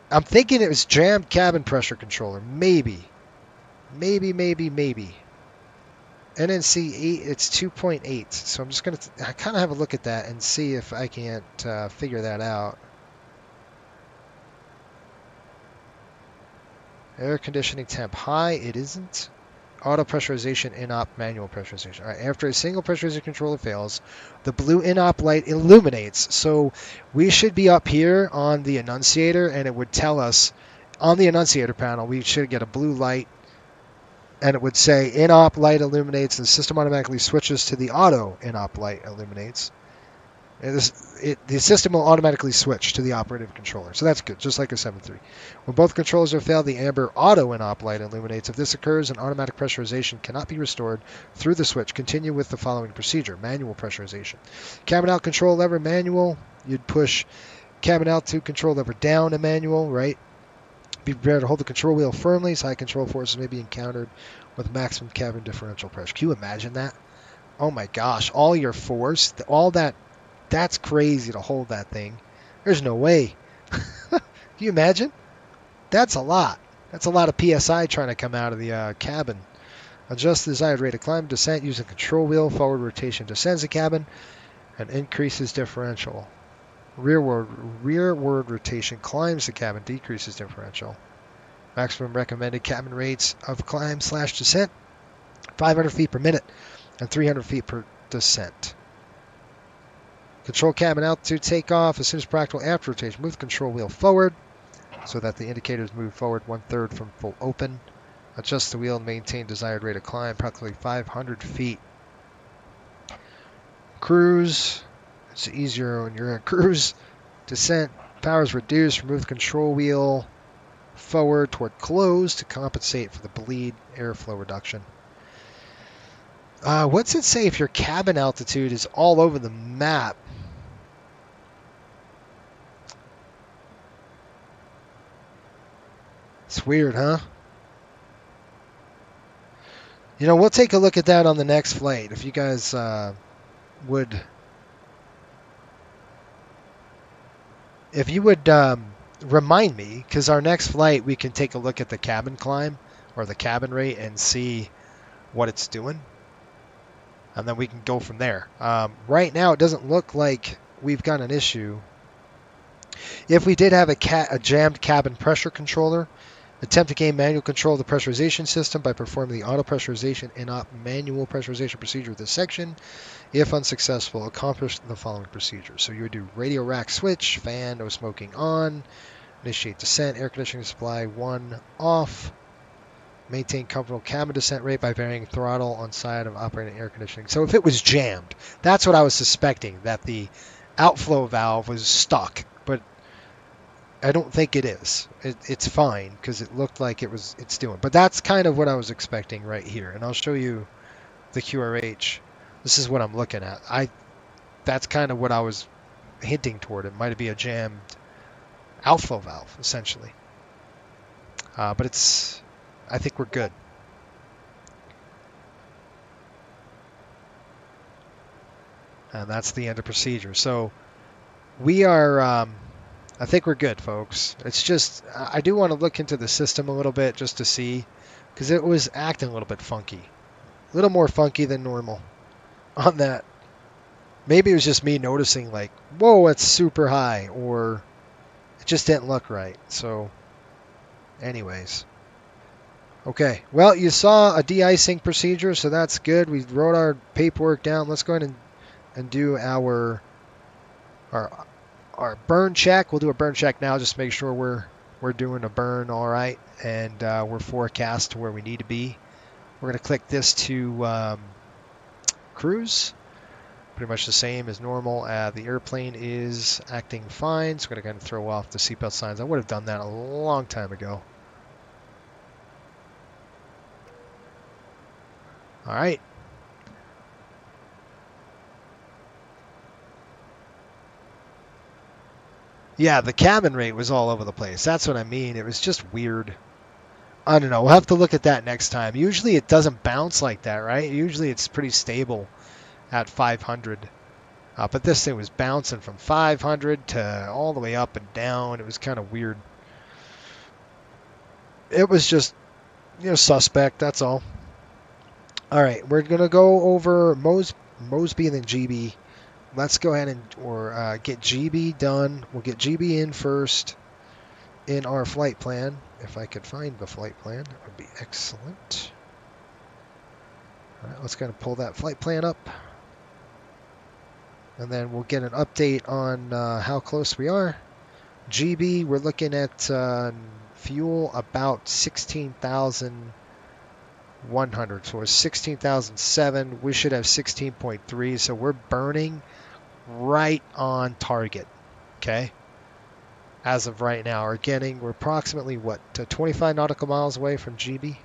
I'm thinking it was jammed cabin pressure controller. Maybe. NNC 8, it's 2.8. So I'm just going to kind of have a look at that and see if I can't figure that out. Air conditioning temp high, it isn't. auto pressurization, in-op, manual pressurization. All right, after a single pressurization controller fails, the blue in-op light illuminates. So we should be up here on the annunciator, and it would tell us on the annunciator panel, we should get a blue light, and it would say in-op light illuminates, and the system automatically switches to the auto in-op light illuminates. The system will automatically switch to the operative controller. So that's good, just like a 7.3. When both controllers have failed, the amber auto in-op light illuminates. If this occurs, an automatic pressurization cannot be restored through the switch. Continue with the following procedure. Manual pressurization. Cabin out control lever manual. You'd push cabin altitude control lever down in manual, right? Be prepared to hold the control wheel firmly, so high control forces may be encountered with maximum cabin differential pressure. Can you imagine that? Oh my gosh, all your force, all that. That's crazy to hold that thing. There's no way. Can you imagine? That's a lot. That's a lot of PSI trying to come out of the cabin. Adjust the desired rate of climb, descent using control wheel. Forward rotation descends the cabin and increases differential. Rearward rotation climbs the cabin, decreases differential. Maximum recommended cabin rates of climb/descent, 500 feet per minute and 300 feet per descent. Control cabin altitude takeoff as soon as practical after rotation. Move the control wheel forward so that the indicators move forward 1/3 from full open. Adjust the wheel and maintain desired rate of climb, approximately 500 feet. Cruise. It's easier when you're at cruise. Descent. Power is reduced. Remove the control wheel forward toward close to compensate for the bleed airflow reduction. What's it say if your cabin altitude is all over the map? It's weird, huh? You know, we'll take a look at that on the next flight. If you guys would... If you would remind me, because our next flight we can take a look at the cabin climb or the cabin rate and see what it's doing. And then we can go from there. Right now it doesn't look like we've got an issue. If we did have a jammed cabin pressure controller, attempt to gain manual control of the pressurization system by performing the auto pressurization in-op manual pressurization procedure of this section. If unsuccessful, accomplish the following procedures. So you would do radio rack switch, fan, no smoking on, initiate descent, air conditioning supply 1 off, maintain comfortable cabin descent rate by varying throttle on side of operating air conditioning. So if it was jammed, that's what I was suspecting, that the outflow valve was stuck, but I don't think it is. It's fine because it looked like it's doing. But that's kind of what I was expecting right here. And I'll show you the QRH. This is what I'm looking at. That's kind of what I was hinting toward. It might be a jammed outflow valve, essentially. But I think we're good. And that's the end of procedure. So we are, I think we're good, folks. It's just, I do want to look into the system a little bit just to see, because it was acting a little bit funky. A little more funky than normal on that. Maybe it was just me noticing like, whoa, it's super high, or it just didn't look right. So anyways. Okay, well, you saw a de-icing procedure, so that's good. We wrote our paperwork down. Let's go ahead and do our burn check. We'll do a burn check now, just to make sure we're doing a burn all right, and we're forecast to where we need to be. We're going to click this to cruise. Pretty much the same as normal. The airplane is acting fine, so we're going to kind of throw off the seatbelt signs. I would have done that a long time ago. All right. Yeah, the cabin rate was all over the place. That's what I mean. It was just weird. I don't know. We'll have to look at that next time. Usually it doesn't bounce like that, right? Usually it's pretty stable at 500. But this thing was bouncing from 500 to all the way up and down. It was kind of weird. It was just, suspect. That's all. All right, we're going to go over Mosby and then GB. Let's go ahead and get GB done. We'll get GB in first in our flight plan. If I could find the flight plan, that would be excellent. All right, let's go and pull that flight plan up. And then we'll get an update on how close we are. GB, we're looking at fuel about 16,100. So we're 16,007. We should have 16.3. So we're burning right on target. Okay. As of right now, we're approximately what, 25 nautical miles away from GB.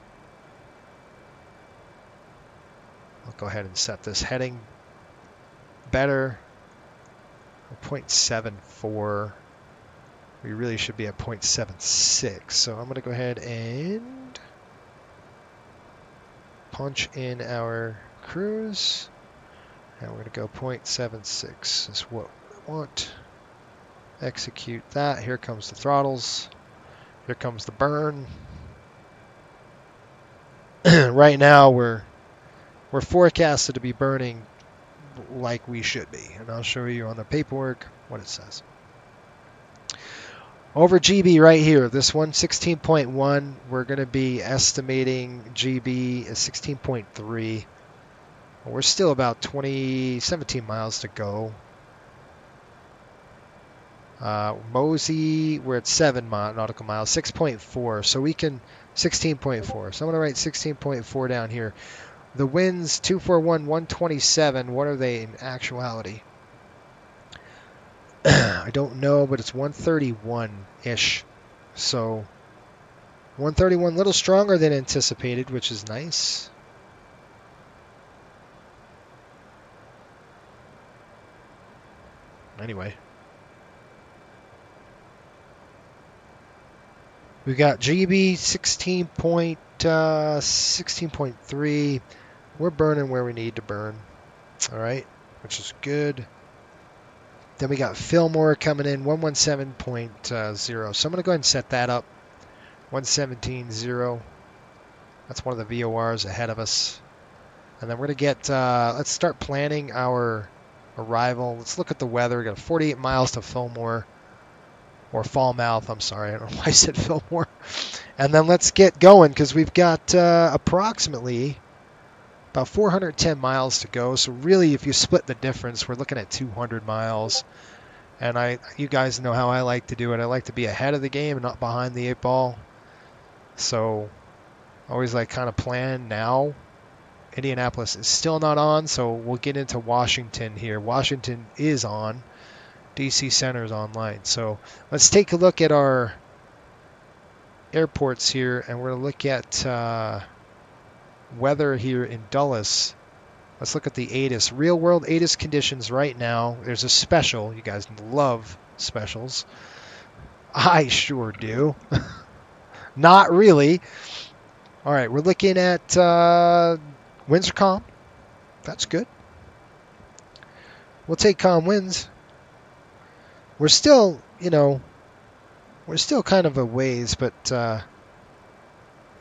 I'll go ahead and set this heading better. 0.74. We really should be at 0.76. So I'm going to go ahead and punch in our cruise. And we're going to go 0.76 is what we want. Execute that. Here comes the throttles. Here comes the burn. Right now we're forecasted to be burning like we should be. And I'll show you on the paperwork what it says. Over GB right here, this one, 16.1, we're going to be estimating GB as 16.3. We're still about 17 miles to go. Mosey, we're at 7 nautical miles, 6.4. So we can, 16.4. So I'm going to write 16.4 down here. The winds, 241, 127. What are they in actuality? I don't know, but it's 131-ish. So 131, a little stronger than anticipated, which is nice. Anyway. We got GB 16.3. We're burning where we need to burn. All right, which is good. Then we got Fillmore coming in, 117.0. So I'm going to go ahead and set that up. 117.0. That's one of the VORs ahead of us. And then we're going to get, let's start planning our arrival. Let's look at the weather. We got 48 miles to Fillmore. Or Falmouth, I'm sorry. I don't know why I said Fillmore. And then let's get going because we've got approximately about 410 miles to go. So really, if you split the difference, we're looking at 200 miles. And you guys know how I like to do it. I like to be ahead of the game and not behind the 8 ball. So I always like kind of plan now. Indianapolis is still not on, so we'll get into Washington here. Washington is on. DC Center is online. So let's take a look at our airports here, and we're going to look at weather here in Dulles. Let's look at the ATIS. Real world ATIS conditions right now. There's a special. You guys love specials. I sure do. Not really. All right, we're looking at winds are calm. That's good. We'll take calm winds. We're still, we're still kind of a ways, but I'm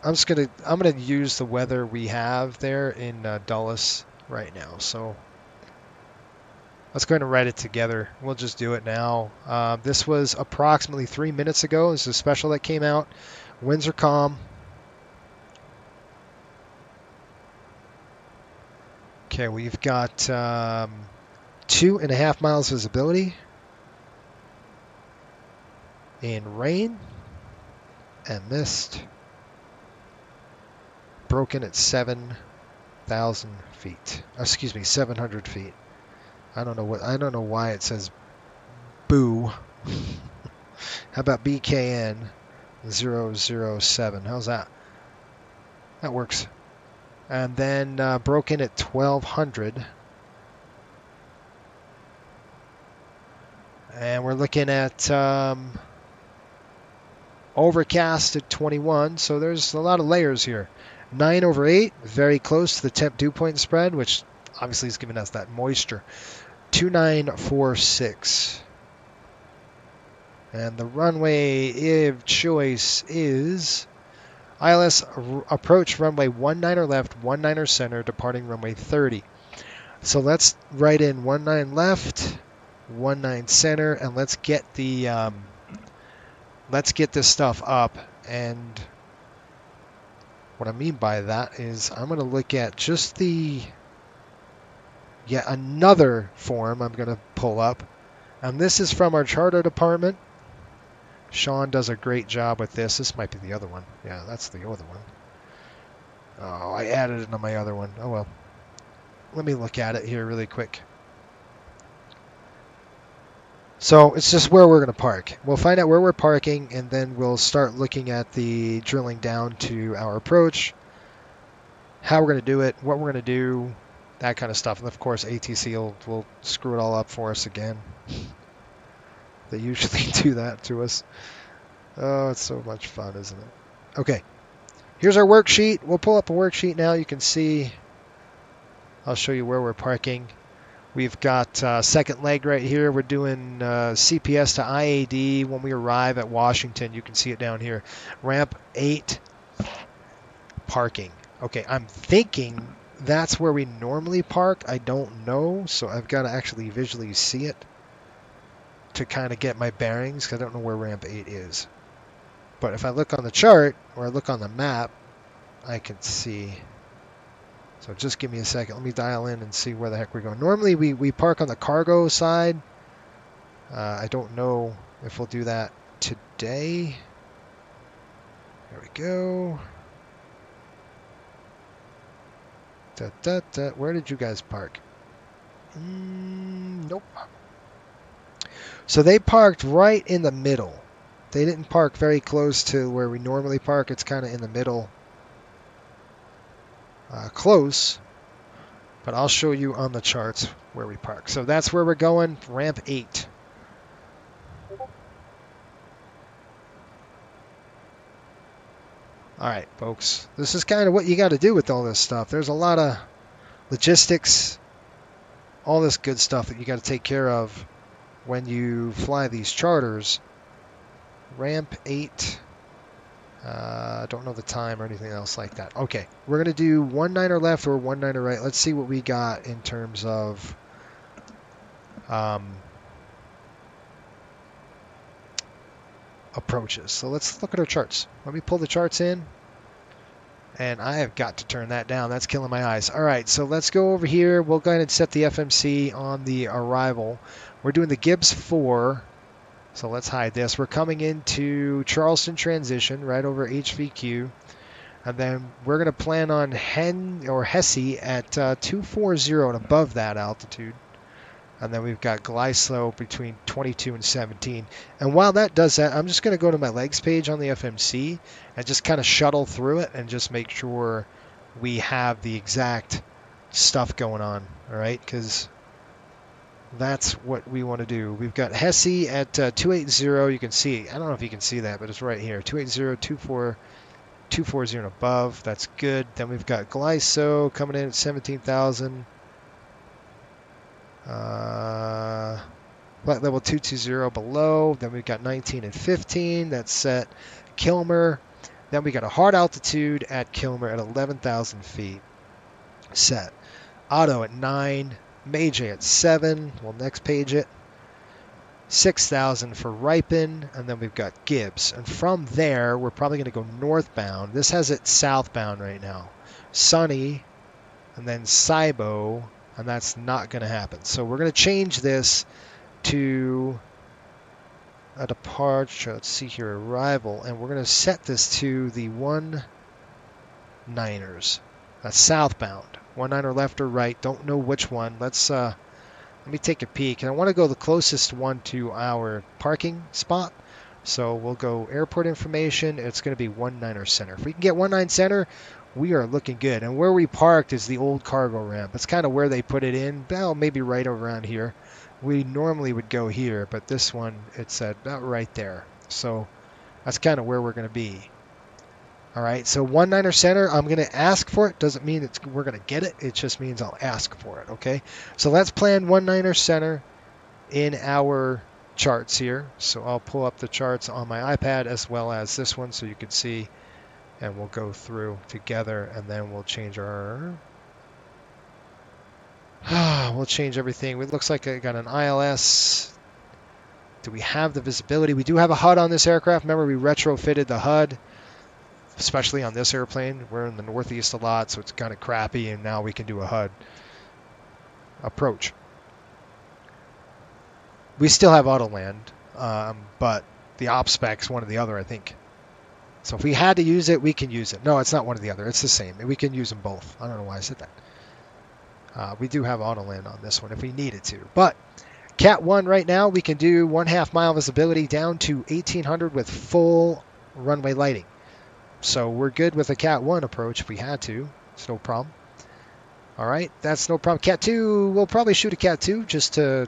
gonna use the weather we have there in Dulles right now. So let's go ahead and write it together. We'll just do it now. This was approximately 3 minutes ago. This is a special that came out. Winds are calm. Okay, we've got 2.5 miles visibility. In rain and mist, broken at 7,000 feet. Excuse me, 700 feet. I don't know why it says boo. How about BKN 007? How's that? That works. And then broken at 1,200. And we're looking at overcast at 21, so there's a lot of layers here. 9/8, very close to the temp dew point spread, which obviously is giving us that moisture. 2946. And the runway of choice is ILS approach runway 19 left, 19 center, departing runway 30. So let's write in 19 left, 19 center, and let's get this stuff up. And What I mean by that is I'm going to look at just the yet another form I'm going to pull up. And this is from our charter department. Sean does a great job with this. This might be the other one. Yeah, that's the other one. Oh, I added it on my other one. Oh well. Let me look at it here really quick. So it's just where we're going to park. We'll find out where we're parking, and then we'll start looking at the drilling down to our approach, how we're going to do it, what we're going to do, that kind of stuff. And of course, ATC will screw it all up for us again. They usually do that to us. Oh, it's so much fun, isn't it? Okay, here's our worksheet. We'll pull up a worksheet now. You can see, I'll show you where we're parking. We've got second leg right here. We're doing CPS to IAD when we arrive at Washington. You can see it down here. Ramp 8, parking. Okay, I'm thinking that's where we normally park. I don't know, so I've got to actually visually see it to kind of get my bearings, because I don't know where ramp 8 is. But if I look on the chart, or I look on the map, I can see. So just give me a second. Let me dial in and see where the heck we're going. Normally we park on the cargo side. I don't know if we'll do that today. There we go. Where did you guys park? Nope. So they parked right in the middle. They didn't park very close to where we normally park. It's kind of in the middle. Close. But I'll show you on the charts where we park. So that's where we're going, ramp 8. All right, folks. This is kind of what you got to do with all this stuff. There's a lot of logistics, all this good stuff that you got to take care of when you fly these charters. Ramp 8. Don't know the time or anything else like that. Okay, we're going to do 19er left or 19er right. Let's see what we got in terms of approaches. So let's look at our charts. Let me pull the charts in. And I have got to turn that down. That's killing my eyes. All right, so let's go over here. We'll go ahead and set the FMC on the arrival. We're doing the Gibbs 4. So let's hide this. We're coming into Charleston transition right over HVQ. And then we're going to plan on Hesse at 240 and above that altitude. And then we've got glide slope between 22 and 17. And while that does that, I'm just going to go to my legs page on the FMC and just kind of shuttle through it and just make sure we have the exact stuff going on. All right, because that's what we want to do. We've got Hesse at 280. You can see, I don't know if you can see that, but it's right here. 280, 240 and above. That's good. Then we've got Glyso coming in at 17,000. Flight level 220 below. Then we've got 19 and 15. That's set. Kilmer. Then we got a hard altitude at Kilmer at 11,000 feet. Set. Otto at 9. Major at 7. We'll next page it. 6,000 for Ripon. And then we've got Gibbs. And from there, we're probably going to go northbound. This has it southbound right now. Sunny. And then Saibo. And that's not going to happen. So we're going to change this to a departure. Let's see here, arrival. And we're going to set this to the 19ers. That's southbound. 19er left or right. Don't know which one. Let me take a peek. And I want to go the closest one to our parking spot. So we'll go airport information. It's going to be 19er center. If we can get 19 center, we are looking good. And where we parked is the old cargo ramp. It's kind of where they put it in. Well, maybe right around here. We normally would go here, but this one, it's about right there. So that's kind of where we're going to be. All right, so 19er center, I'm going to ask for it. Doesn't mean we're going to get it. It just means I'll ask for it, okay? So let's plan 19er center in our charts here. So I'll pull up the charts on my iPad as well as this one so you can see. And we'll go through together, and then we'll change our... we'll change everything. It looks like I got an ILS. Do we have the visibility? We do have a HUD on this aircraft. Remember, we retrofitted the HUD. especially on this airplane. We're in the Northeast a lot, so it's kind of crappy, and now we can do a HUD approach. We still have auto land, but the op spec's one or the other, I think. So if we had to use it, we can use it. No, it's not one or the other. It's the same. We can use them both. I don't know why I said that. We do have auto land on this one if we needed to. But Cat 1 right now, we can do 1/2 mile visibility down to 1800 with full runway lighting. So we're good with a Cat 1 approach if we had to. It's no problem. All right, that's no problem. Cat 2, we'll probably shoot a Cat 2 just to,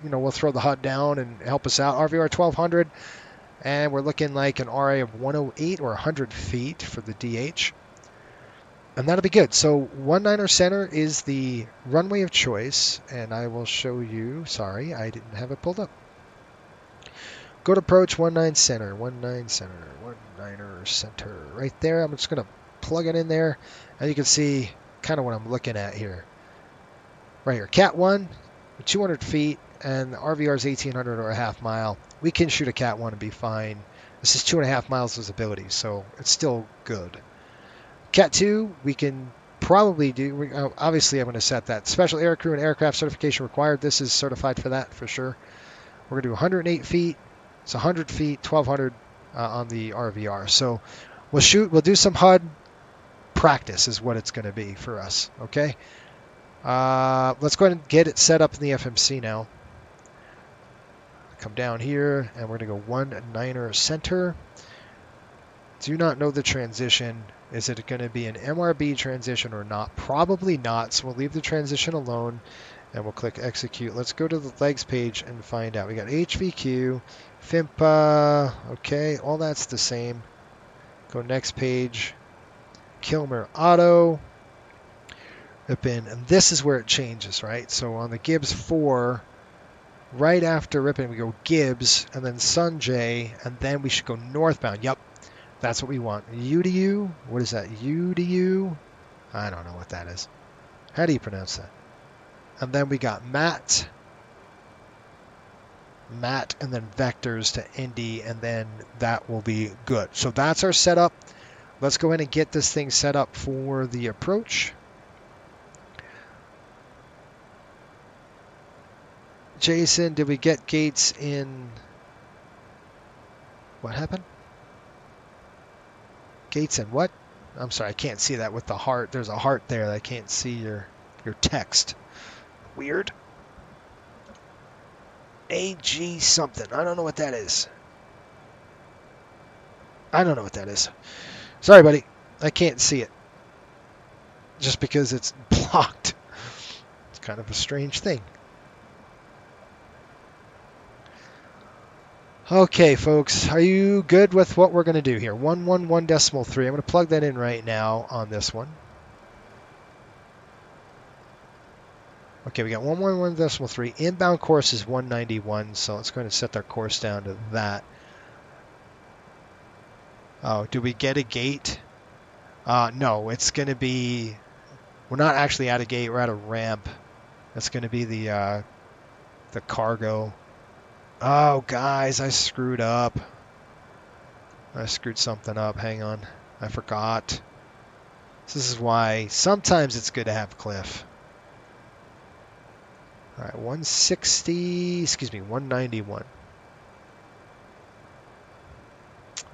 we'll throw the HUD down and help us out. RVR 1200. And we're looking like an RA of 108 or 100 feet for the DH. And that'll be good. So 19er center is the runway of choice. And I will show you. Sorry, I didn't have it pulled up. Go to approach 19 center. 19 center. 19er center. Right there. I'm just going to plug it in there. And you can see kind of what I'm looking at here. Right here. Cat 1, 200 feet. And the RVR is 1800 or a half mile. We can shoot a Cat 1 and be fine. This is 2.5 miles visibility, so it's still good. Cat 2, we can probably do. Obviously, I'm going to set that. Special air crew and aircraft certification required. This is certified for that for sure. We're going to do 108 feet. It's 100 feet, 1200 on the RVR. So we'll shoot. We'll do some HUD practice is what it's going to be for us. Okay. Let's go ahead and get it set up in the FMC now. Come down here, and we're going to go 19er center. Do not know the transition. Is it going to be an MRB transition or not? Probably not, so we'll leave the transition alone, and we'll click execute. Let's go to the legs page and find out. We got HVQ, FIMPA, okay, all that's the same. Go next page, Kilmer Auto, Ripon, and this is where it changes, right? So on the Gibbs 4, right after Ripon, we go Gibbs, and then Sunjay, and then we should go northbound. Yep, that's what we want. U to U? What is that? U to U? I don't know what that is. How do you pronounce that? And then we got Matt, and then vectors to Indy, and then that will be good. So that's our setup. Let's go ahead and get this thing set up for the approach. Jason, did we get gates in? What happened? Gates in what? I'm sorry, I can't see that with the heart. There's a heart there. I can't see your text. Weird. AG something. I don't know what that is. Sorry, buddy. I can't see it. Just because it's blocked. It's kind of a strange thing. Okay, folks, are you good with what we're going to do here? 111.3. I'm going to plug that in right now on this one. Okay, we got 111.3. Inbound course is 191, so let's go ahead and set our course down to that. Oh, do we get a gate? No, it's going to be... We're not actually at a gate. We're at a ramp. That's going to be the cargo. Oh, guys, I screwed up. I screwed something up. Hang on. I forgot. This is why sometimes it's good to have Cliff. All right, 191.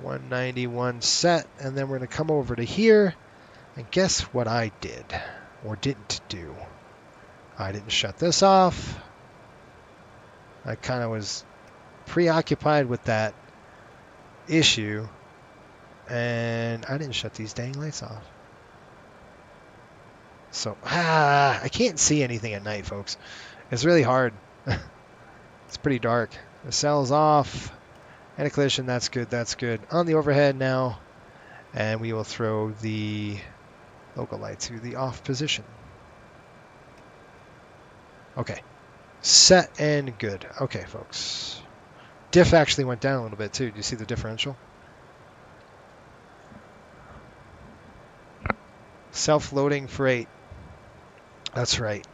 191 set, and then we're going to come over to here, and guess what I did, or didn't do? I didn't shut this off. I kind of was preoccupied with that issue, and I didn't shut these dang lights off. So, I can't see anything at night, folks. It's really hard. It's pretty dark. The cell's off. Anti-collision, that's good, that's good. On the overhead now, and we will throw the local light to the off position. Okay. Set and good. Okay, folks. Diff actually went down a little bit too. Do you see the differential? Self-loading freight. That's right.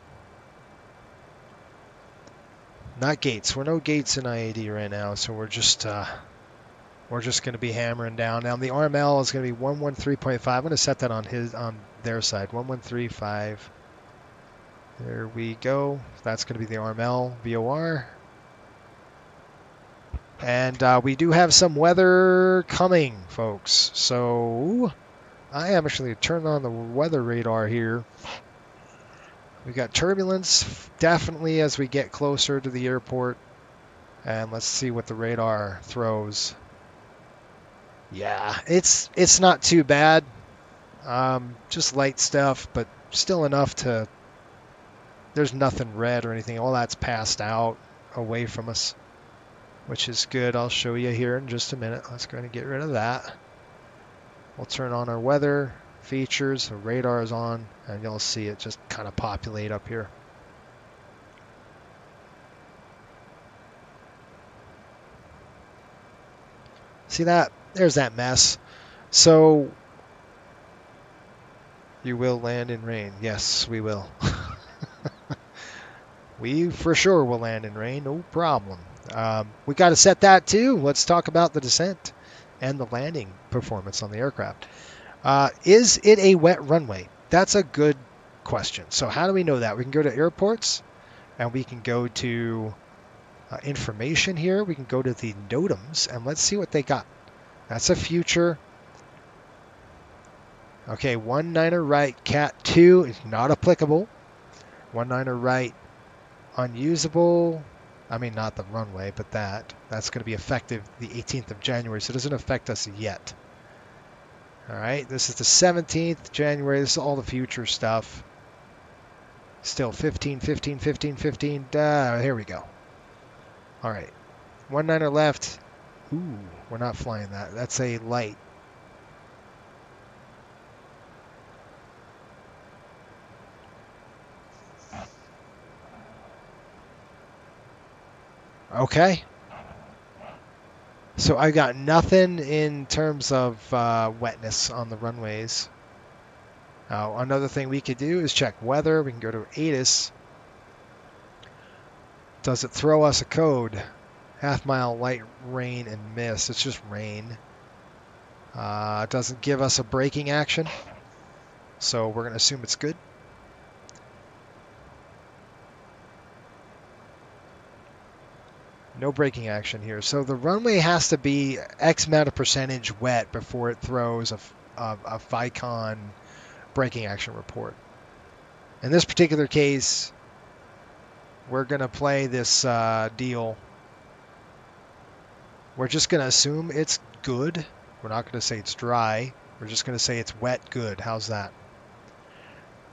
Not gates. We're no gates in IAD right now, so we're just we're just going to be hammering down. Now the RML is going to be 113.5. I'm going to set that on their side. 1135. There we go. That's going to be the RML VOR. And we do have some weather coming, folks. So I am actually turning on the weather radar here. We got turbulence definitely as we get closer to the airport. And let's see what the radar throws. Yeah, it's not too bad. Just light stuff, but still enough to... There's nothing red or anything. All that's passed out away from us, which is good. I'll show you here in just a minute. Let's go ahead and get rid of that. We'll turn on our weather features. The radar is on, and you'll see it just kind of populate up here. See that? There's that mess. So you will land in rain. Yes, we will. We for sure will land in rain, no problem. We got to set that too. Let's talk about the descent and the landing performance on the aircraft. Is it a wet runway? That's a good question. So how do we know that? We can go to airports, and we can go to information here. We can go to the NOTAMs, and let's see what they got. That's a future. Okay, 19er right, Cat 2 is not applicable. 19er right, unusable. I mean, not the runway, but that's going to be effective the 18th of January, so it doesn't affect us yet. All right, this is the 17th January. This is all the future stuff. Still 15, 15, 15, 15. Here we go. All right, 19er left. Ooh, we're not flying that. That's a light. Okay. So I got nothing in terms of wetness on the runways. Another thing we could do is check weather. We can go to ATIS. Does it throw us a code? Half-mile light rain and mist. It's just rain. It doesn't give us a braking action. So we're going to assume it's good. No braking action here. So the runway has to be X amount of percentage wet before it throws a FICON braking action report. In this particular case, we're going to play this deal. We're just going to assume it's good. We're not going to say it's dry. We're just going to say it's wet good. How's that?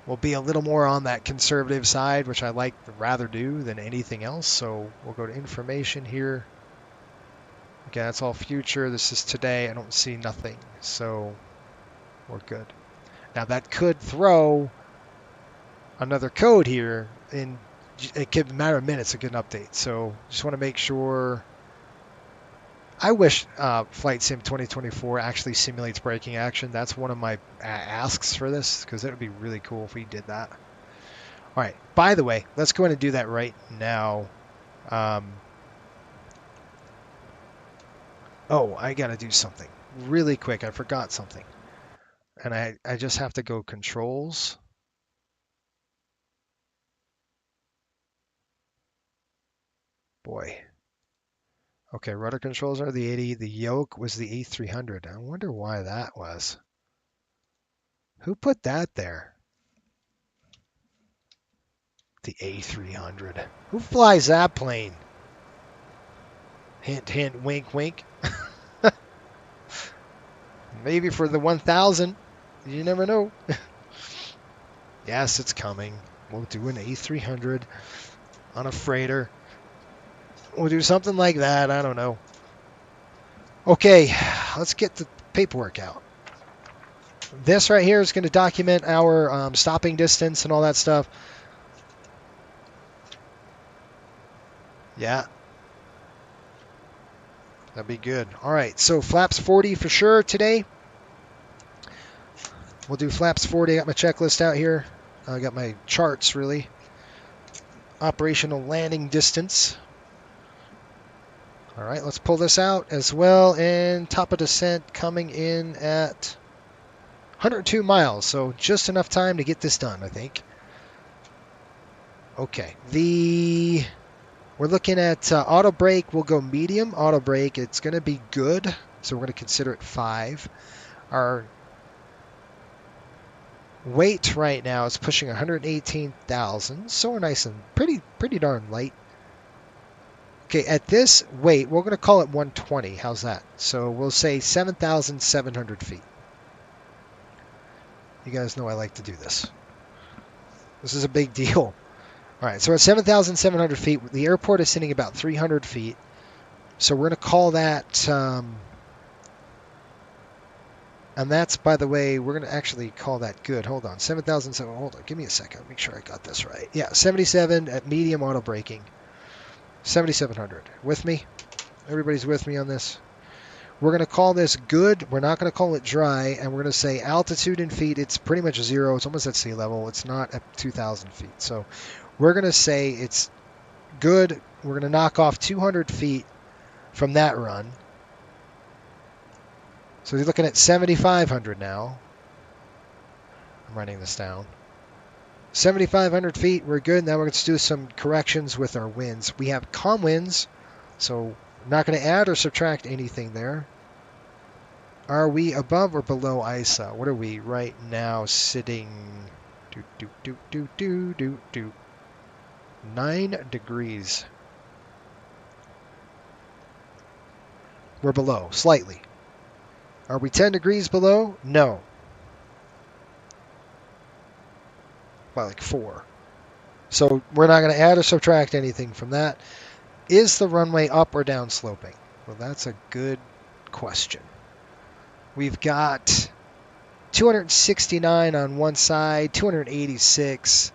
We'll be a little more on that conservative side, which I like to rather do than anything else. So we'll go to information here. Okay, that's all future. This is today. I don't see nothing. So we're good. Now that could throw another code here. It could be a matter of minutes to get an update. So just want to make sure. I wish Flight Sim 2024 actually simulates braking action. That's one of my asks for this, because it would be really cool if we did that. All right. By the way, let's go ahead and do that right now. Oh, I got to do something really quick. I forgot something. And I just have to go controls. Boy. Okay, rudder controls are the 80. The yoke was the A300. I wonder why that was. Who put that there? The A300. Who flies that plane? Hint, hint, wink, wink. Maybe for the 1000. You never know. Yes, it's coming. We'll do an A300 on a freighter. We'll do something like that. I don't know. Okay, let's get the paperwork out. This right here is going to document our stopping distance and all that stuff. Yeah. That'd be good. All right, so flaps 40 for sure today. We'll do flaps 40. I got my checklist out here. I got my charts, really. Operational landing distance. All right, let's pull this out as well. And top of descent coming in at 102 miles. So just enough time to get this done, I think. Okay. We're looking at auto brake. We'll go medium. Auto brake, it's going to be good. So we're going to consider it 5. Our weight right now is pushing 118,000. So we're nice and pretty darn light. Okay, at this weight, we're going to call it 120. How's that? So we'll say 7,700 feet. You guys know I like to do this. This is a big deal. All right, so at 7,700 feet, the airport is sitting about 300 feet. So we're going to call that, and that's, by the way, we're going to actually call that good. Hold on, 7,700, hold on, give me a second. Make sure I got this right. Yeah, 77 at medium auto braking. 7,700. With me? Everybody's with me on this? We're going to call this good. We're not going to call it dry. And we're going to say altitude in feet. It's pretty much 0. It's almost at sea level. It's not at 2,000 feet. So we're going to say it's good. We're going to knock off 200 feet from that run. So you're looking at 7,500 now. I'm writing this down. 7,500 feet, we're good. Now we're going to do some corrections with our winds. We have calm winds, so I'm not going to add or subtract anything there. Are we above or below ISA? What are we right now sitting? 9 degrees. We're below, slightly. Are we 10 degrees below? No. By like 4. So we're not going to add or subtract anything from that. Is the runway up or down sloping? Well, that's a good question. We've got 269 on one side, 286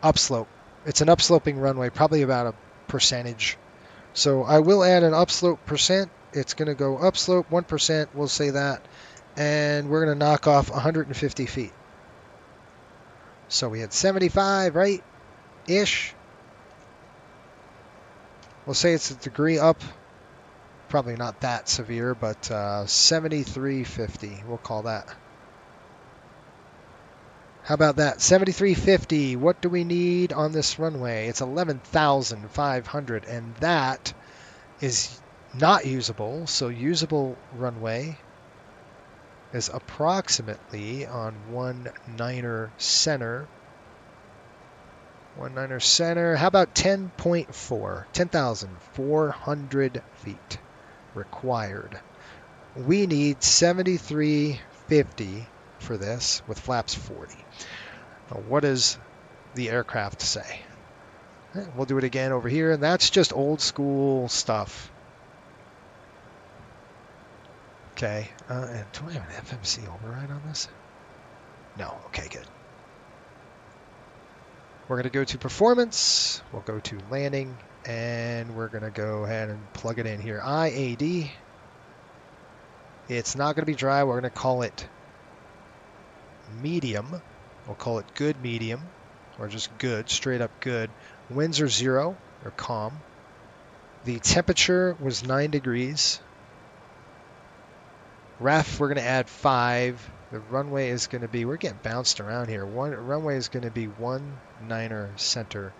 upslope. It's an upsloping runway, probably about a percentage. So I will add an upslope percent. It's going to go upslope 1%, we'll say that. And we're going to knock off 150 feet. So we had 75, right? Ish. We'll say it's a degree up. Probably not that severe, but 73.50. We'll call that. How about that? 73.50. What do we need on this runway? It's 11,500, and that is not usable. So usable runway is approximately on 19er center. 19er center. How about 10.4? 10,400 feet required. We need 73.50 for this with flaps 40. Now, what does the aircraft say? We'll do it again over here, and that's just old school stuff. Okay, and do I have an FMC override on this? No, okay, good. We're going to go to performance, we'll go to landing, and we're going to go ahead and plug it in here. IAD, it's not going to be dry, we're going to call it medium. We'll call it good medium, or just good, straight up good. Winds are 0, or calm. The temperature was 9 degrees. Ref, we're going to add 5. The runway is going to be, we're getting bounced around here. Runway is going to be 19er center.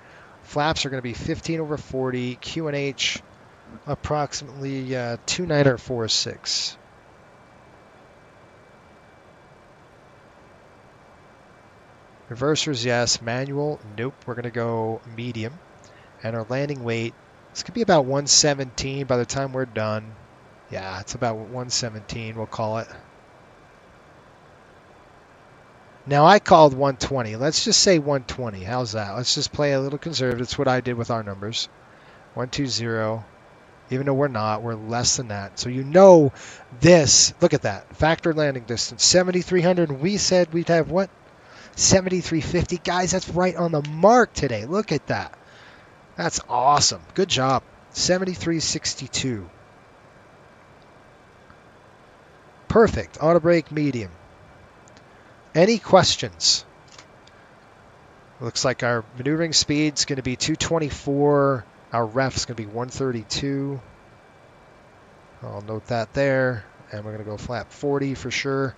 Flaps are going to be 15/40. QNH approximately 29er 46. Reversers, yes. Manual, nope. We're going to go medium. And our landing weight, it's going to be about 117 by the time we're done. Yeah, it's about 117, we'll call it. Now, I called 120. Let's just say 120. How's that? Let's just play a little conservative. That's what I did with our numbers. 120. Even though we're not, we're less than that. So you know this. Look at that. Factor landing distance, 7,300. And we said we'd have what? 7,350. Guys, that's right on the mark today. Look at that. That's awesome. Good job. 7,362. Perfect. Auto brake medium. Any questions? Looks like our maneuvering speed's going to be 224. Our ref's going to be 132. I'll note that there. And we're going to go flap 40 for sure.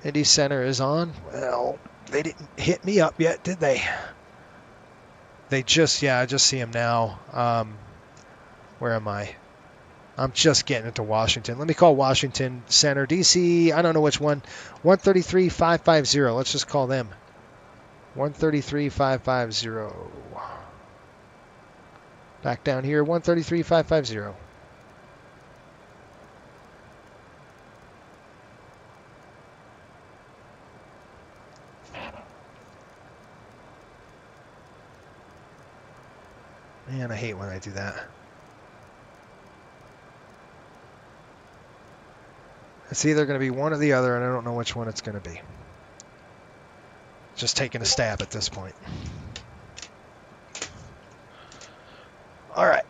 Indy center is on. Well, they didn't hit me up yet, did they? They just, yeah, I just see him now. Where am I? I'm just getting into Washington. Let me call Washington Center. DC, I don't know which one. 133-550. Let's just call them. 133-550. Back down here, 133-550. Man, I hate when I do that. It's either going to be one or the other, and I don't know which one it's going to be. Just taking a stab at this point. All right.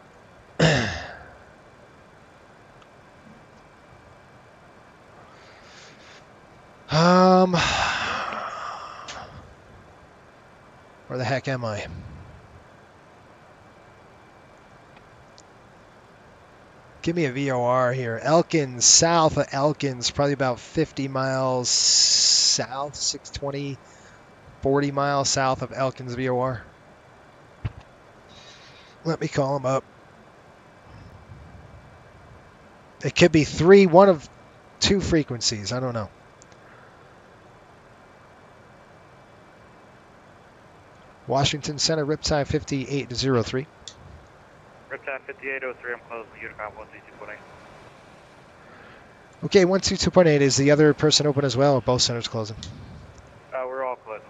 Where the heck am I? Give me a VOR here. Elkins, south of Elkins, probably about 50 miles south, 620, 40 miles south of Elkins VOR. Let me call him up. It could be one of two frequencies. I don't know. Washington Center, Riptide 5803. Riptide 5803, I'm closing the Unicom 122.8. Okay, 122.8. Is the other person open as well, or both centers closing? We're all closing.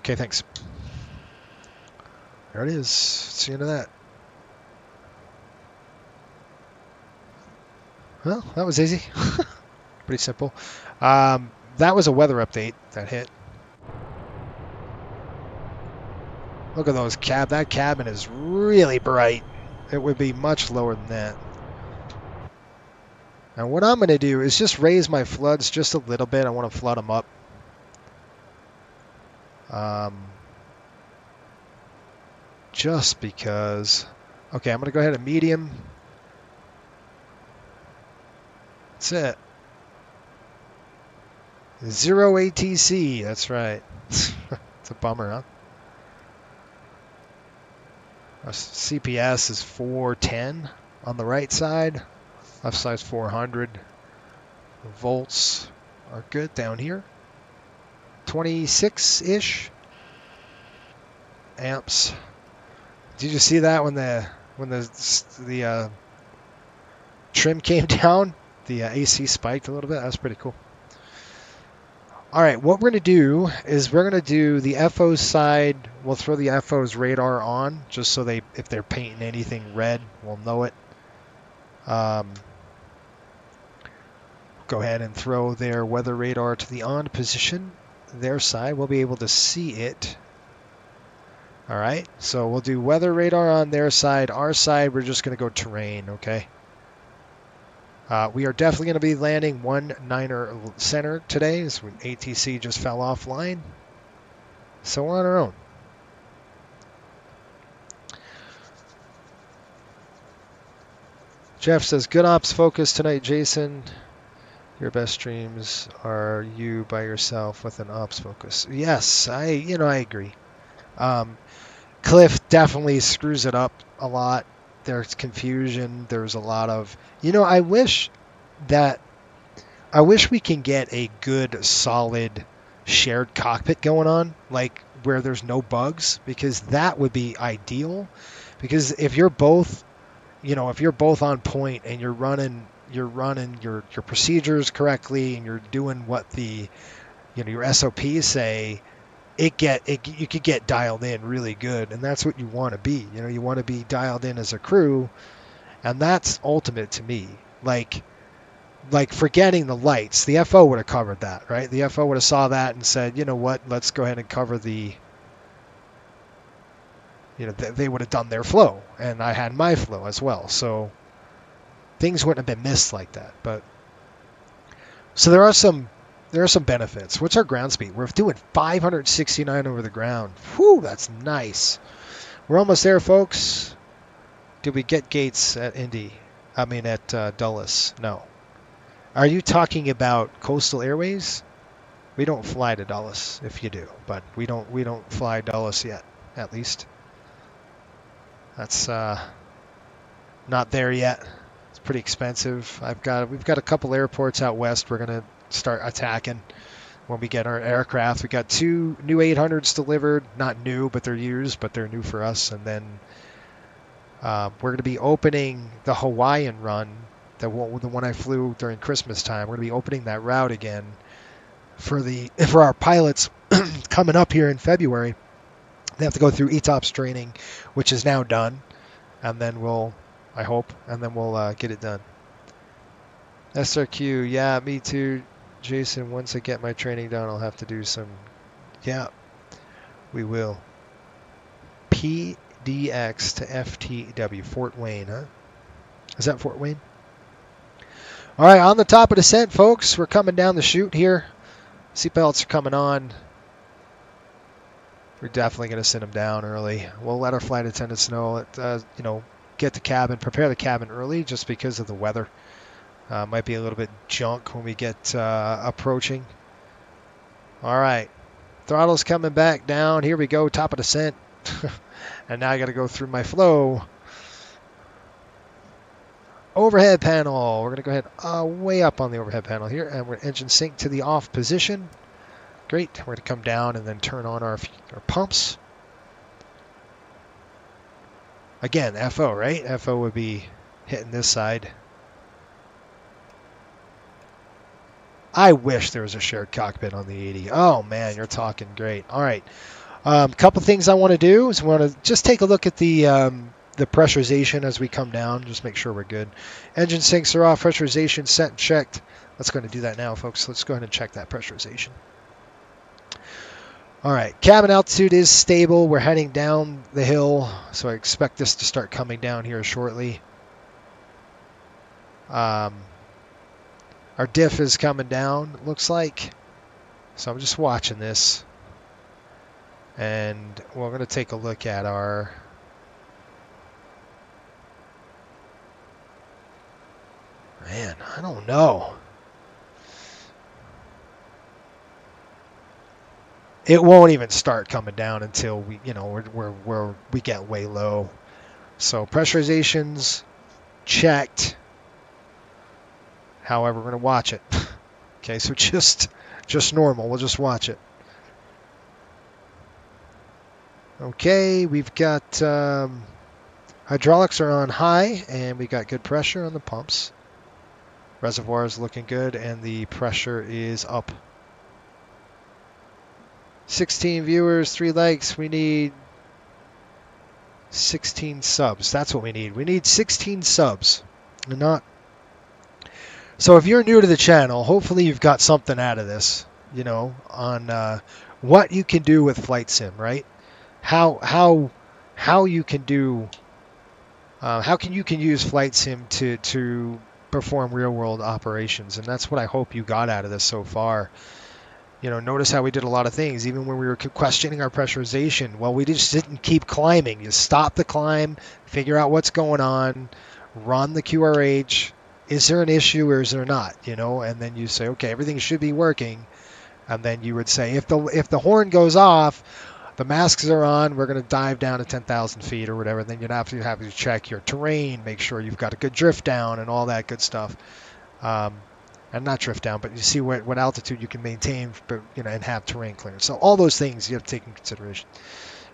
Okay, thanks. There it is. It's the end of that. Well, that was easy. Pretty simple. That was a weather update that hit. Look at those that cabin is really bright. It would be much lower than that. Now what I'm going to do is just raise my floods just a little bit. I want to flood them up. Just because. Okay, I'm going to go ahead and medium. That's it. 0 ATC. That's right. It's a bummer, huh? Our CPS is 410 on the right side. Left side's 400. Volts are good down here. 26-ish amps. Did you see that when the trim came down? The AC spiked a little bit. That's pretty cool. All right, what we're going to do is we're going to do the FO side. We'll throw the FO's radar on just so if they're painting anything red, we'll know it. Go ahead and throw their weather radar to the on position. Their side, we'll be able to see it. All right, so we'll do weather radar on their side. Our side, we're just going to go terrain, okay? We are definitely going to be landing 19er center today. So ATC just fell offline. So we're on our own. Jeff says, good ops focus tonight, Jason. Your best streams are you by yourself with an ops focus. Yes, I agree. Cliff definitely screws it up a lot. There's confusion. There's a lot of, I wish we can get a good, solid shared cockpit going on, like where there's no bugs, because that would be ideal. Because if you're both, on point and you're running your procedures correctly and you're doing what the, your SOPs say, you could get dialed in really good, and that's what you want to be. You want to be dialed in as a crew, and that's ultimate to me. Like forgetting the lights, the FO would have covered that, right? The FO would have saw that and said, you know what, let's go ahead and cover the, they would have done their flow, and I had my flow as well. So things wouldn't have been missed like that. But so there are some benefits. What's our ground speed? We're doing 569 over the ground. Whew, that's nice. We're almost there, folks. Did we get gates at Indy? I mean at Dulles? No. Are you talking about Coastal Airways? We don't fly to Dulles if you do, but we don't fly Dulles yet, at least. That's not there yet. It's pretty expensive. We've got a couple airports out west we're gonna start attacking when we get our aircraft. We got 2 new 800s delivered, not new, but they're used, but they're new for us. And then we're going to be opening the Hawaiian run, the one I flew during Christmas time. We're going to be opening that route again for our pilots coming up here in February. They have to go through ETOPS training, which is now done, and then I hope, and then we'll get it done. SRQ, yeah, me too, Jason. Once I get my training done, I'll have to do some. Yeah, we will. PDX to FTW, Fort Wayne, huh? Is that Fort Wayne? All right, on the top of descent, folks. We're coming down the chute here. Seatbelts are coming on. We're definitely going to send them down early. We'll let our flight attendants know, get the cabin, prepare the cabin early just because of the weather. Might be a little bit junk when we get approaching. All right. Throttle's coming back down. Here we go, top of descent. And now I got to go through my flow. Overhead panel. We're going to go ahead way up on the overhead panel here. And we're engine sync to the off position. Great. We're going to come down and then turn on our pumps. Again, FO, right? FO would be hitting this side. I wish there was a shared cockpit on the 80. Oh, man, you're talking great. All right. A couple things I want to do is want to just take a look at the pressurization as we come down. Just make sure we're good. Engine sinks are off. Pressurization set and checked. Let's go ahead and do that now, folks. Let's go ahead and check that pressurization. All right. Cabin altitude is stable. We're heading down the hill, so I expect this to start coming down here shortly. Our diff is coming down, it looks like. So I'm just watching this. And we're going to take a look at our... Man, I don't know. It won't even start coming down until we get way low. So pressurization's checked. However, we're going to watch it. Okay, so just normal. We'll just watch it. Okay, we've got hydraulics are on high, and we got good pressure on the pumps. Reservoir is looking good, and the pressure is up. 16 viewers, 3 likes. We need 16 subs. That's what we need. We need 16 subs. And not. So if you're new to the channel, hopefully you've got something out of this, on what you can do with flight sim, right? How you can do, how you can use flight sim to perform real world operations, and that's what I hope you got out of this so far. Notice how we did a lot of things, even when we were questioning our pressurization. Well, we just didn't keep climbing. You stop the climb, figure out what's going on, run the QRH. Is there an issue or is there not? And then you say, okay, everything should be working. And then you would say, if the horn goes off, the masks are on, we're going to dive down to 10,000 feet or whatever. Then you'd have to check your terrain, make sure you've got a good drift down and all that good stuff. And not drift down, but you see what altitude you can maintain, and have terrain clearance. So all those things you have to take into consideration.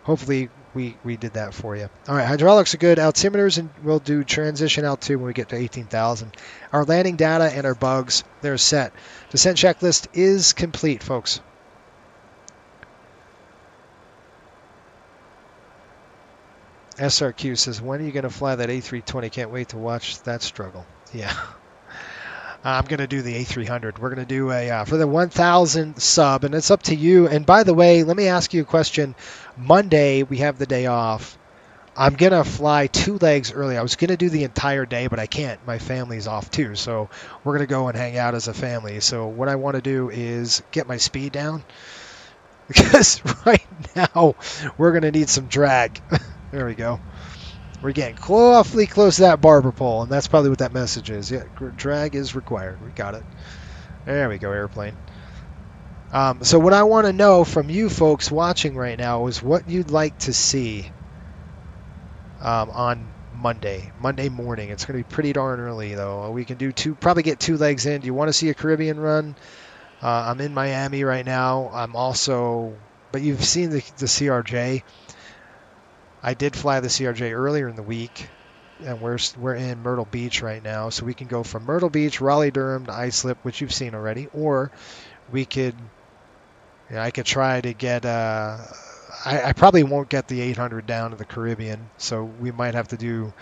Hopefully we did that for you. All right, hydraulics are good. Altimeters, and we'll do transition altitude when we get to 18,000. Our landing data and our bugs, they're set. Descent checklist is complete, folks. SRQ says, when are you going to fly that A320? Can't wait to watch that struggle. Yeah. I'm going to do the A300. We're going to do for the 1,000 sub, and it's up to you. And by the way, let me ask you a question. Monday, we have the day off. I'm going to fly 2 legs early. I was going to do the entire day, but I can't. My family's off too, so we're going to go and hang out as a family. So what I want to do is get my speed down, because right now we're going to need some drag. There we go. We're getting awfully close to that barber pole, and that's probably what that message is. Yeah, drag is required. We got it. There we go, airplane. So what I want to know from you folks watching right now is what you'd like to see on Monday morning. It's going to be pretty darn early, though. We can do probably get 2 legs in. Do you want to see a Caribbean run? I'm in Miami right now. I'm also, but you've seen the CRJ. I did fly the CRJ earlier in the week, and we're in Myrtle Beach right now, so we can go from Myrtle Beach, Raleigh-Durham to Islip, which you've seen already, or we could, I could try to get. I probably won't get the 800 down to the Caribbean, so we might have to do,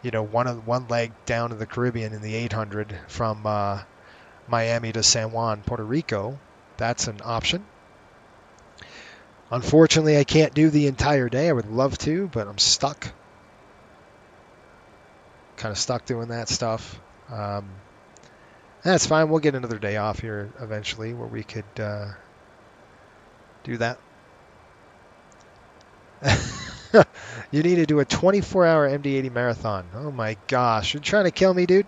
one leg down to the Caribbean in the 800 from Miami to San Juan, Puerto Rico. That's an option. Unfortunately, I can't do the entire day. I would love to, but I'm stuck. Kind of stuck doing that stuff. That's fine. We'll get another day off here eventually where we could do that. You need to do a 24-hour MD-80 marathon. Oh my gosh, you're trying to kill me, dude.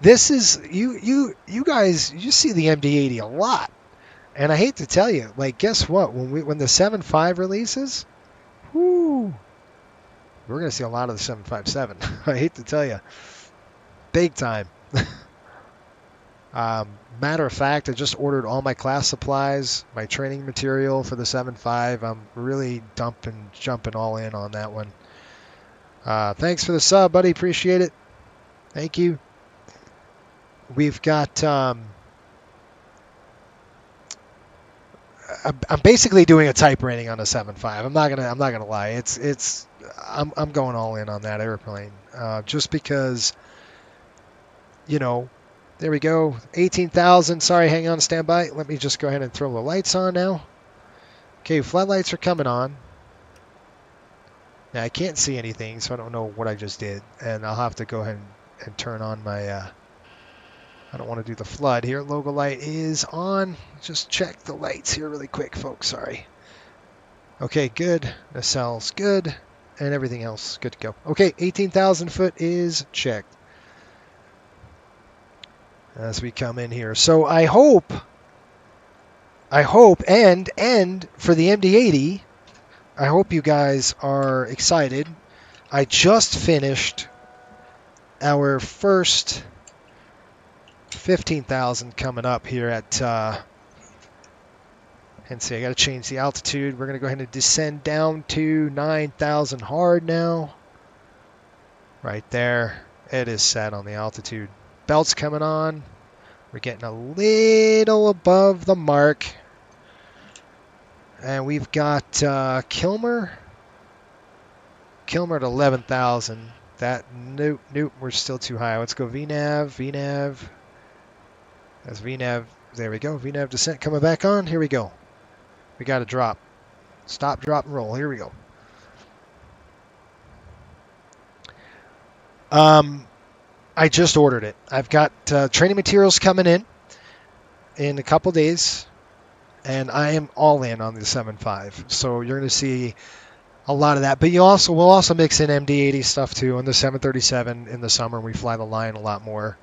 This is you guys. You see the MD-80 a lot, and I hate to tell you, like, guess what? When the 7.5 releases, whoo, we're gonna see a lot of the 757. I hate to tell you, big time. Matter of fact, I just ordered all my class supplies, my training material for the 7.5. I'm really jumping all in on that one. Thanks for the sub, buddy. Appreciate it. Thank you. We've got. I'm basically doing a type rating on the 7.5. I'm not gonna lie. I'm going all in on that airplane, just because. There we go. 18,000. Sorry, hang on, stand by. Let me just go ahead and throw the lights on now. Okay, floodlights are coming on. Now, I can't see anything, so I don't know what I just did. And I'll have to go ahead and turn on my... I don't want to do the flood here. Logo light is on. Just check the lights here really quick, folks. Sorry. Okay, good. Nacelles good. And everything else good to go. Okay, 18,000 foot is checked. As we come in here. So I hope, and for the MD-80, I hope you guys are excited. I just finished our first 15,000 coming up here at, and see, I got to change the altitude. We're going to go ahead and descend down to 9,000 hard now. Right there. It is set on the altitude. Belts coming on. We're getting a little above the mark. And we've got Kilmer. Kilmer at 11,000. Nope, we're still too high. Let's go VNAV. That's VNAV. There we go. VNAV descent coming back on. Here we go. We got to drop. Stop, drop, and roll. Here we go. I just ordered it. I've got training materials coming in a couple days, and I am all in on the 7.5. So you're going to see a lot of that. But we'll also mix in MD-80 stuff too. On the 737 in the summer, we fly the line a lot more.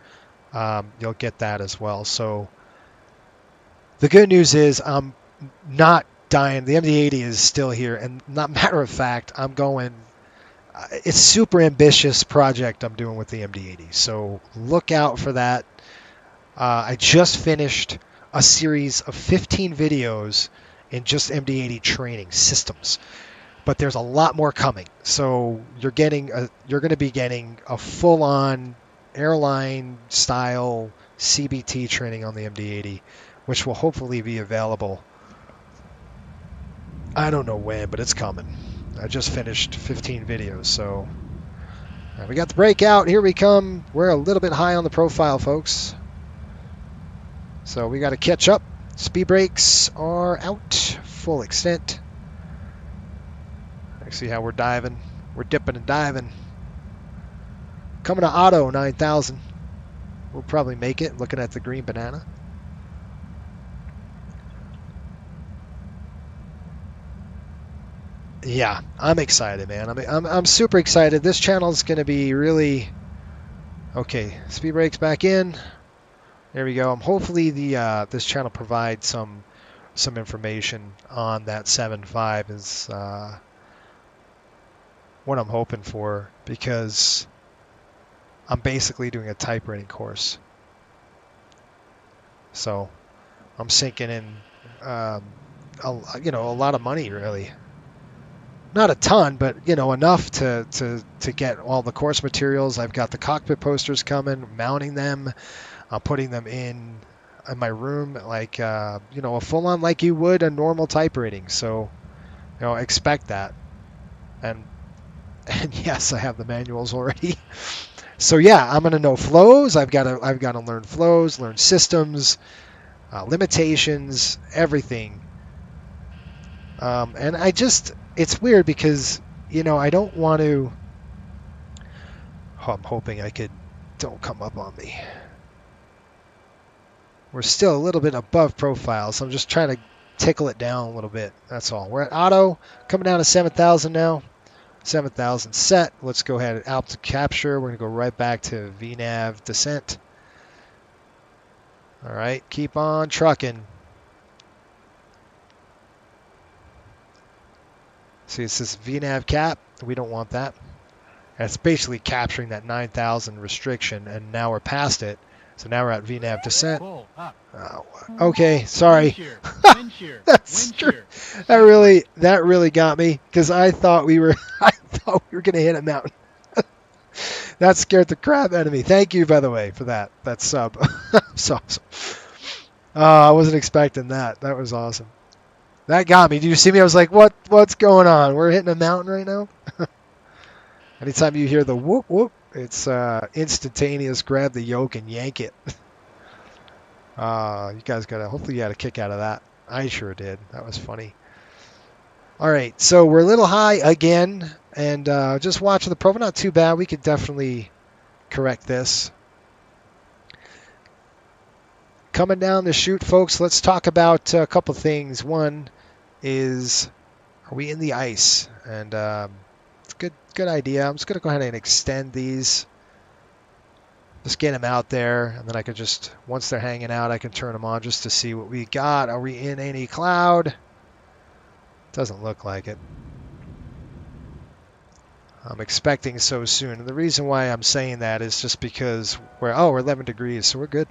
You'll get that as well. So the good news is I'm not dying. The MD-80 is still here, and matter of fact, I'm going. It's super ambitious project I'm doing with the MD-80, so look out for that. I just finished a series of 15 videos in just MD-80 training systems, but there's a lot more coming. So you're going to be getting a full-on airline style CBT training on the MD-80, which will hopefully be available. I don't know when, but it's coming. I just finished 15 videos, so we got the breakout. Here we come. We're a little bit high on the profile, folks. So we got to catch up. Speed brakes are out, full extent. I see how we're diving. We're dipping and diving. Coming to auto, 9,000. We'll probably make it, looking at the green banana. Yeah, I'm excited, man. I'm super excited. This channel is going to be really okay. Speed brakes back in. There we go. Hopefully this channel provides some information on that 7.5 is what I'm hoping for, because I'm basically doing a type rating course. So I'm sinking in a lot of money, really. Not a ton, but enough to get all the course materials. I've got the cockpit posters coming, mounting them. I'm putting them in my room, like a full-on like you would a normal type rating. So expect that. And yes, I have the manuals already. So yeah, I'm gonna know flows. I've got to learn flows, learn systems, limitations, everything. And it's weird because I don't want to. Oh, I'm hoping I could. Don't come up on me. We're still a little bit above profile, so I'm just trying to tickle it down a little bit. That's all. We're at auto, coming down to 7,000 now. 7,000 set. Let's go ahead and out to capture. We're going to go right back to VNAV descent. All right, keep on trucking. See, it says VNAV cap. We don't want that. That's basically capturing that 9,000 restriction, and now we're past it. So now we're at VNAV descent. Oh, okay, sorry. That's true. That really got me, because I thought we were going to hit a mountain. That scared the crap out of me. Thank you, by the way, for that sub. That's awesome. I wasn't expecting that. That was awesome. That got me. Did you see me? I was like, what's going on? We're hitting a mountain right now? Anytime you hear the whoop, whoop, it's instantaneous. Grab the yoke and yank it. You guys hopefully you got a kick out of that. I sure did. That was funny. All right, so we're a little high again, and just watching the profile. Not too bad. We could definitely correct this. Coming down the chute, folks, let's talk about a couple things. One is, are we in the ice? And it's a good idea. I'm just going to go ahead and extend these. Just get them out there, and then I can just, once they're hanging out, I can turn them on just to see what we got. Are we in any cloud? Doesn't look like it. I'm expecting so soon. And the reason why I'm saying that is just because we're 11 degrees, so we're good.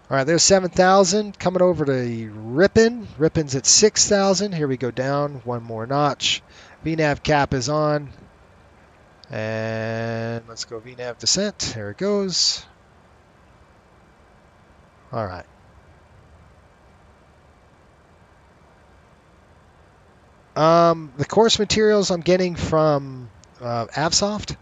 All right, there's 7,000 coming over to Ripon. Ripon's at 6,000. Here we go down one more notch. VNAV cap is on. And let's go VNAV descent. There it goes. All right. The course materials I'm getting from Avsoft.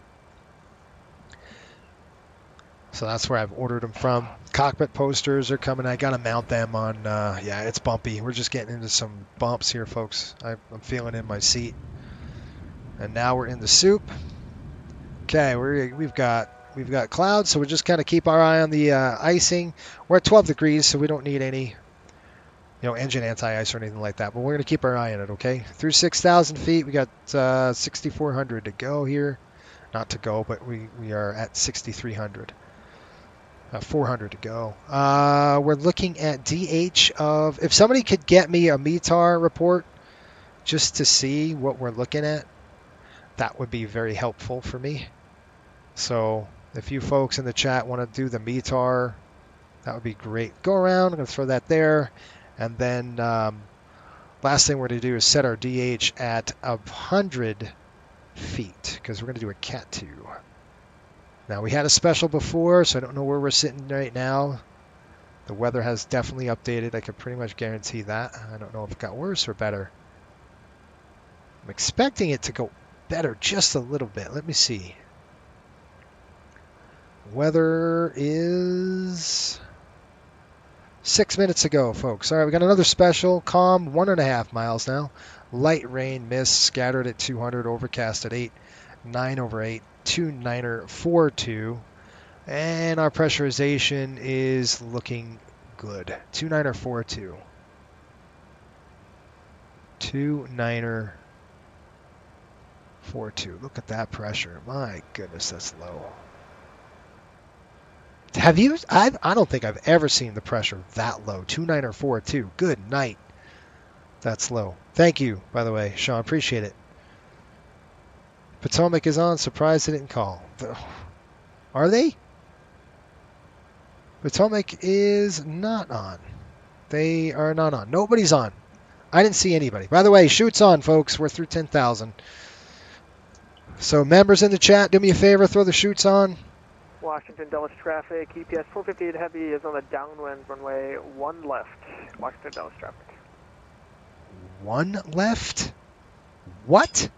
So that's where I've ordered them from. Cockpit posters are coming. I got to mount them on, yeah, it's bumpy. We're just getting into some bumps here, folks. I'm feeling in my seat. And now we're in the soup. Okay, we've got clouds, so we'll just kind of keep our eye on the icing. We're at 12 degrees, so we don't need any, engine anti-ice or anything like that. But we're going to keep our eye on it, okay? Through 6,000 feet, we got 6,400 to go here. Not to go, but we are at 6,300. 400 to go. We're looking at DH of, if somebody could get me a METAR report just to see what we're looking at, that would be very helpful for me. So if you folks in the chat want to do the METAR, that would be great. Go around, I'm going to throw that there. And then last thing we're going to do is set our DH at 100 feet, because we're going to do a Cat 2. Now, we had a special before, so I don't know where we're sitting right now. The weather has definitely updated. I can pretty much guarantee that. I don't know if it got worse or better. I'm expecting it to go better just a little bit. Let me see. Weather is 6 minutes ago, folks. All right, we got another special. Calm, 1.5 miles now. Light rain, mist, scattered at 200, overcast at 8, 9 over 8. 2942, and our pressurization is looking good. 2942. 2942. 4.2. Look at that pressure. My goodness, that's low. Have you? I don't think I've ever seen the pressure that low. 2.9 or 4.2. Good night. That's low. Thank you, by the way, Sean. Appreciate it. Potomac is on. Surprised they didn't call. Are they? Potomac is not on. They are not on. Nobody's on. I didn't see anybody. By the way, shoot's on, folks. We're through 10,000. So members in the chat, do me a favor, throw the chutes on. Washington Dulles traffic, EPS 458 Heavy is on the downwind runway 1 left. Washington Dulles traffic. 1 left? What?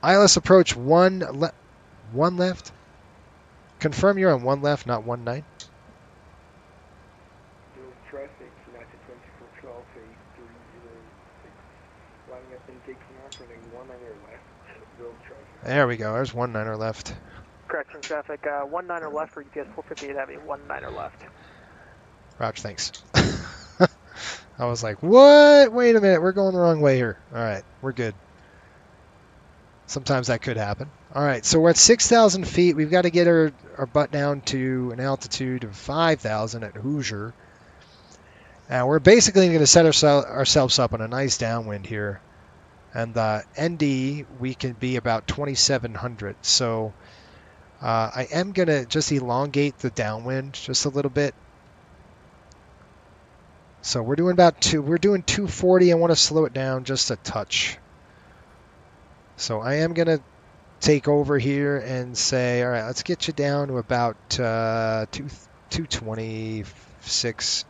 ILS approach 1 left? Confirm you're on 1 left, not 19. Dulles traffic, United 2412, A306. Lining up and taking off, running 19er left. Dulles traffic. There we go. There's 19er left. Correction traffic, 19er left for EPS 458 Heavy, 19er left. Roger, thanks. I was like, what? Wait a minute. We're going the wrong way here. All right. We're good. Sometimes that could happen. All right. So we're at 6,000 feet. We've got to get our butt down to an altitude of 5,000 at Hoosier. And we're basically going to set ourselves up on a nice downwind here. And the ND, we can be about 2,700. So I am going to just elongate the downwind just a little bit. So we're doing we're doing 240. I want to slow it down just a touch. So I am going to take over here and say, all right, let's get you down to about 226.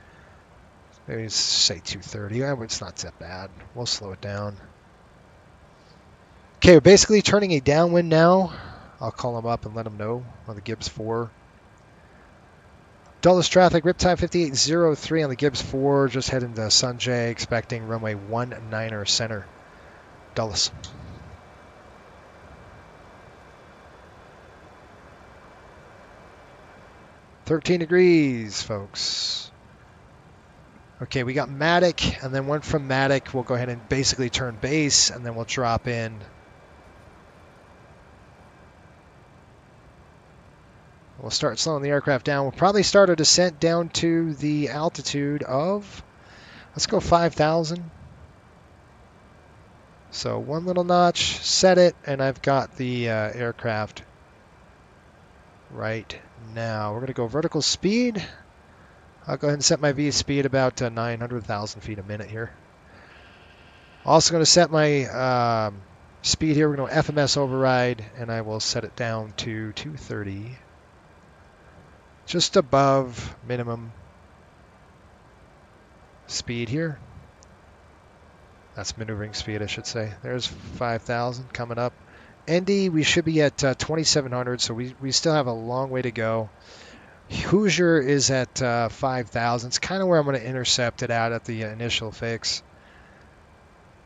Maybe say 230. It's not that bad. We'll slow it down. Okay, we're basically turning a downwind now. I'll call them up and let them know on the Gibbs 4. Dulles traffic, Riptide 5803 on the Gibbs 4, just heading to Sanjay, expecting runway 19er center. Dulles. "13 degrees, folks." Okay, we got Matic, and then one from Matic. We'll go ahead and basically turn base, and then we'll drop in. We'll start slowing the aircraft down. We'll probably start our descent down to the altitude of, let's go 5,000. So one little notch, set it, and I've got the aircraft right now. We're going to go vertical speed. I'll go ahead and set my V speed about 900,000 feet a minute here. Also going to set my speed here. We're going to FMS override, and I will set it down to 230. Just above minimum speed here. That's maneuvering speed, I should say. There's 5,000 coming up. ND, we should be at 2,700, so we still have a long way to go. Hoosier is at 5,000. It's kind of where I'm going to intercept it out at the initial fix.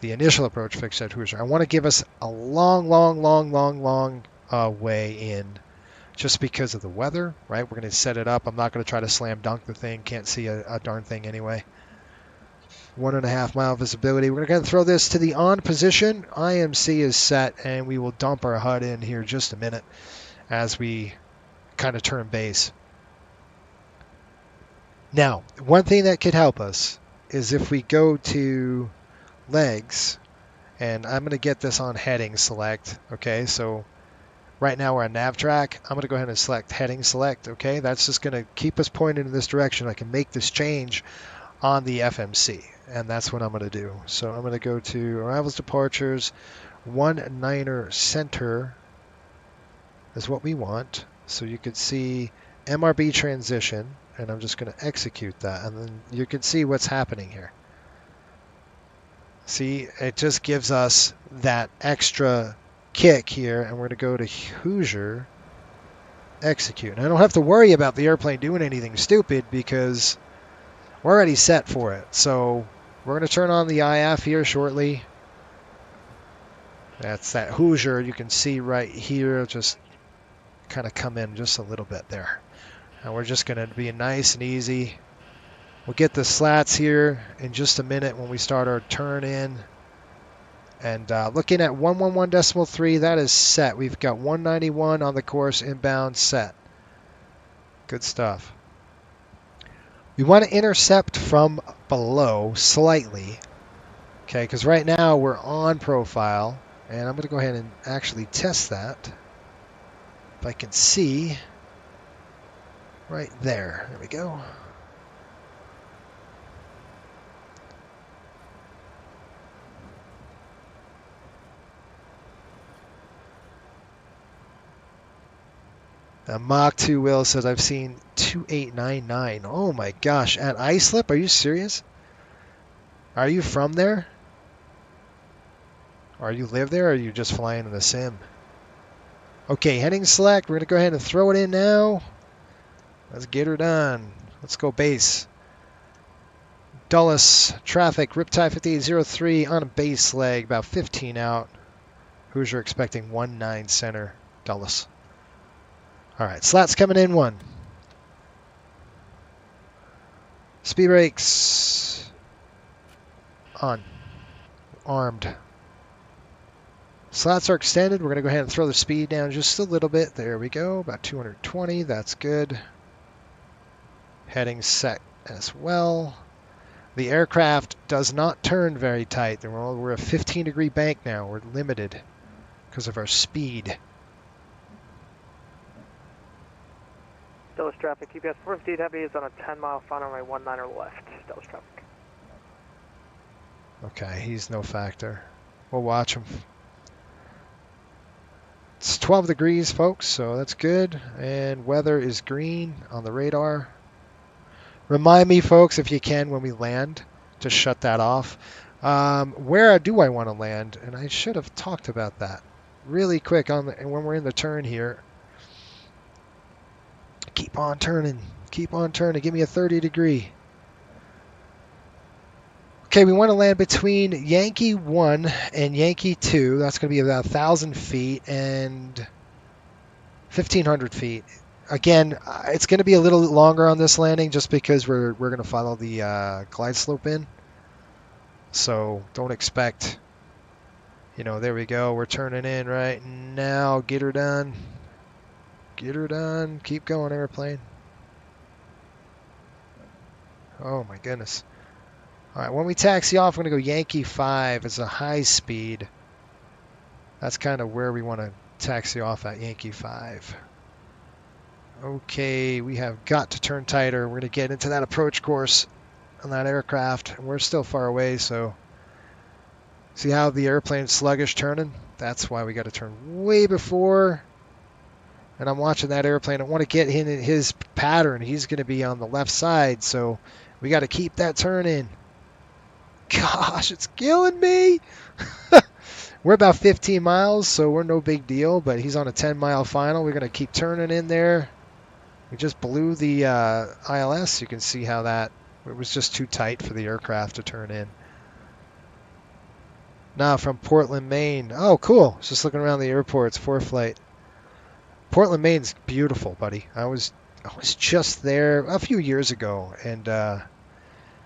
The initial approach fix at Hoosier. I want to give us a long way in. Just because of the weather, right? We're going to set it up. I'm not going to try to slam dunk the thing. Can't see a darn thing anyway. 1.5 mile visibility. We're going to throw this to the on position. IMC is set, and we will dump our HUD in here just a minute as we kind of turn base. Now, one thing that could help us is if we go to legs, and I'm going to get this on heading select. Okay, so right now we're on nav track. I'm going to go ahead and select heading select. Okay, that's just going to keep us pointed in this direction. I can make this change on the FMC, and that's what I'm going to do. So I'm going to go to arrivals, departures, 19er center is what we want. So you could see MRB transition, and I'm just going to execute that, and then you can see what's happening here. See, it just gives us that extra kick here, and we're going to go to Hoosier, execute. And I don't have to worry about the airplane doing anything stupid because we're already set for it. So we're going to turn on the IF here shortly. That's that Hoosier. You can see right here, just kind of come in just a little bit there. And we're just going to be nice and easy. We'll get the slats here in just a minute when we start our turn in. And looking at 111.3, that is set. We've got 191 on the course inbound set. Good stuff. We want to intercept from below slightly. Okay, because right now we're on profile. And I'm going to go ahead and actually test that. If I can see right there. There we go. Mach 2 Will says, I've seen 2899. Oh my gosh, at Islip? Are you serious? Are you from there? Or you live there, or are you just flying in the sim? Okay, heading select. We're going to go ahead and throw it in now. Let's get her done. Let's go base. Dulles, traffic, Riptide 5803 on a base leg, about 15 out. Hoosier expecting 19 center, Dulles. All right, slats coming in 1. Speed brakes on. Armed. Slats are extended. We're going to go ahead and throw the speed down just a little bit. There we go, about 220. That's good. Heading set as well. The aircraft does not turn very tight. We're a 15-degree bank now. We're limited because of our speed. Dulles traffic, CPS 458 Heavy is on a 10-mile final runway 19 left. Dulles traffic. Okay, he's no factor. We'll watch him. It's 12 degrees, folks, so that's good. And weather is green on the radar. Remind me, folks, if you can, when we land, to shut that off. Where do I want to land? And I should have talked about that really quick when we're in the turn here. Keep on turning. Keep on turning. Give me a 30-degree. Okay, we want to land between Yankee 1 and Yankee 2. That's going to be about 1,000 feet and 1,500 feet. Again, it's going to be a little longer on this landing just because we're going to follow the glide slope in. So don't expect, there we go. We're turning in right now. Get her done. Get her done. Keep going, airplane. Oh, my goodness. All right, when we taxi off, we're going to go Yankee 5. It's a high speed. That's kind of where we want to taxi off at, Yankee 5. Okay, we have got to turn tighter. We're going to get into that approach course on that aircraft. And we're still far away, so see how the airplane's sluggish turning? That's why we got to turn way before. And I'm watching that airplane. I want to get in his pattern. He's going to be on the left side, so we got to keep that turn in. Gosh, it's killing me. We're about 15 miles, so we're no big deal, but he's on a 10-mile final. We're going to keep turning in there. We just blew the ILS. You can see how it was just too tight for the aircraft to turn in. Now from Portland, Maine. Oh, cool. Just looking around the airports, ForeFlight. Portland, Maine's beautiful, buddy. I was just there a few years ago, and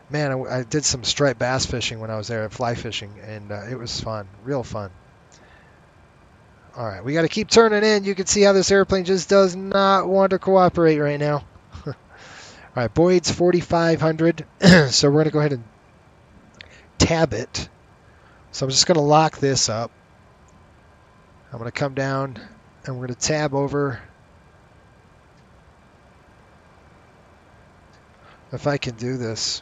man, I did some striped bass fishing when I was there, fly fishing, and it was fun, real fun. All right, we got to keep turning in. You can see how this airplane just does not want to cooperate right now. All right, Boyd's 4,500, so we're going to go ahead and tab it. So I'm just going to lock this up. I'm going to come down, and we're going to tab over. If I can do this.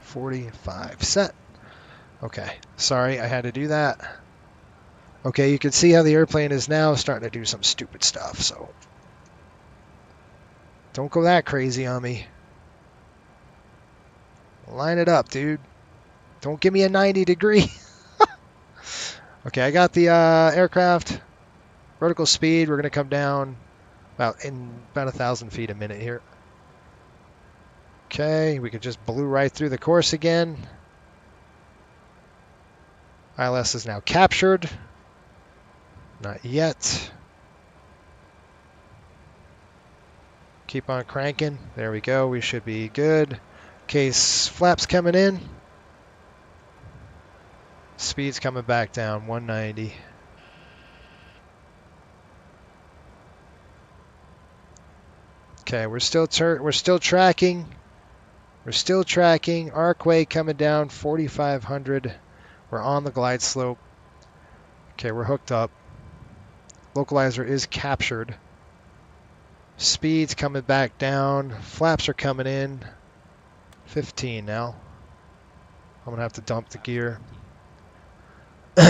45 set. Okay, sorry, I had to do that. Okay, you can see how the airplane is now starting to do some stupid stuff, so don't go that crazy on me. Line it up, dude. Don't give me a 90-degree. Okay, I got the aircraft. Vertical speed, we're going to come down about 1,000 feet a minute here. Okay, we could just blew right through the course again. ILS is now captured. Not yet. Keep on cranking. There we go. We should be good. Okay, flaps coming in. Speed's coming back down, 190. Okay, we're still tracking. We're still tracking. Arcway coming down, 4,500. We're on the glide slope. Okay, we're hooked up. Localizer is captured. Speed's coming back down. Flaps are coming in. 15 now. I'm gonna have to dump the gear. All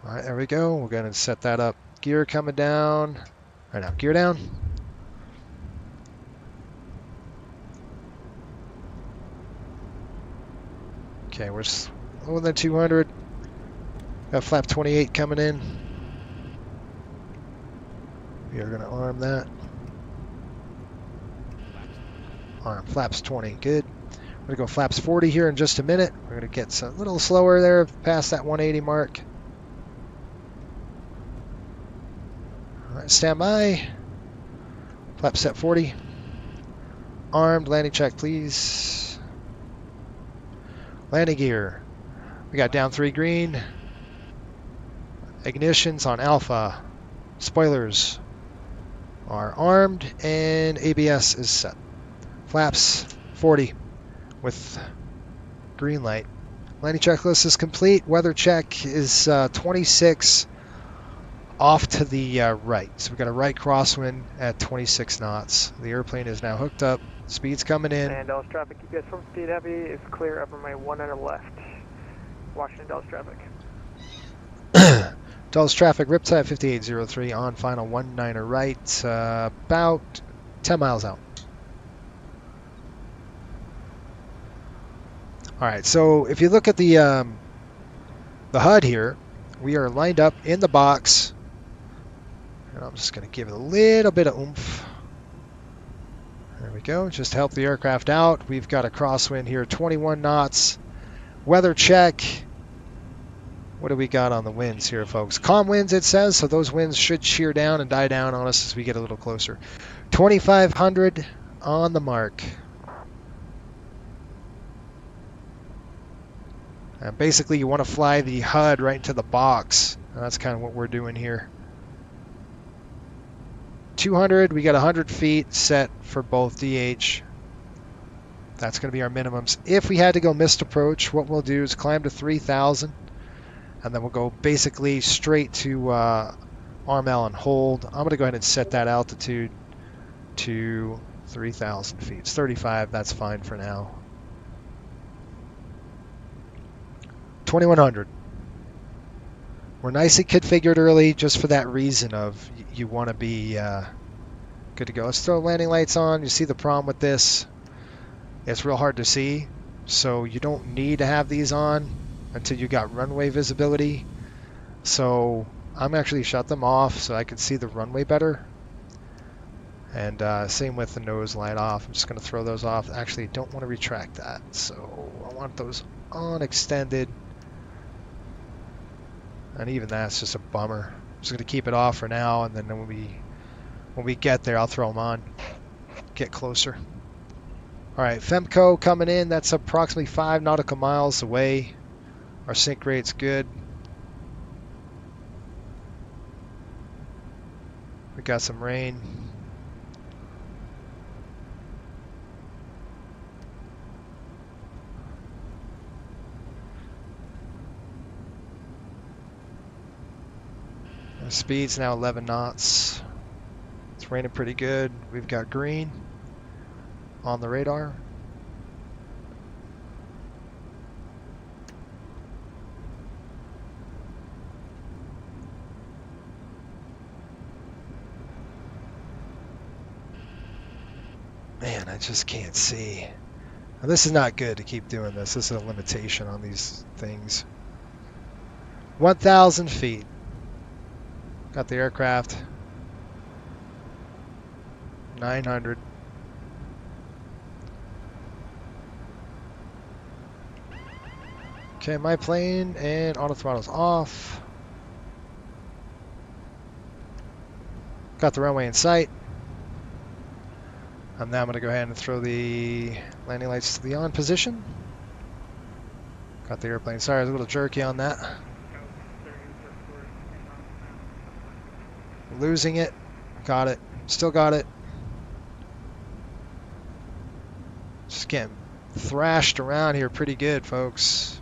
right, there we go. We're gonna set that up. Gear coming down. Right now, gear down. Okay, we're lower than 200. Got flap 28 coming in. We are gonna arm that. Arm flaps 20, good. We're gonna go flaps 40 here in just a minute. We're gonna get a little slower there past that 180 mark. All right, stand by. Flap set 40. Armed, landing check, please. Landing gear. We got down 3 green. Ignitions on alpha. Spoilers are armed and ABS is set. Flaps 40 with green light. Landing checklist is complete. Weather check is 26 off to the right. So we've got a right crosswind at 26 knots. The airplane is now hooked up. Speed's coming in. And Dallas traffic, CPS 458 heavy is clear up on my 100 left. Washington Dallas traffic. Dallas traffic, Riptide 5803 on final 19er right, about 10 miles out. All right, so if you look at the HUD here, we are lined up in the box. And I'm just going to give it a little bit of oomph. There we go, just to help the aircraft out. We've got a crosswind here, 21 knots. Weather check. What do we got on the winds here, folks? Calm winds, it says, so those winds should shear down and die down on us as we get a little closer. 2,500 on the mark. And basically, you want to fly the HUD right into the box. And that's kind of what we're doing here. 200, we got 100 feet set for both DH. That's going to be our minimums. If we had to go missed approach, what we'll do is climb to 3,000. And then we'll go basically straight to RML and hold. I'm going to go ahead and set that altitude to 3,000 feet. It's 35, that's fine for now. 2,100. We're nicely configured early just for that reason of you want to be good to go. Let's throw landing lights on. You see the problem with this? It's real hard to see, so you don't need to have these on until you got runway visibility. So I'm actually shut them off so I can see the runway better. And same with the nose light off. I'm just going to throw those off. Actually, don't want to retract that. So I want those on extended. And even that's just a bummer. I'm just going to keep it off for now, and then when we get there, I'll throw them on. Get closer. All right, Femco coming in. That's approximately 5 nautical miles away. Our sync rate's good. We got some rain. Our speed's now 11 knots. It's raining pretty good. We've got green on the radar. Man, I just can't see. Now, this is not good to keep doing this. This is a limitation on these things. 1,000 feet. Got the aircraft. 900. Okay, my plane and auto throttle's off. Got the runway in sight. Now I'm going to go ahead and throw the landing lights to the on position. Got the airplane. Sorry, I was a little jerky on that. Losing it. Got it. Still got it. Just getting thrashed around here pretty good, folks.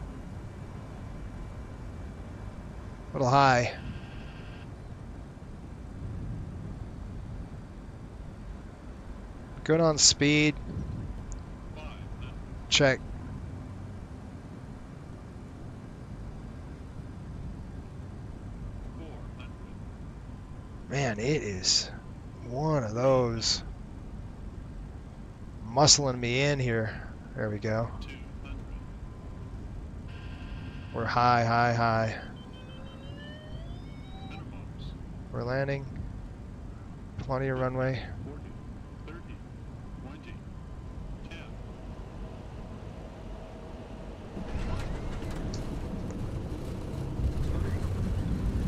A little high. Good on speed. Check. Man, it is one of those muscling me in here. There we go. We're high, high, high. We're landing. Plenty of runway.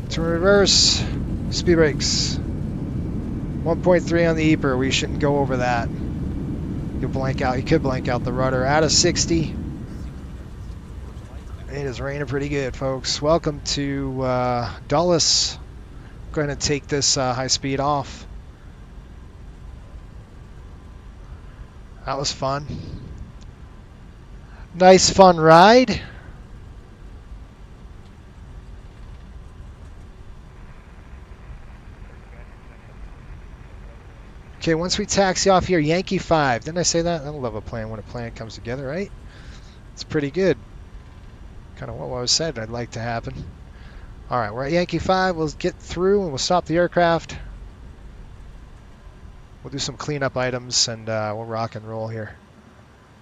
To reverse. Speed brakes. 1.3 on the EPR. We shouldn't go over that. You'll blank out. You could blank out the rudder. Out of 60. It is raining pretty good, folks. Welcome to Dulles. Go ahead and take this high speed off. That was fun. Nice fun ride. Okay, once we taxi off here, Yankee 5. Didn't I say that? I love a plan when a plan comes together, right? It's pretty good. Kind of what was said I'd like to happen. All right, we're at Yankee 5. We'll get through and we'll stop the aircraft. We'll do some cleanup items and we'll rock and roll here.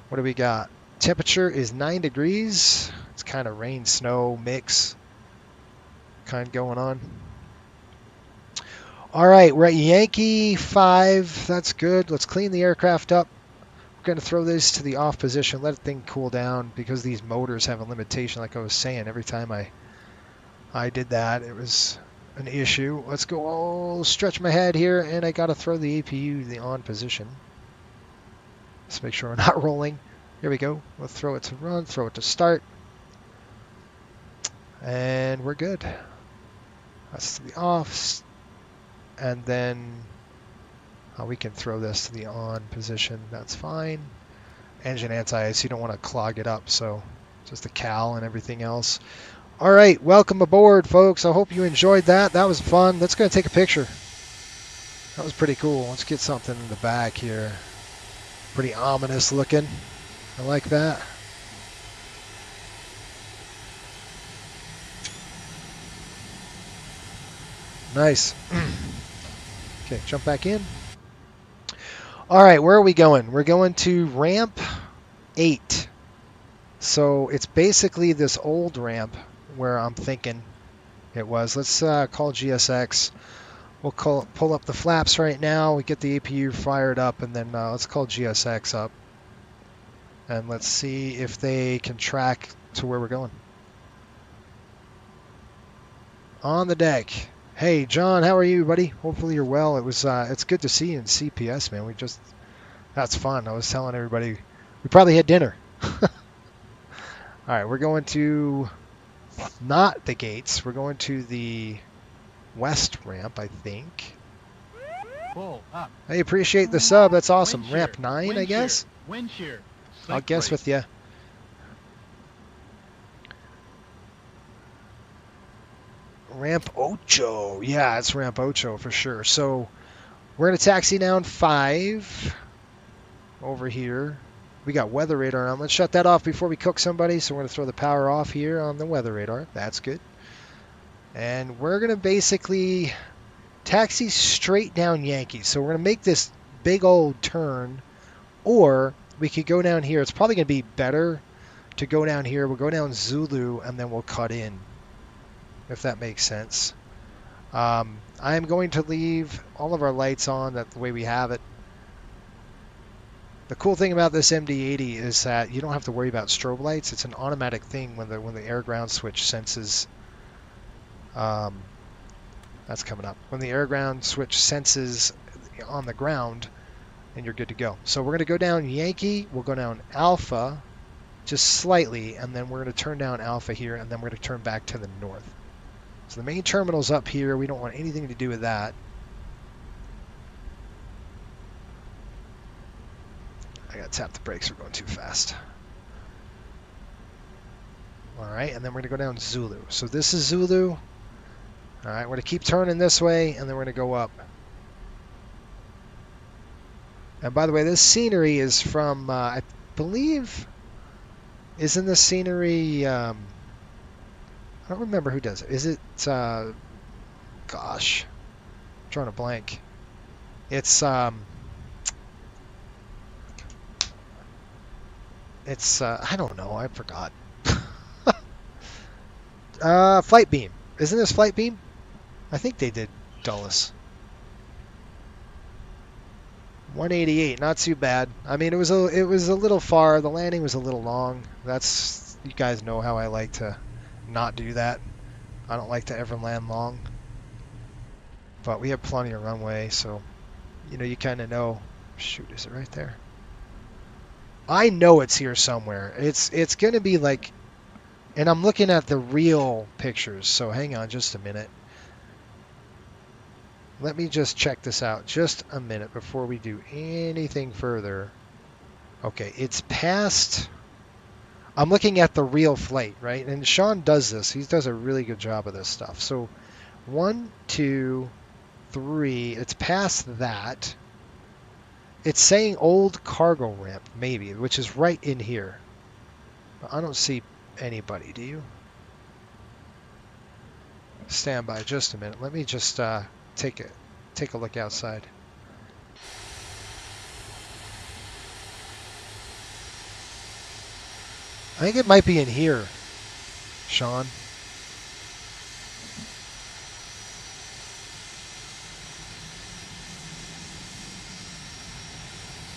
What do we got? Temperature is 9 degrees. It's kind of rain, snow mix kind going on. All right, we're at Yankee 5. That's good. Let's clean the aircraft up. We're going to throw this to the off position, let the thing cool down because these motors have a limitation, like I was saying. Every time I did that, it was an issue. Let's go. Oh, stretch my head here, and I got to throw the APU to the on position. Let's make sure we're not rolling. Here we go. We'll throw it to run, throw it to start, and we're good. That's to the off. And then we can throw this to the on position. That's fine. Engine anti-ice. You don't want to clog it up, so just the cowl and everything else. All right, welcome aboard, folks. I hope you enjoyed that. That was fun. Let's go and take a picture. That was pretty cool. Let's get something in the back here. Pretty ominous looking. I like that. Nice. Okay, jump back in. All right, where are we going? We're going to ramp 8. So it's basically this old ramp where I'm thinking it was. Let's call GSX. We'll pull up the flaps right now. We get the APU fired up, and then let's call GSX up. And let's see if they can track to where we're going. On the deck. Hey, John, how are you, buddy? Hopefully you're well. It's good to see you in CPS, man. That's fun. I was telling everybody we probably had dinner. All right, we're going to not the gates. We're going to the west ramp, I think. I appreciate the sub. That's awesome. Ramp 9, I guess. I'll guess with you. Ramp 8. Yeah, it's Ramp 8 for sure. So we're going to taxi down 5 over here. We got weather radar on. Let's shut that off before we cook somebody. So we're going to throw the power off here on the weather radar. That's good. And we're going to basically taxi straight down Yankee. So we're going to make this big old turn. Or we could go down here. It's probably going to be better to go down here. We'll go down Zulu and then we'll cut in, if that makes sense. I'm going to leave all of our lights on, that the way we have it. The cool thing about this MD-80 is that you don't have to worry about strobe lights. It's an automatic thing when the air-ground switch senses. That's coming up. When the air-ground switch senses on the ground, and you're good to go. So we're going to go down Yankee. We'll go down Alpha, just slightly, and then we're going to turn down Alpha here, and then we're going to turn back to the north. So the main terminal's up here. We don't want anything to do with that. I got to tap the brakes. We're going too fast. All right, and then we're going to go down Zulu. So this is Zulu. All right, we're going to keep turning this way, and then we're going to go up. And by the way, this scenery is from, I believe, isn't the scenery, I don't remember who does it. Is it, gosh, I'm drawing a blank. It's I don't know, I forgot. Flight Beam. Isn't this Flight Beam? I think they did Dulles. 188, not too bad. I mean, it was a little far. The landing was a little long. That's, you guys know how I like to not do that. I don't like to ever land long. But we have plenty of runway, so you know, you kind of know. Shoot, is it right there? I know it's here somewhere. It's going to be like, and I'm looking at the real pictures, so hang on just a minute. Let me just check this out just a minute before we do anything further. Okay, it's past. I'm looking at the real flight, right? And Sean does this. He does a really good job of this stuff. So 1, 2, 3. It's past that. It's saying old cargo ramp, maybe, which is right in here. I don't see anybody, do you? Stand by just a minute. Let me just take a look outside. I think it might be in here, Sean.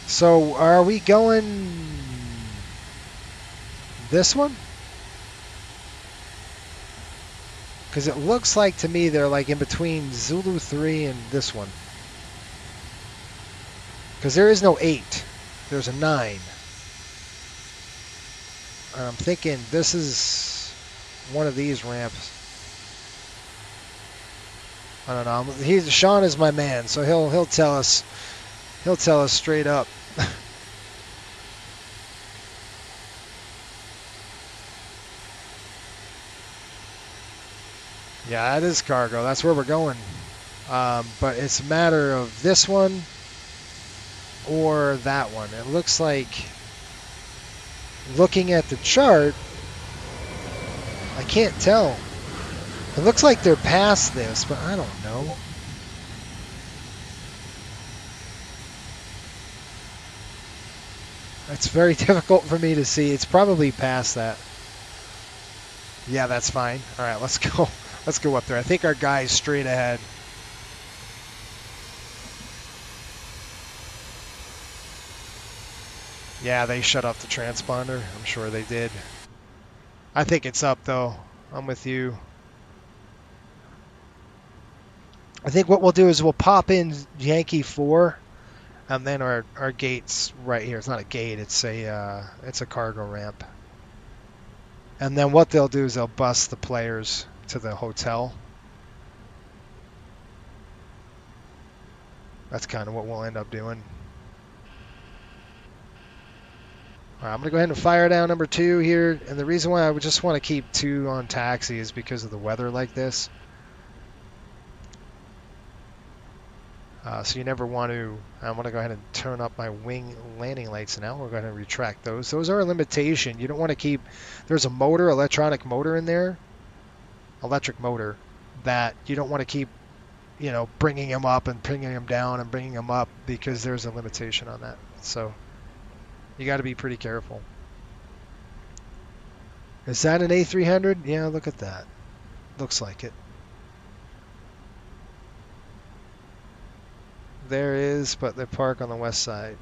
So are we going this one? Because it looks like to me they're like in between Zulu 3 and this one. Because there is no 8. There's a 9. And I'm thinking this is one of these ramps. I don't know. Sean is my man, so he'll tell us. He'll tell us straight up. Yeah, that is cargo. That's where we're going. But it's a matter of this one or that one. It looks like, looking at the chart, I can't tell. It looks like they're past this, but I don't know. It's very difficult for me to see. It's probably past that. Yeah, that's fine. All right, let's go. Let's go up there. I think our guy's straight ahead. Yeah, they shut off the transponder. I'm sure they did. I think it's up, though. I'm with you. I think what we'll do is we'll pop in Yankee 4, and then our gate's right here. It's not a gate. It's a cargo ramp. And then what they'll do is they'll bus the players to the hotel. That's kind of what we'll end up doing. All right, I'm going to go ahead and fire down number 2 here. And the reason why I would just want to keep 2 on taxi is because of the weather like this. So you never want to, I'm going to go ahead and turn up my wing landing lights now. We're going to retract those. Those are a limitation. You don't want to keep, there's a motor, electronic motor in there, electric motor, that you don't want to keep, you know, bringing them up and bringing them down and bringing them up, because there's a limitation on that. So you got to be pretty careful. Is that an A300? Yeah, look at that. Looks like it. There is, but they park on the west side.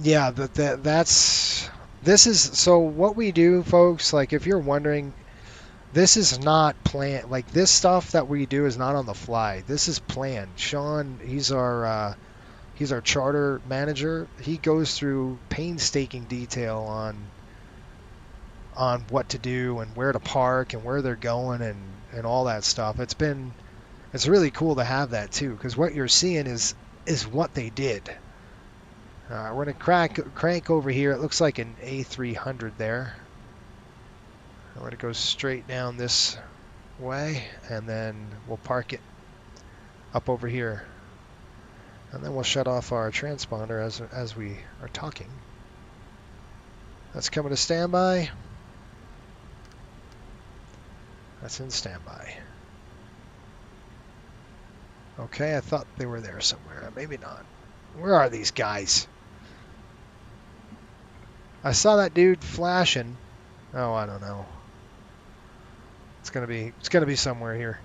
Yeah, this is so what we do, folks. Like if you're wondering, this is not planned. Like this stuff that we do is not on the fly. This is planned. Sean, he's our charter manager. He goes through painstaking detail on what to do and where to park and where they're going and all that stuff. It's really cool to have that too, because what you're seeing is what they did. We're going to crank over here. It looks like an A300 there. We're going to go straight down this way, and then we'll park it up over here. And then we'll shut off our transponder as we are talking. That's coming to standby. That's in standby. Okay, I thought they were there somewhere. Maybe not. Where are these guys? I saw that dude flashing. Oh, I don't know. It's gonna be somewhere here.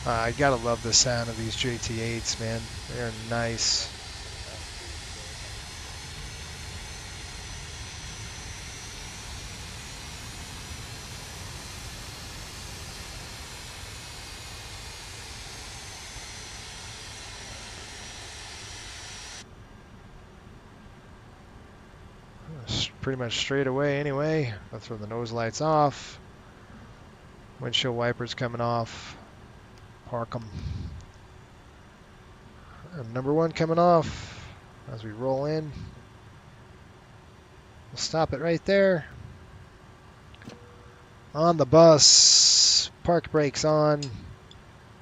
I gotta love the sound of these JT8s, man. They're nice. Pretty much straight away anyway. I'll throw the nose lights off. Windshield wipers coming off. Park them. Number one coming off as we roll in. We'll stop it right there. On the bus. Park brakes on.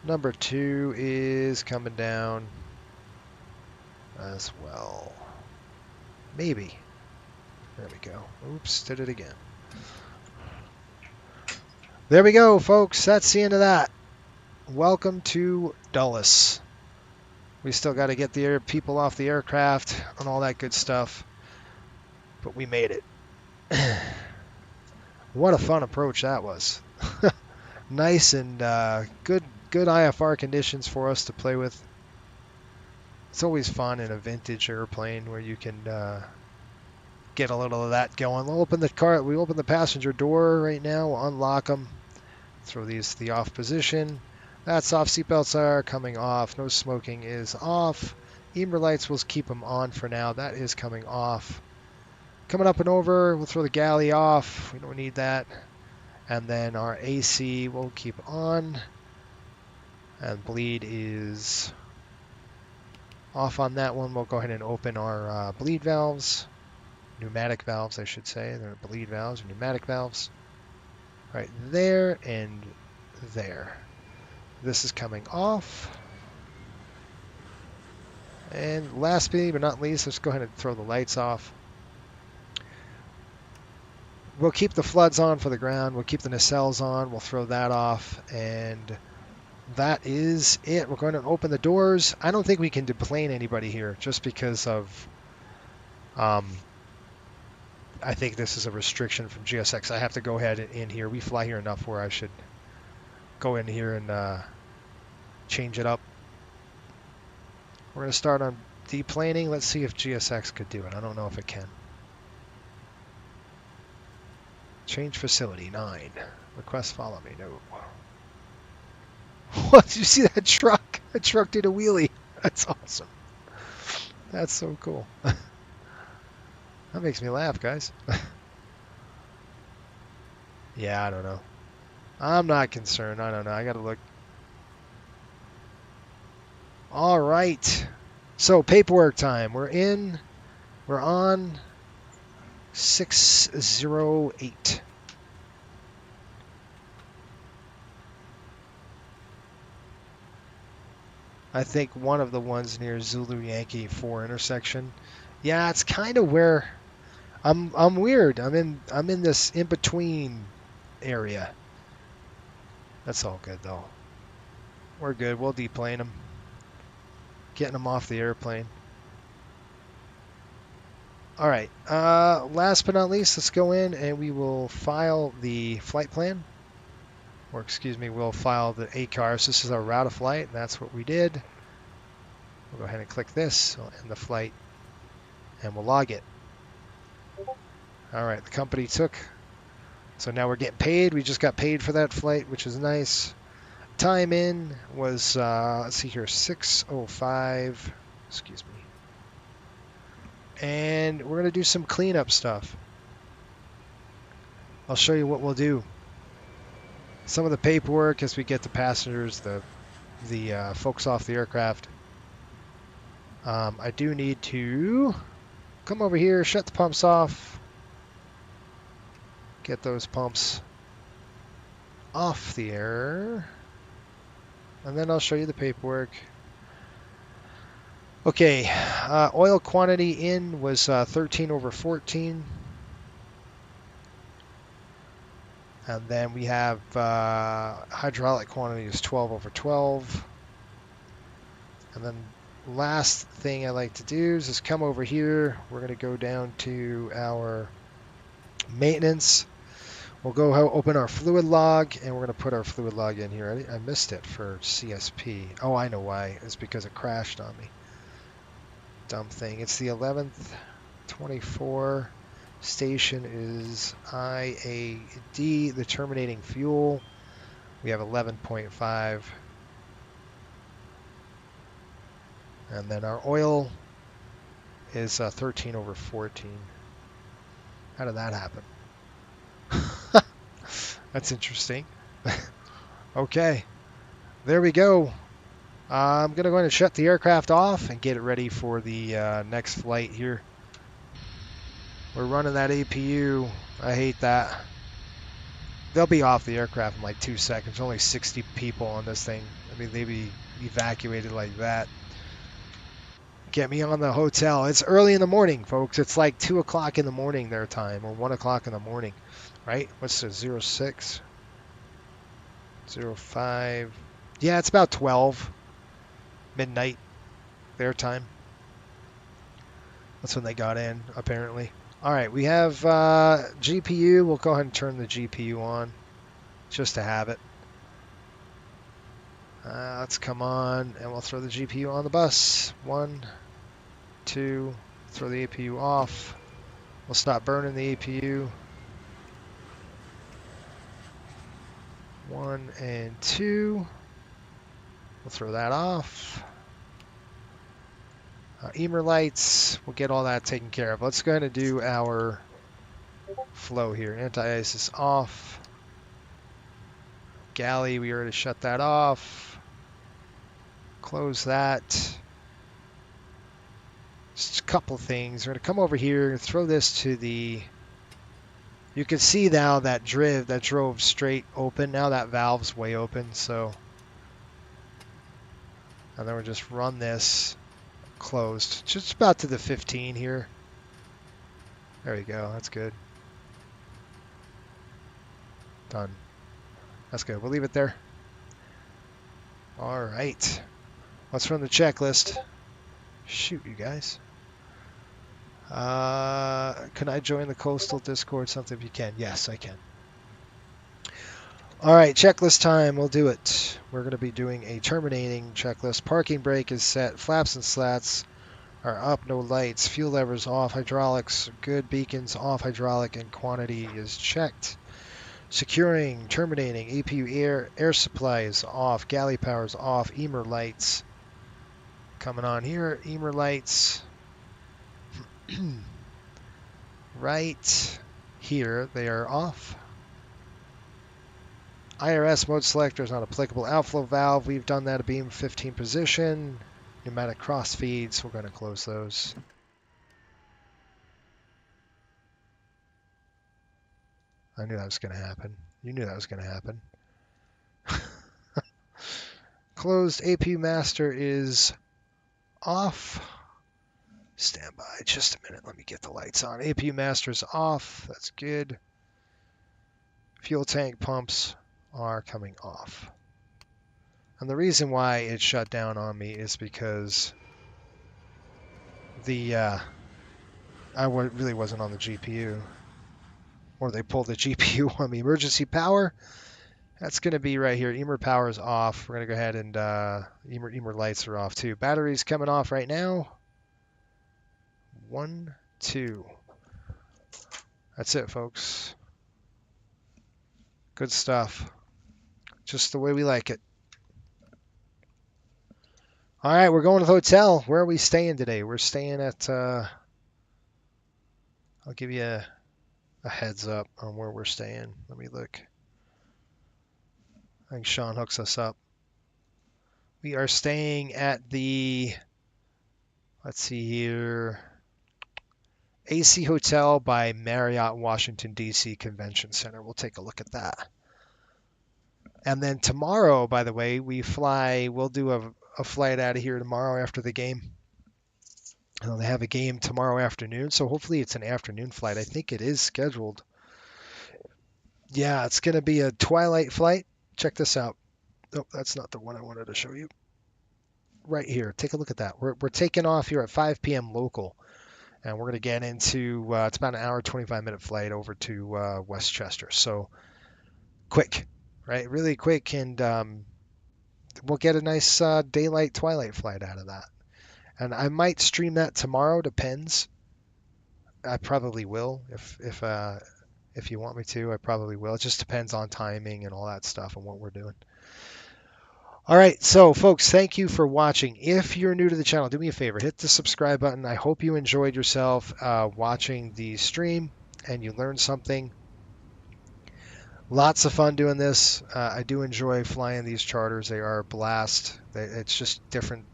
Number two is coming down as well. Maybe. There we go. Oops, did it again. There we go, folks. That's the end of that. Welcome to Dulles. We still got to get the people off the aircraft and all that good stuff. But we made it. What a fun approach that was. Nice and good IFR conditions for us to play with. It's always fun in a vintage airplane where you can get a little of that going. We'll open the passenger door right now. We'll unlock them. Throw these to the off position. That's off. Seatbelts are coming off. No smoking is off. Emer lights, we'll keep them on for now. That is coming off. Coming up and over, we'll throw the galley off. We don't need that. And then our AC we'll keep on. And bleed is off on that one. We'll go ahead and open our bleed valves. Pneumatic valves, I should say. They're bleed valves or pneumatic valves. Right there and there. This is coming off. And last but not least, let's go ahead and throw the lights off. We'll keep the floods on for the ground. We'll keep the nacelles on. We'll throw that off. And that is it. We're going to open the doors. I don't think we can deplane anybody here just because of... I think this is a restriction from GSX. I have to go ahead in here. We fly here enough where I should go in here and change it up. We're going to start on deplaning. Let's see if GSX could do it. I don't know if it can. Change facility, 9. Request follow me, no. What, did you see that truck? That truck did a wheelie. That's awesome. That's so cool. That makes me laugh, guys. Yeah, I don't know. I'm not concerned. I don't know. I got to look. All right. So paperwork time. We're on 608. I think one of the ones near Zulu Yankee 4 intersection. Yeah, it's kind of where I'm weird. I'm in this in between area. That's all good though. We're good. We'll deplane them. getting them off the airplane. All right, last but not least, let's go in and we will file the flight plan. Or excuse me, we'll file the ACARS. This is our route of flight, and that's what we did. We'll go ahead and click this, we'll end the flight, and we'll log it. All right, the company took, so now we're getting paid. We just got paid for that flight, which is nice. Time in was, let's see here, 6:05, excuse me. And we're going to do some cleanup stuff. I'll show you what we'll do. Some of the paperwork as we get the passengers, the folks off the aircraft. I do need to come over here, shut the pumps off, get those pumps off the air, and then I'll show you the paperwork. Okay, oil quantity in was 13/14. And then we have hydraulic quantity is 12/12. And then last thing I like to do is just come over here. We're going to go down to our maintenance. We'll go open our fluid log, and we're going to put our fluid log in here. I missed it for CSP. Oh, I know why. It's because it crashed on me. Dumb thing. It's the 11th, 24. Station is IAD, the terminating fuel. We have 11.5. And then our oil is 13/14. How did that happen? That's interesting. Okay, there we go. I'm going to go ahead and shut the aircraft off and get it ready for the next flight here. We're running that APU. I hate that. They'll be off the aircraft in like 2 seconds. Only 60 people on this thing. I mean, they'd be evacuated like that. Get me on the hotel. It's early in the morning, folks. It's like 2 o'clock in the morning their time, or 1 o'clock in the morning, right? What's the 06? 05. Yeah, it's about 12 midnight their time. That's when they got in, apparently. All right, we have GPU. We'll go ahead and turn the GPU on just to have it. Let's come on, and we'll throw the GPU on the bus. 1, 2, throw the APU off. We'll stop burning the APU. 1 and 2. We'll throw that off. Emer lights, we'll get all that taken care of. Let's go ahead and do our flow here. Anti-ice is off. Galley, we already shut that off. Close that. Just a couple things. We're going to come over here, throw this to the... You can see now that drove straight open. Now that valve's way open, so... And then we'll just run this closed. Just about to the 15 here. There we go. That's good. Done. That's good. We'll leave it there. All right. Let's run the checklist. Shoot, you guys. Can I join the Coastal Discord? Something if you can. Yes, I can. All right, checklist time. We'll do it. We're going to be doing a terminating checklist. Parking brake is set. Flaps and slats are up. No lights. Fuel levers off. Hydraulics good. Beacons off. Hydraulic and quantity is checked. Securing, terminating. APU air supply is off. Galley power is off. Emer lights coming on here. Emer lights right here. They are off. IRS mode selector is not applicable. Outflow valve, we've done that. A beam 15 position. Pneumatic cross feeds, we're going to close those. I knew that was going to happen. You knew that was going to happen. Closed. APU master is off. Stand by just a minute. Let me get the lights on. APU master is off. That's good. Fuel tank pumps are coming off. And the reason why it shut down on me is because really wasn't on the GPU, or they pulled the GPU on me. Emergency power. That's going to be right here. EMR power is off. We're going to go ahead and EMR lights are off too. Batteries coming off right now. 1, 2. That's it, folks. Good stuff. Just the way we like it. All right, we're going to the hotel. Where are we staying today? We're staying at, I'll give you a heads up on where we're staying. Let me look. I think Sean hooks us up. We are staying at the, let's see here, AC Hotel by Marriott Washington, D.C. Convention Center. We'll take a look at that. And then tomorrow, by the way, we'll do a flight out of here tomorrow after the game. They have a game tomorrow afternoon, so hopefully it's an afternoon flight. I think it is scheduled. Yeah, it's going to be a twilight flight. Check this out. Oh, that's not the one I wanted to show you. Right here. Take a look at that. We're taking off here at 5 p.m. local, and we're going to get into, it's about an hour, 25-minute flight over to Westchester. So quick, right? Really quick, and we'll get a nice daylight, twilight flight out of that. And I might stream that tomorrow, depends. I probably will, if you want me to, I probably will. It just depends on timing and all that stuff and what we're doing. All right, so folks, thank you for watching. If you're new to the channel, do me a favor, hit the subscribe button. I hope you enjoyed yourself watching the stream and you learned something. Lots of fun doing this. I do enjoy flying these charters. They are a blast. It's just different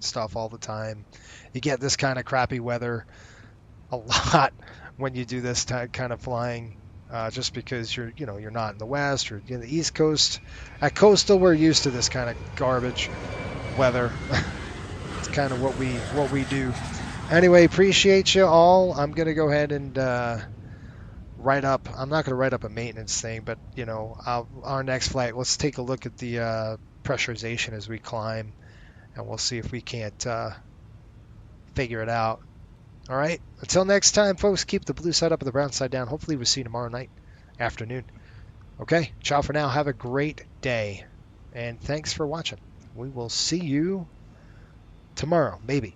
stuff all the time. You get this kind of crappy weather a lot when you do this kind of flying, just because you're not in the west or in the east coast. At coastal, we're used to this kind of garbage weather. It's kind of what we do. Anyway, appreciate you all. I'm gonna go ahead and write up. I'm not gonna write up a maintenance thing, but our next flight, let's take a look at the pressurization as we climb, and we'll see if we can't figure it out. All right. Until next time, folks, keep the blue side up and the brown side down. Hopefully we'll see you tomorrow night, afternoon. Okay. Ciao for now. Have a great day. And thanks for watching. We will see you tomorrow, maybe.